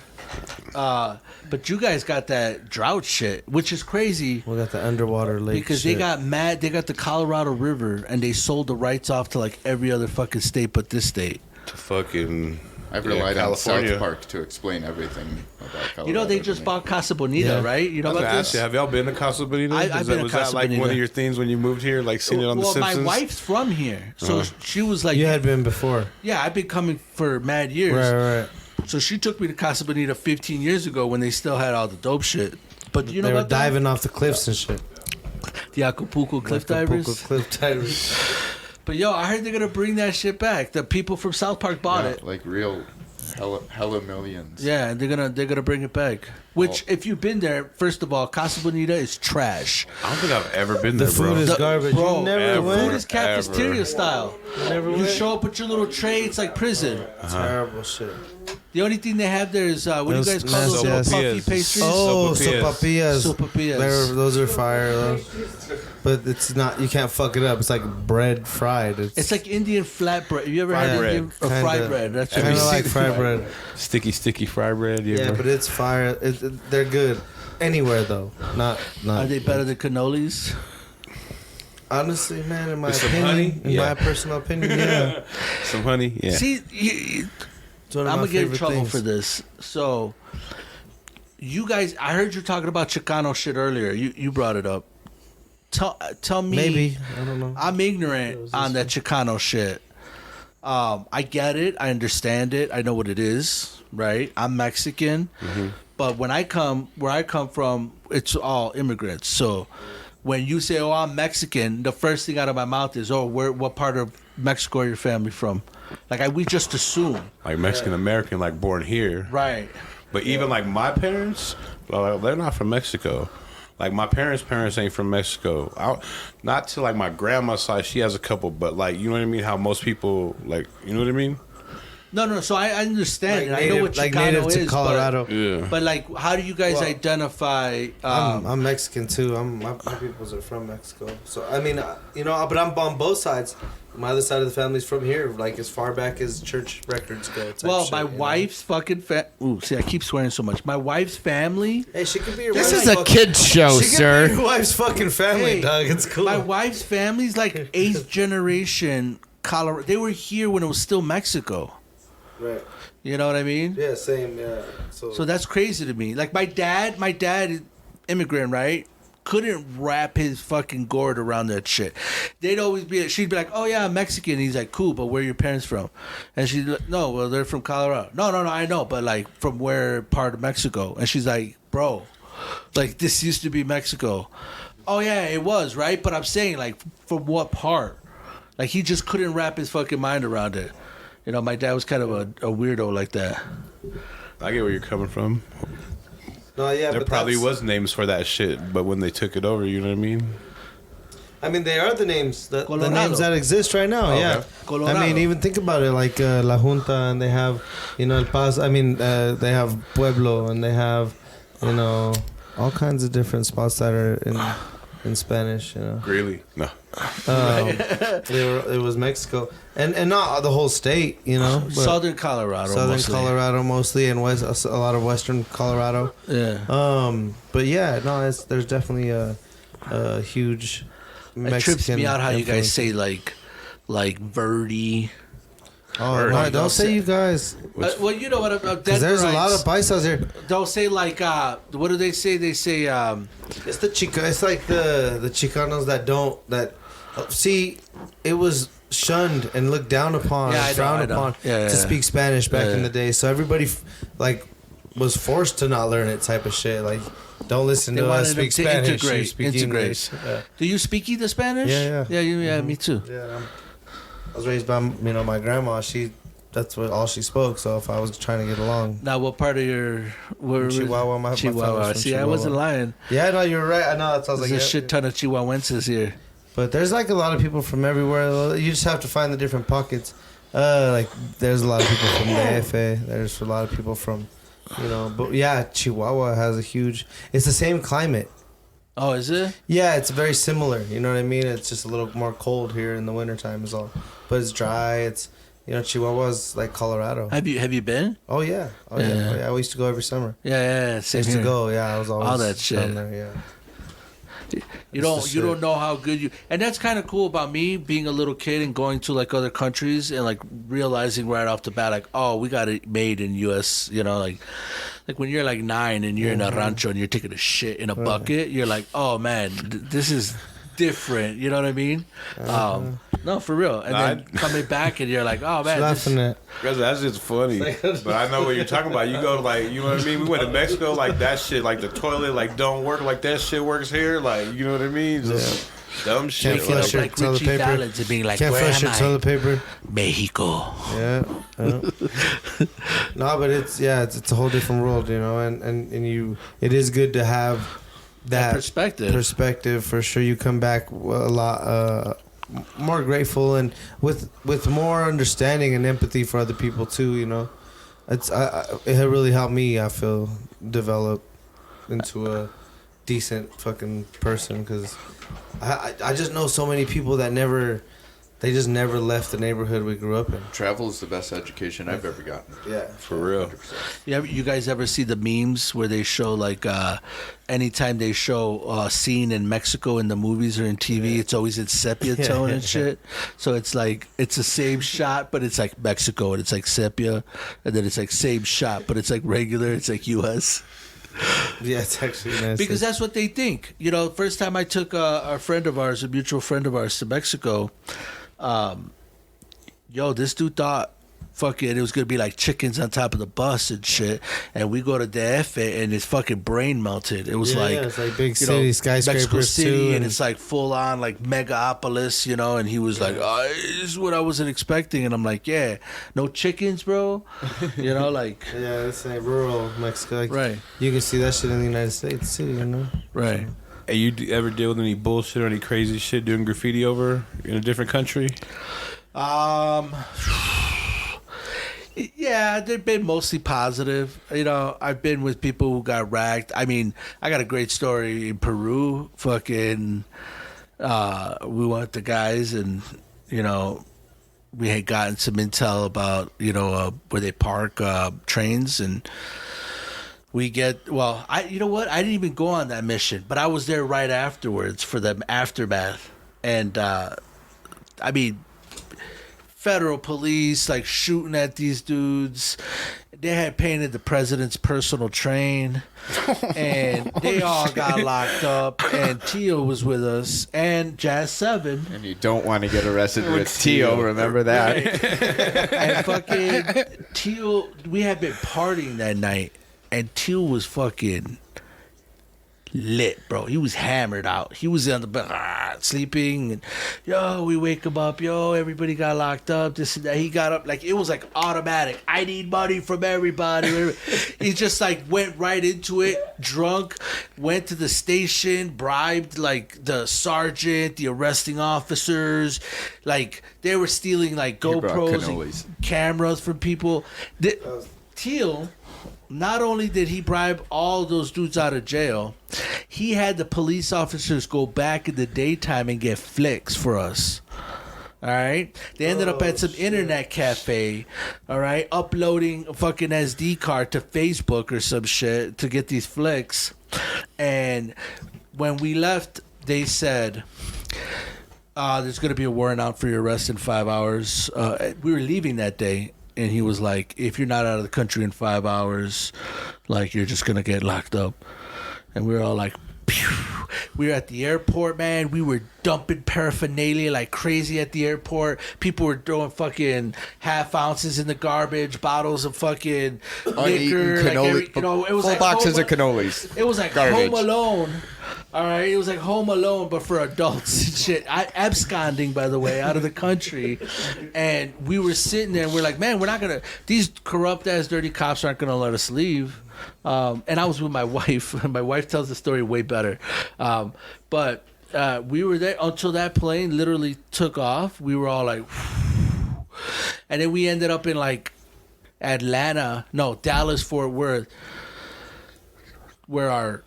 But you guys got that drought shit, which is crazy. We got the underwater lake Because shit. they got mad. They got the Colorado River, and they sold the rights off to like every other fucking state but this state. To fucking. I've relied on California. South Park to explain everything about Colorado. You know, they to just me. bought Casa Bonita, Yeah. right? You know I was about gonna this? ask you, have y'all been to Casa Bonita? I've been to was Casa that like one Bonita. of your things when you moved here, like seeing it on The Well, Simpsons? my wife's from here, so she was like, You had been before. "Yeah, I've been coming for mad years." Right. So she took me to Casa Bonita 15 years ago when they still had all the dope shit. But you know They were what? diving off the cliffs and shit. The Acapulco cliff Acapulco divers. cliff divers. But yo, I heard they're gonna bring that shit back. The people from South Park bought Yeah, it. like real hella millions. Yeah, they're gonna bring it back. Which, if you've been there, first of all, Casa Bonita is trash. I don't think I've ever been The there, bro. food is garbage. Bro, You never ever. Food went. is cafeteria Ever. style. Never You went. show up with your little tray. It's like prison. Terrible shit. The only thing they have there is what do you Those guys call those little nasty puffy ass- pastries? Oh, Sopapillas. sopapillas. Sopapillas. Those are fire though. But it's not. You can't fuck it up. It's like bread fried. It's like Indian flatbread. Have you ever Fried had bread. Indian or fried Kinda. bread? That's what kind it of is. like fried bread. Sticky fry bread. You Yeah, ever- but it's fire. They're good anywhere though. Not. Are they better than cannolis? Honestly, man, in my With some opinion, honey? in Yeah. my personal opinion, yeah. Some honey. Yeah. See, It's one of I'm my gonna get in favorite trouble things. for this. So, you guys, I heard you talking about Chicano shit earlier. You brought it up. Tell me. Maybe I don't know. I'm ignorant on that Chicano shit. I get it. I understand it. I know what it is, right? I'm Mexican. But where I come from, it's all immigrants. So when you say, "Oh, I'm Mexican," the first thing out of my mouth is, "Oh, what part of Mexico are your family from?" Like we just assume. Like Mexican American, like born here. Right. But even like my parents, they're not from Mexico. Like my parents ain't from Mexico. Not to like my grandma's side, she has a couple, but like you know what I mean? How most people like, you know what I mean? No. So I understand. Like I know what native, like Chicano native to is, Colorado. Yeah. but like, how do you guys identify? I'm Mexican too. My peoples are from Mexico. So I mean, but I'm on both sides. My other side of the family's from here, like as far back as church records go. Well, my wife's fucking Ooh, see, I keep swearing so much. My wife's family. Hey, she could be your This wife's is a kid's show, She could sir. be your wife's fucking family, Hey, dog. It's cool. My wife's family's like eighth generation Colorado. They were here when it was still Mexico. Right. You know what I mean? Yeah, same. Yeah. So that's crazy to me. Like my dad, immigrant, right? Couldn't wrap his fucking gourd around that shit. She'd be like, "Oh yeah, I'm Mexican." And he's like, "Cool, but where are your parents from?" And she's like, "No, well they're from Colorado." No, I know, but like from where part of Mexico? And she's like, "Bro, like this used to be Mexico." Oh yeah, it was, right? But I'm saying like from what part? Like he just couldn't wrap his fucking mind around it. You know, my dad was kind of a weirdo like that. I get where you're coming from. No, yeah, There but probably was names for that shit, but when they took it over, you know what I mean? I mean, they are the names, the Colorado. names that exist right now. Okay. Yeah, Colorado. I mean, even think about it, like La Junta, and they have, El Paso. I mean, they have Pueblo, and they have, all kinds of different spots that are in Spanish. Greeley. No. It was Mexico, and not the whole state. But Southern Colorado. Southern mostly. Colorado mostly, and a lot of Western Colorado. Yeah. But yeah, no, there's definitely a huge Mexican. It trips me out how you guys influence. say like Verdi. Oh, no, don't say you guys. Well, you know what? Because there's a lot of paisas here. Don't say like what do they say? They say It's the Chica. It's like the Chicanos that see. It was shunned and looked down upon, Yeah, I know, frowned I know. upon Yeah, to yeah. speak Spanish back in Yeah. the day. So everybody was forced to not learn it, type of shit. Like, don't listen They to wanted us speak them to Spanish. integrate, You speak integrate. English. Yeah. Do you speak either Spanish? Yeah. Yeah, me too. Yeah, I was raised by my grandma. That's what all she spoke. So if I was trying to get along, Now, what part of your Chihuahua, my Chihuahua? family's from See, I Chihuahua. wasn't lying. Yeah, no, you're right. I know. That sounds There's like a shit ton of Chihuahuenses here. But there's like a lot of people from everywhere. You just have to find the different pockets. Like there's a lot of people from the DF. There's a lot of people from, But yeah, Chihuahua has a huge. It's the same climate. Oh, is it? Yeah, it's very similar. You know what I mean? It's just a little more cold here in the wintertime is all. But it's dry. It's Chihuahua's like Colorado. Have you been? Oh yeah. I used to go every summer. Yeah. I Same used to here. go. Yeah, I was always All that shit. down there. Yeah. You It's the don't shit. know how good you, and that's kind of cool about me being a little kid and going to like other countries and like realizing right off the bat like, oh, we got it made in U.S. Like when you're like 9 and you're in a rancho and you're taking a shit in a bucket, you're like, oh man, this is different. You know what I mean? No, for real. And then coming back and you're like, oh man, Laughing at. Because that's just funny. But I know what you're talking about. You go to like, you know what I mean? We went to Mexico, like that shit, like the toilet, like don't work, like that shit works here. Like, you know what I mean? Just dumb shit. Can't flush your like toilet Richie paper. Valens and being like, Can't where flush am your I? toilet paper. Mexico. Yeah. No, but it's a whole different world, and it is good to have that perspective for sure. You come back a lot more grateful and with more understanding and empathy for other people too. It really helped me, I feel, develop into a decent fucking person because I just know so many people that they just never left the neighborhood we grew up in. Travel is the best education I've ever gotten. Yeah, For real. 100%. You guys ever see the memes where they show like anytime they show a scene in Mexico in the movies or in TV, it's always in sepia tone and shit. So it's like it's the same shot, but it's like Mexico and it's like sepia, and then it's like same shot, but it's like regular. It's like U.S. Yeah, it's actually nice. Because that's what they think. First time I took a friend of ours, a mutual friend of ours, to Mexico, yo, this dude thought fucking it was gonna be like chickens on top of the bus and shit. And we go to DF and his fucking brain melted. It was it's like big you city know, skyscrapers Mexico City, too, and it's like full on like megapolis, you know. And he was like, oh, "This is what I wasn't expecting." And I'm like, "Yeah, no chickens, bro." You know, like yeah, it's like rural Mexico. Like, right, you can see that shit in the United States too, you know. right. Hey, ever deal with any bullshit or any crazy shit doing graffiti over in a different country? Yeah, they've been mostly positive. You know, I've been with people who got racked. I mean, I got a great story in Peru. Fucking, we went to guys and, you know, we had gotten some intel about, you know, where they park trains, and we get, well, you know what? I didn't even go on that mission, but I was there right afterwards for the aftermath. And, I mean, federal police like shooting at these dudes. They had painted the president's personal train, and they all got locked up. And Tio was with us, and Jazz 7. And you don't want to get arrested with Tio, remember that. Right. And fucking Tio, we had been partying that night, and Tio was fucking lit, bro. He was hammered out. He was on the bed, sleeping, and yo, we wake him up, yo, everybody got locked up, this and that. He got up, like, it was like automatic. I need money from everybody. He just like went right into it, drunk, went to the station, bribed like the sergeant, the arresting officers. Like, they were stealing like GoPros and cameras from people. Teal, not only did he bribe all those dudes out of jail, he had the police officers go back in the daytime and get flicks for us. All right? They ended up at some internet cafe, all right, uploading a fucking SD card to Facebook or some shit to get these flicks. And when we left, they said, there's going to be a warrant out for your arrest in 5 hours. We were leaving that day. And he was like, if you're not out of the country in 5 hours, like, you're just going to get locked up. And we were all like, pew. We were at the airport, man. We were dumping paraphernalia like crazy at the airport. People were throwing fucking half ounces in the garbage, bottles of fucking liquor. Like, it was full like boxes of cannolis. It was like Garbage. Home Alone. All right, it was like Home Alone, but for adults and shit. Absconding, by the way, out of the country. And we were sitting there and we're like, man, we're not going to, these corrupt ass dirty cops aren't going to let us leave. And I was with my wife. My wife tells the story way better. But we were there until that plane literally took off. We were all like, and then we ended up in like Dallas, Fort Worth, where our,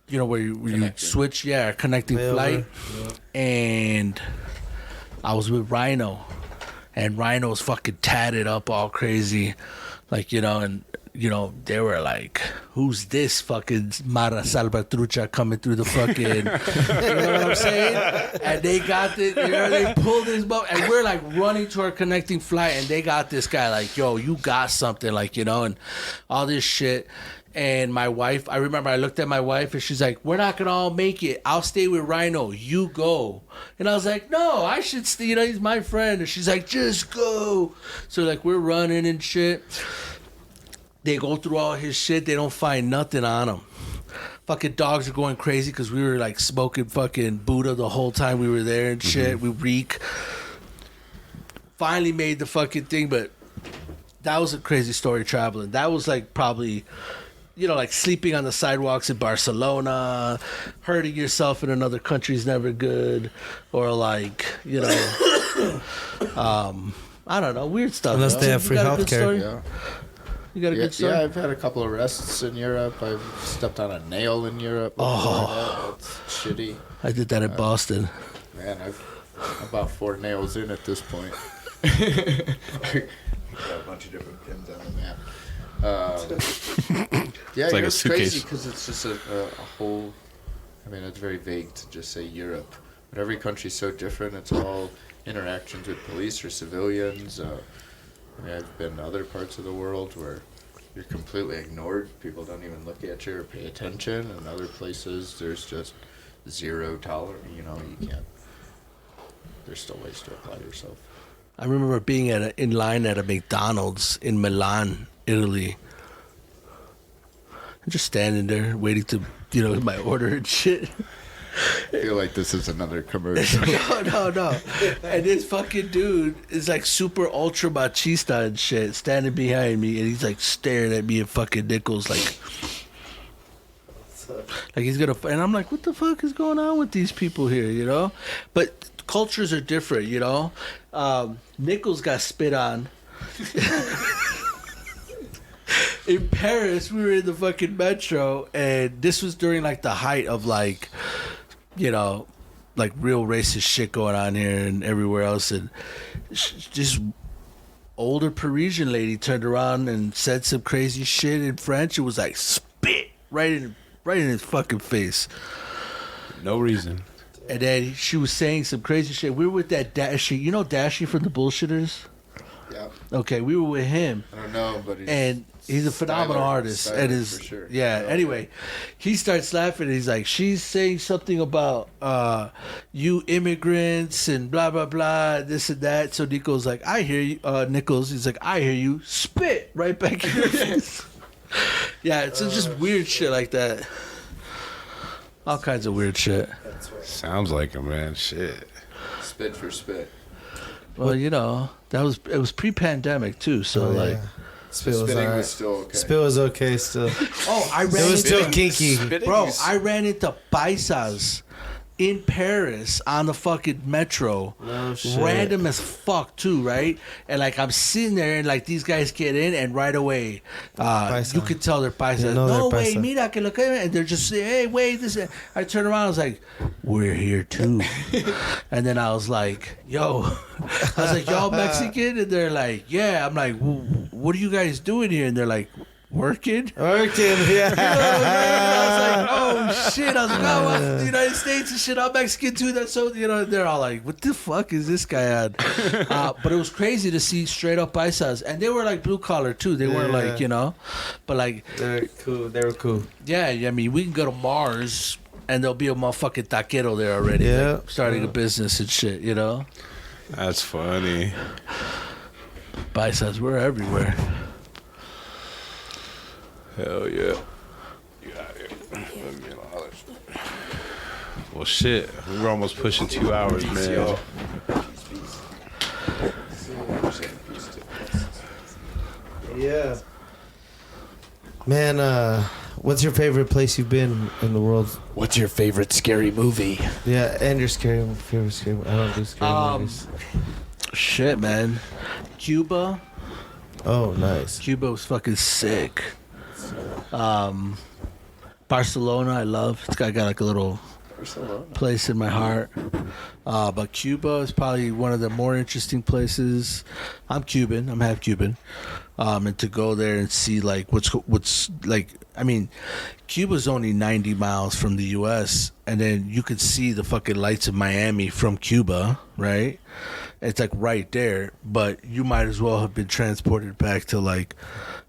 you know, where you switch, connecting flight. Yeah. And I was with Rhino, and Rhino's fucking tatted up all crazy, like, you know, and, you know, they were like, who's this fucking Mara Salvatrucha coming through the fucking, you know what I'm saying? And they got this, you know, they pulled this boat, and we're like running to our connecting flight, and they got this guy like, yo, you got something, like, you know, and all this shit. And my wife, I remember I looked at my wife and she's like, we're not going to all make it. I'll stay with Rhino. You go. And I was like, no, I should stay. You know, he's my friend. And she's like, just go. So, like, we're running and shit. They go through all his shit. They don't find nothing on him. Fucking dogs are going crazy because we were, like, smoking fucking Buddha the whole time we were there and shit. Mm-hmm. We reek. Finally made the fucking thing, but that was a crazy story traveling. That was, like, probably, you know, like sleeping on the sidewalks in Barcelona, hurting yourself in another country is never good, or like, you know, I don't know, weird stuff. Unless they have free healthcare. Yeah. You got a good story? Yeah, I've had a couple arrests in Europe. I've stepped on a nail in Europe. That's shitty. I did that in Boston. Man, I've about 4 nails in at this point. Got a bunch of different pins on the map. Yeah, it's like it's a crazy suitcase. because it's just a whole. I mean, it's very vague to just say Europe, but every country's so different. It's all interactions with police or civilians. I mean, I've been to other parts of the world where you're completely ignored. People don't even look at you or pay attention. And other places, there's just zero tolerance. You know, you can't. There's still ways to apply yourself. I remember being in line at a McDonald's in Milan, Italy. I'm just standing there waiting to, my order and shit. I feel like this is another commercial. No. And this fucking dude is like super ultra machista and shit, standing behind me, and he's like staring at me and fucking Nichols like he's gonna. And I'm like, what the fuck is going on with these people here, But cultures are different, Nichols got spit on. In Paris, we were in the fucking metro, and this was during like the height of like real racist shit going on here and everywhere else, and just older Parisian lady turned around and said some crazy shit in French. It was like spit right in his fucking face. No reason. And then she was saying some crazy shit. We were with that Dashi, Dashi from the Bullshitters. Yeah. Okay, we were with him. I don't know, but he's a phenomenal artist. And for sure. Yeah. Anyway, he starts laughing. And he's like, she's saying something about you immigrants and blah blah blah, this and that. So Nico's like, I hear you. Nichols, he's like, I hear you. Spit right back in your face. Yeah, it's just weird shit like that. All kinds of weird shit. Sounds like a man. Shit. Spit for spit. Well, it was pre-pandemic too, so Yeah. Spit was Spitting alright. was still okay. Spit was okay still. Oh, I ran It was into still kinky. I ran into paisas in Paris on the fucking metro. No shit. Random as fuck too, right? And like I'm sitting there and like these guys get in and right away Paisa. you could tell they're paisas. You know No they're way, paisa. mira que lo que, and they're just saying, hey, wait, this. I turn around, I was like, we're here too. And then I was like, yo, I was like, y'all Mexican? And they're like, yeah. I'm like, well, what are you guys doing here? And they're like, working. Yeah. I was like, oh shit. I was like, oh, I'm the United States and shit. I'm Mexican too. That's so, they're all like, what the fuck is this guy on? But it was crazy to see straight up paisas. And they were like blue collar too. They weren't like, but like, They're cool. They were cool. yeah, I mean, we can go to Mars and there'll be a motherfucking taquero there already. Yeah. Like, starting a business and shit, That's funny. Paisas, we're everywhere. Hell yeah. You out here. Let me holler. Well, shit. We were almost pushing 2 hours, man. Yeah. Man, what's your favorite place you've been in the world? What's your favorite scary movie? Yeah, and your favorite scary. I don't do scary movies. Shit, man. Cuba. Oh, nice. Cuba was fucking sick. Barcelona, I love. It's got like a little place in my heart. But Cuba is probably one of the more interesting places. I'm Cuban. I'm half Cuban. And to go there and see like what's like, I mean, Cuba's only 90 miles from the U.S. and then you could see the fucking lights of Miami from Cuba, right? It's like right there, but you might as well have been transported back to like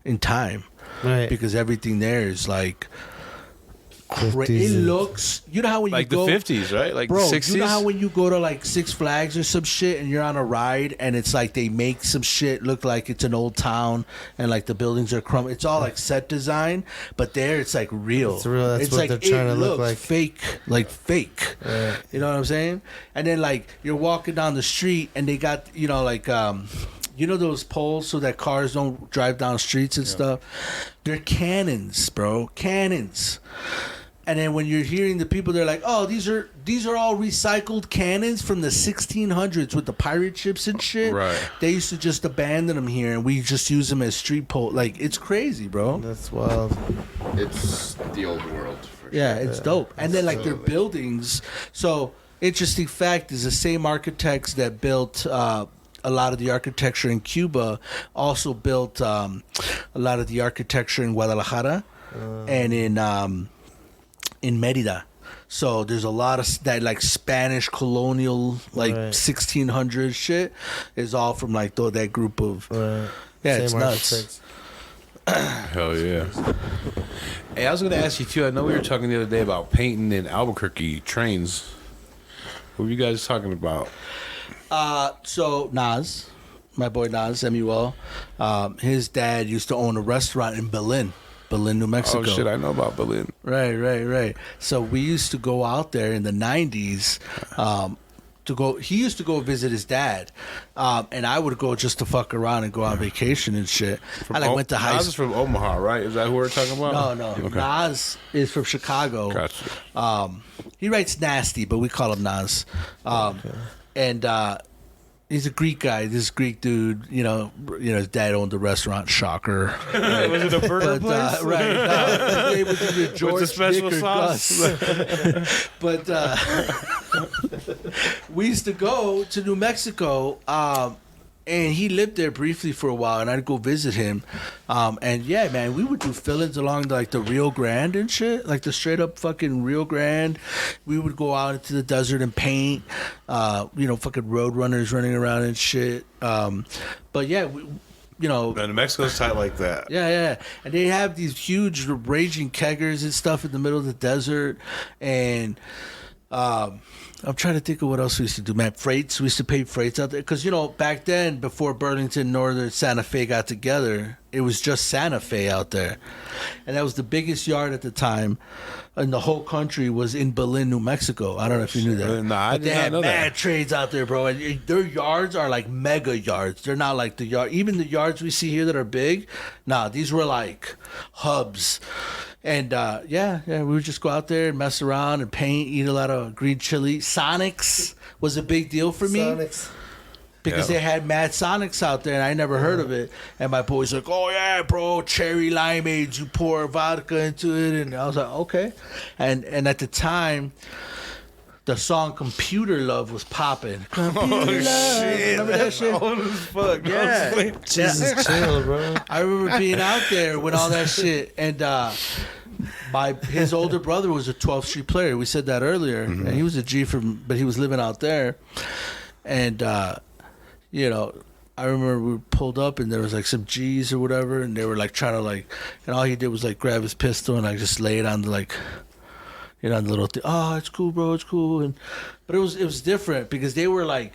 in time. Right. Because everything there is like it 50s. looks, you know how when Like you go the 50s, right? Like bro, the 60s? you know how when you go to like Six Flags or some shit and you're on a ride and it's like they make some shit look like it's an old town and like the buildings are crumbling. It's all like set design, but there it's like real. It's real. That's it's what like they're trying it to look looks like. fake, like fake. Right. You know what I'm saying? And then like you're walking down the street and they got like those poles so that cars don't drive down streets and stuff? They're cannons, bro. Cannons. And then when you're hearing the people, they're like, "Oh, these are all recycled cannons from the 1600s with the pirate ships and shit." Right. They used to just abandon them here, and we just use them as street pole. Like it's crazy, bro. That's wild. It's the old world. For Yeah, sure. it's dope. And then like their Absolutely. buildings. So interesting fact is the same architects that built a lot of the architecture in Cuba also built a lot of the architecture in Guadalajara and in Merida. So there's a lot of that like Spanish colonial like Right. 1600 shit is all from like that group of Right. yeah, Same it's nuts. architects. Hell yeah. Hey, I was going to ask you too. I know we were talking the other day about painting in Albuquerque trains. What were you guys talking about? So Nas, my boy Nas, MUL, his dad used to own a restaurant in Berlin, New Mexico. Oh shit, I know about Berlin. Right. So we used to go out there in the 90s. He used to go visit his dad, and I would go just to fuck around and go on vacation and shit. I went to high Nas is from Omaha, right? Is that who we're talking about? No. Okay. Nas is from Chicago. Gotcha. He writes Nasty, but we call him Nas. And he's a Greek guy. This Greek dude, his dad owned the restaurant. Shocker. Was it a burger place? Right. No, it was either George, With the special Nick, or sauce? Gus. But we used to go to New Mexico, and he lived there briefly for a while, and I'd go visit him. And yeah, man, we would do fill-ins along the Rio Grande and shit, like the straight up fucking Rio Grande. We would go out into the desert and paint, fucking road runners running around and shit. But yeah, New Mexico's tight like that. Yeah. And they have these huge raging keggers and stuff in the middle of the desert. And I'm trying to think of what else we used to do, man. Freights. We used to pay freights out there. Because, back then, before Burlington, Northern, Santa Fe got together, it was just Santa Fe out there. And that was the biggest yard at the time. And the whole country was in Berlin, New Mexico. I don't know if you knew that. Nah, I but did they not had know mad that. trades out there, bro. And their yards are like mega yards. They're not like the yard. Even the yards we see here that are big, nah, these were like hubs. And we would just go out there and mess around and paint, eat a lot of green chili. Sonics was a big deal for me. Sonics. Because they had mad Sonics out there and I never heard of it. And my boy's like, oh yeah, bro, cherry limeades, you pour vodka into it. And I was like, okay. And at the time, the song Computer Love was popping. Computer Love. Shit, Remember that shit? old as fuck. Yeah. Jesus, chill, bro. I remember being out there with all that shit, and his older brother was a 12th Street player. We said that earlier, and he was a G but he was living out there, and I remember we pulled up and there was like some G's or whatever, and they were like trying to and all he did was grab his pistol and just lay it on the on the little thing. Oh, it's cool, bro, it's cool, but it was different because they were I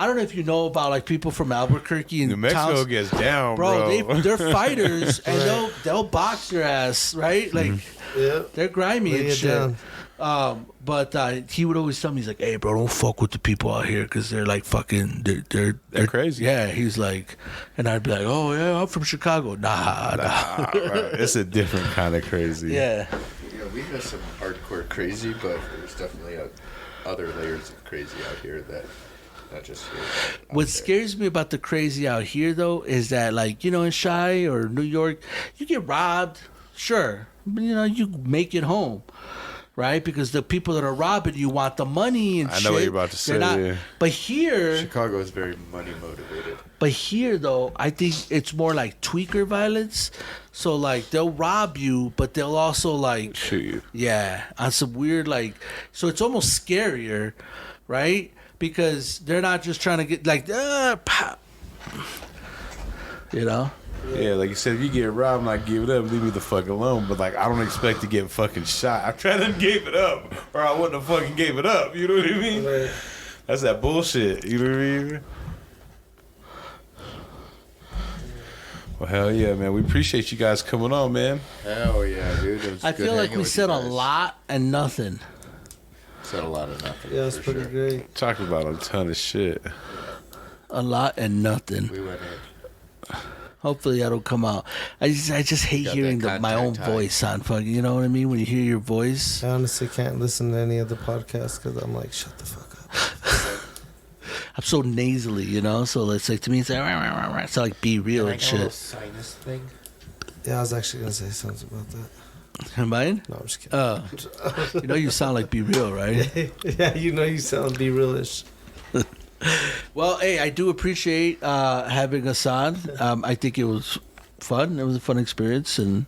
don't know if you know about people from Albuquerque and New Mexico towns. gets down, bro. They're fighters and they'll box your ass, right? They're grimy and shit. But he would always tell me, he's like, "Hey, bro, don't fuck with the people out here because they're fucking, they're crazy." Yeah, he's like, and I'd be like, "Oh yeah, I'm from Chicago." Nah. Right. It's a different kind of crazy. Yeah. We have some hardcore crazy, but there's definitely other layers of crazy out here that not just here. What scares me about the crazy out here, though, is that, in Chi or New York, you get robbed, sure, but, you make it home, right? Because the people that are robbing you want the money and shit. I know what you're about to say, yeah. But here... Chicago is very money motivated. But here, though, I think it's more like tweaker violence. So, they'll rob you, but they'll also, shoot you. Yeah, on some weird, so it's almost scarier, right? Because they're not just trying to get, pop. Yeah, like you said, if you get robbed, I'm give it up, leave me the fuck alone. But I don't expect to get fucking shot. I tried to give it up, or I wouldn't have fucking gave it up. You know what I mean? Right. That's that bullshit. You know what I mean? Well, hell yeah, man. We appreciate you guys coming on, man. Hell yeah, dude. It was I good feel like hanging we with said you a guys. lot and nothing. Said a lot of nothing. Yeah, it's for pretty sure. great. Talking about a ton of shit. A lot and nothing. We went in. Hopefully, I don't come out. I just hate Got hearing that my own contact high. voice on fucking. You know what I mean? When you hear your voice. I honestly can't listen to any of the podcasts because I'm shut the fuck up. I'm so nasally, So it's to me, it's like Be Real and shit. Sinus thing. Yeah, I was actually gonna say something about that. Mine? No, I'm just kidding. You sound like Be Real, right? Yeah, you sound be realish. Well, hey, I do appreciate having us on. I think it was fun. It was a fun experience, and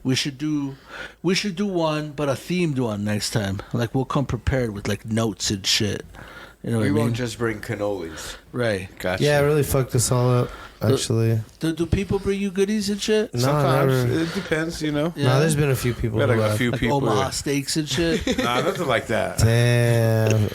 we should do one, but a themed one next time. We'll come prepared with notes and shit. You know what We I mean? won't just bring cannolis. Right. Gotcha. Yeah, it really fucked us all up. Actually, Do people bring you goodies and shit? no, Sometimes never. it depends, you know. Yeah. No, there's been a few people. We had who like a have. few Like people. Omaha steaks and shit. Nah, nothing like that. Damn.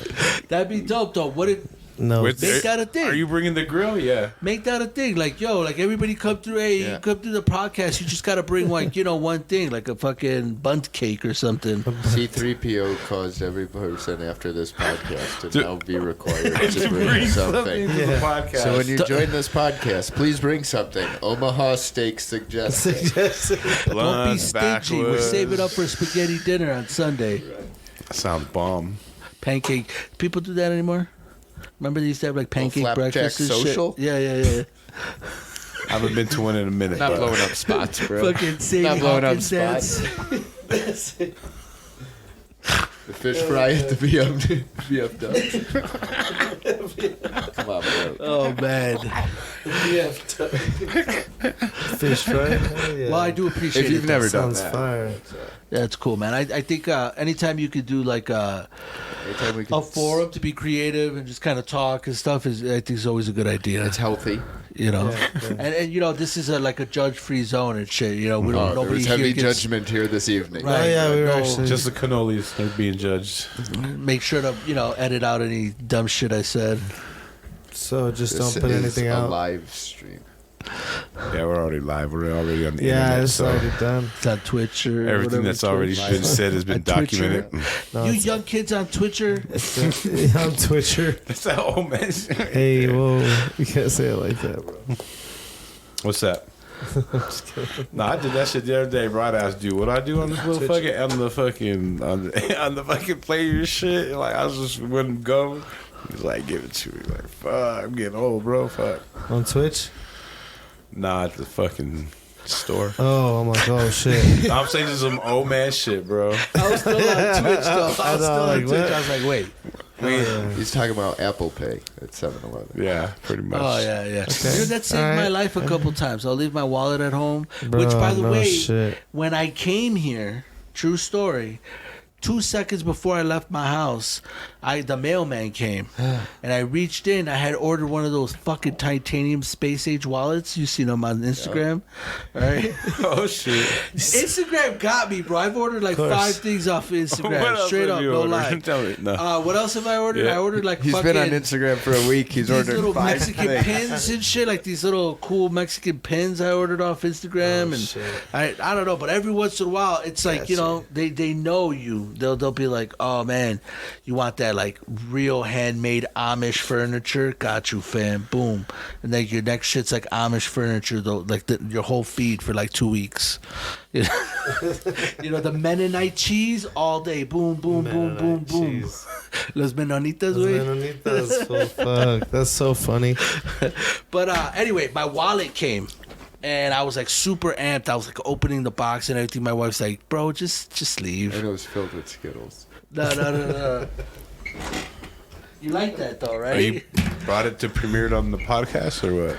That'd be dope though. What if No. With- make that a thing? Are you bringing the grill? Yeah. Make that a thing. Like, yo, like everybody come through. Hey, you Yeah. come through the podcast. You just gotta bring like, one thing, like a fucking bunt cake or something. C3PO caused every person after this podcast to now be required to To bring something. to the podcast. So when you join this podcast, please bring something. Omaha steak suggested. Don't be Lunch, stingy. We're backwoods. saving up for spaghetti dinner on Sunday. Sounds bomb. Pancake. People do that anymore? Remember they used to have like pancake flapjack breakfast and social? shit? Yeah. I haven't been to one in a minute. Not but- blowing up spots, bro. Fucking Sadie Not blowing up Hawkins dance. The fish fry at the VFW. Come on, bro. Oh man. Fish fry. Hell yeah. Well, I do appreciate If you've it. never done Sounds that, fire. That's cool, man. I think anytime you could do like anytime we a can, forum to be creative and just kind of talk and stuff I think is always a good idea. it's healthy. You know, Yeah. and this is like a judge-free zone and shit. We don't There nobody was here heavy gets- judgment here this evening. Right. Oh yeah, we were No, actually. Just the cannolis are being judged. Make sure to edit out any dumb shit I said. so just This don't put is anything a out. live stream. Yeah, we're already live. We're already on the Yeah, internet. it's So already done. It's on Twitch or everything whatever, that's already Twitch. been said has been On Twitcher. documented. No, You it's- young kids on Twitcher. it's on Twitcher. That's that old man shit. Hey, whoa! You can't say it like that, bro. What's that? Nah, I did that shit the other day. Bro, I asked dude, what I do on this little fucking on the fucking player shit. Like I just wouldn't go. He was like, give it to me. Like, fuck, I'm getting old, bro. Fuck. On Twitch? Nah, at the fucking store. Oh, I'm like, oh shit. I'm saying this is some old man shit, bro. I was still on Twitch though. I was I know, still on like, Twitch. what? I was like, wait. He's talking about Apple Pay at 7-Eleven. Yeah, pretty much. Oh yeah. Dude, that saved All my right. life a couple times. I'll leave my wallet at home. Bro, which, by the no way, shit. when I came here, true story. 2 seconds before I left my house, the mailman came, and I reached in. I had ordered one of those fucking titanium space age wallets. You seen them on Instagram, right? Oh shit. Instagram got me, bro. I've ordered like course. 5 things off What Instagram. else Straight have up, you no ordered? lie. Tell me. No. What else have I ordered? Yeah. I ordered like He's fucking been on Instagram for a week. He's these ordered little 5 Mexican things. pins and shit, like these little cool Mexican pins I ordered off Instagram, and shit. I don't know, but every once in a while, it's like they know you. They'll be like, oh man, you want that like real handmade Amish furniture? Got you, fam. Boom, and then your next shit's like Amish furniture though, like your whole feed for like 2 weeks. You know, the Mennonite cheese all day. Boom, boom, boom, boom, boom. Cheese. Los Menonitas, Those güey. Menonitas, full fuck. That's so funny. But anyway, my wallet came, and I was like super amped. I was like opening the box and everything. My wife's like, "Bro, just leave." And it was filled with Skittles. No. You like that though, right? Are you brought it to premiere it on the podcast or what?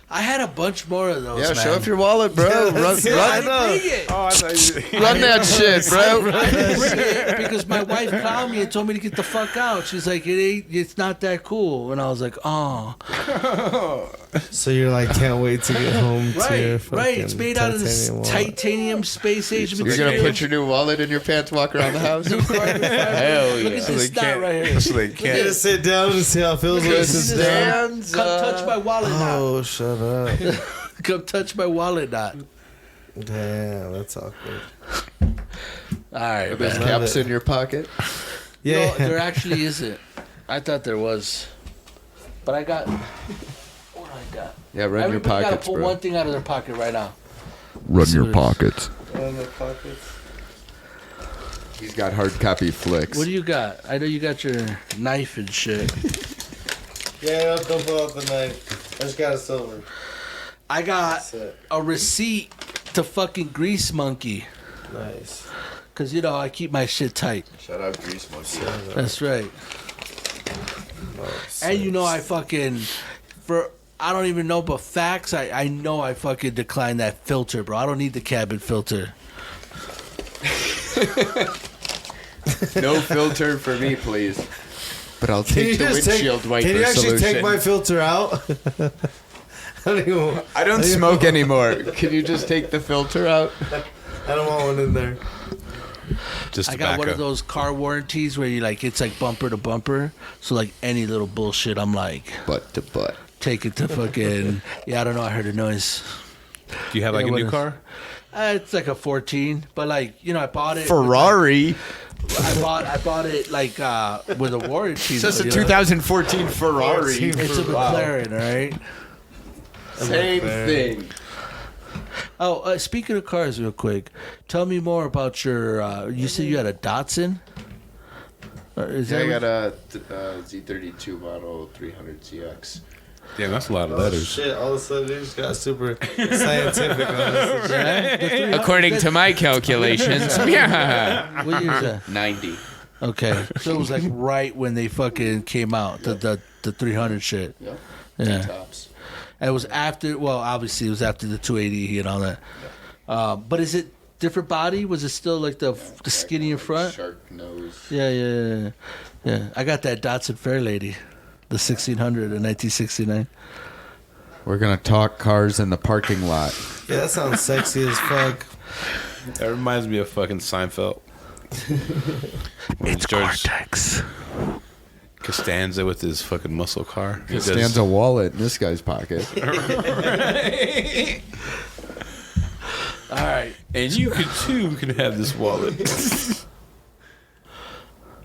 I had a bunch more of those. Yeah, man. show off your wallet, bro. Run I didn't bring it. Oh, I thought you. run that shit, bro. I didn't bring it because my wife called me and told me to get the fuck out. She's like, it's not that cool. And I was like, oh. So you're like, can't wait to get home to your Right. It's made out of this wallet. titanium space age You're material. gonna put your new wallet in your pants, walk around the house? Hell Hell Look yeah. at this knot right here. So they You're can't. gonna sit down and see how it feels when it sits down. Stands Come touch my wallet knot. Oh, shut up. Come touch my wallet knot. Damn, that's awkward. All right, There's man. caps in your pocket. Yeah. No, there actually isn't. I thought there was, but I got. What do I got? Yeah, run your Everybody gotta pockets, pull bro. one thing out of their pocket right now. Run your pockets. In the pockets. He's got hard copy flicks. What do you got? I know you got your knife and shit. Yeah, don't pull out the knife. I just got a silver. I got That's it. a receipt to fucking Grease Monkey. Nice. Cause I keep my shit tight. Shout out Grease Monkey. That's right. And I fucking I don't even know, but facts. I know I fucking declined that filter, bro. I don't need the cabin filter. No filter for me, please. But I'll take the windshield wiper Can you actually solution. take my filter out? I don't smoke anymore. Can you just take the filter out? I don't want one in there. Just I got one of tobacco. those car warranties where you like it's like bumper to bumper. So like any little bullshit, I'm like Butt to butt. take it to fucking. Yeah, I don't know. I heard a noise. Do you have like Yeah, a what new is- car? It's like a 14, but like I bought it. Ferrari. I bought it like with a warranty. That's though, a you know? 2014 Ferrari. It's a McLaren, all right. Same thing. Oh, speaking of cars, real quick, tell me more about your. You said you had a Datsun. Is Yeah, I that got a Z32 model 300 CX. Damn, that's a lot of letters. Shit, all of a sudden it just got super scientific on us. yeah? According to my calculations, yeah. What year is that? 90. Okay, so it was like right when they fucking came out, the 300 shit. Yep. Yeah, Tops. and it was after. Well, obviously it was after the 280 and all that. But is it different body? Was it still like the skinny in front? Shark nose. Yeah. I got that Datsun Fairlady, the 1600 in 1969. We're gonna talk cars in the parking lot. Yeah, that sounds sexy as fuck. That reminds me of fucking Seinfeld. It's George Cortex. Costanza with his fucking muscle car. He It does- stands a wallet in this guy's pocket. All right. And you could too can have this wallet.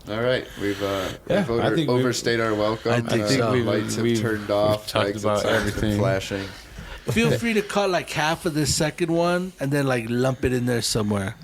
All right, we've I think we've- overstayed our welcome. I think The so. lights have turned off. talked Lights about and signs everything. been flashing. Feel free to cut like half of the second one and then like lump it in there somewhere.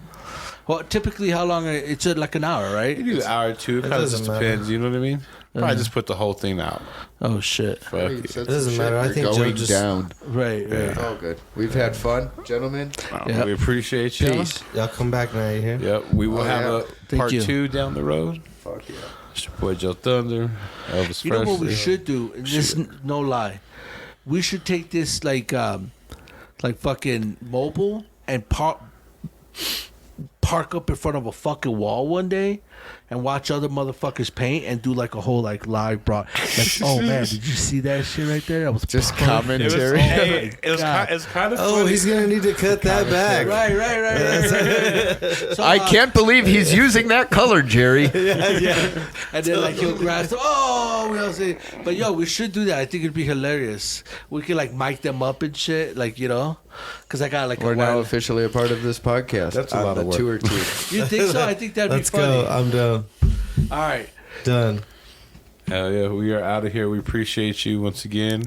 Well, typically, how long? It's like an hour, right? You do an hour or two. It kind of doesn't just matter. depends. You know what I mean? Probably just put the whole thing out. Oh shit! Fuck Hey, it. said It doesn't some matter. I shit. think We're Joe going just- down. Right. It's all good. We've had fun, gentlemen. Yeah. We appreciate you. Peace. Y'all come back now, you hear? Yep. We will Oh, have yeah. a Thank part you. 2 down the road. Fuck yeah. It's your boy Joe Thunder, Elvis You know what we Presley. should do? And this no lie. We should take this like fucking mobile and park up in front of a fucking wall one day and watch other motherfuckers paint and do like a whole like live broad. Like, oh man, did you see that shit right there? That was Just perfect. commentary. It's kind of Oh, funny. he's gonna need to cut that back. Right. So, I can't believe he's using that color, Jerry. And then like he'll grab some. Oh, we all say. But yo, we should do that. I think it'd be hilarious. We could like mic them up and shit, like because I got like We're a now one. officially a part of this podcast. That's a on lot the of work. tour team. You think so? I think that'd Let's be funny. go. I'm done. All right. Done. Hell yeah, we are out of here. We appreciate you once again.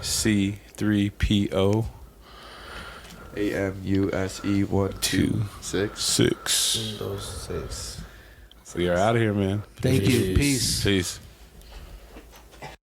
C3PO AMUSE 126. 6. Those 6. We are out of here, man. Thank you. Peace. Peace.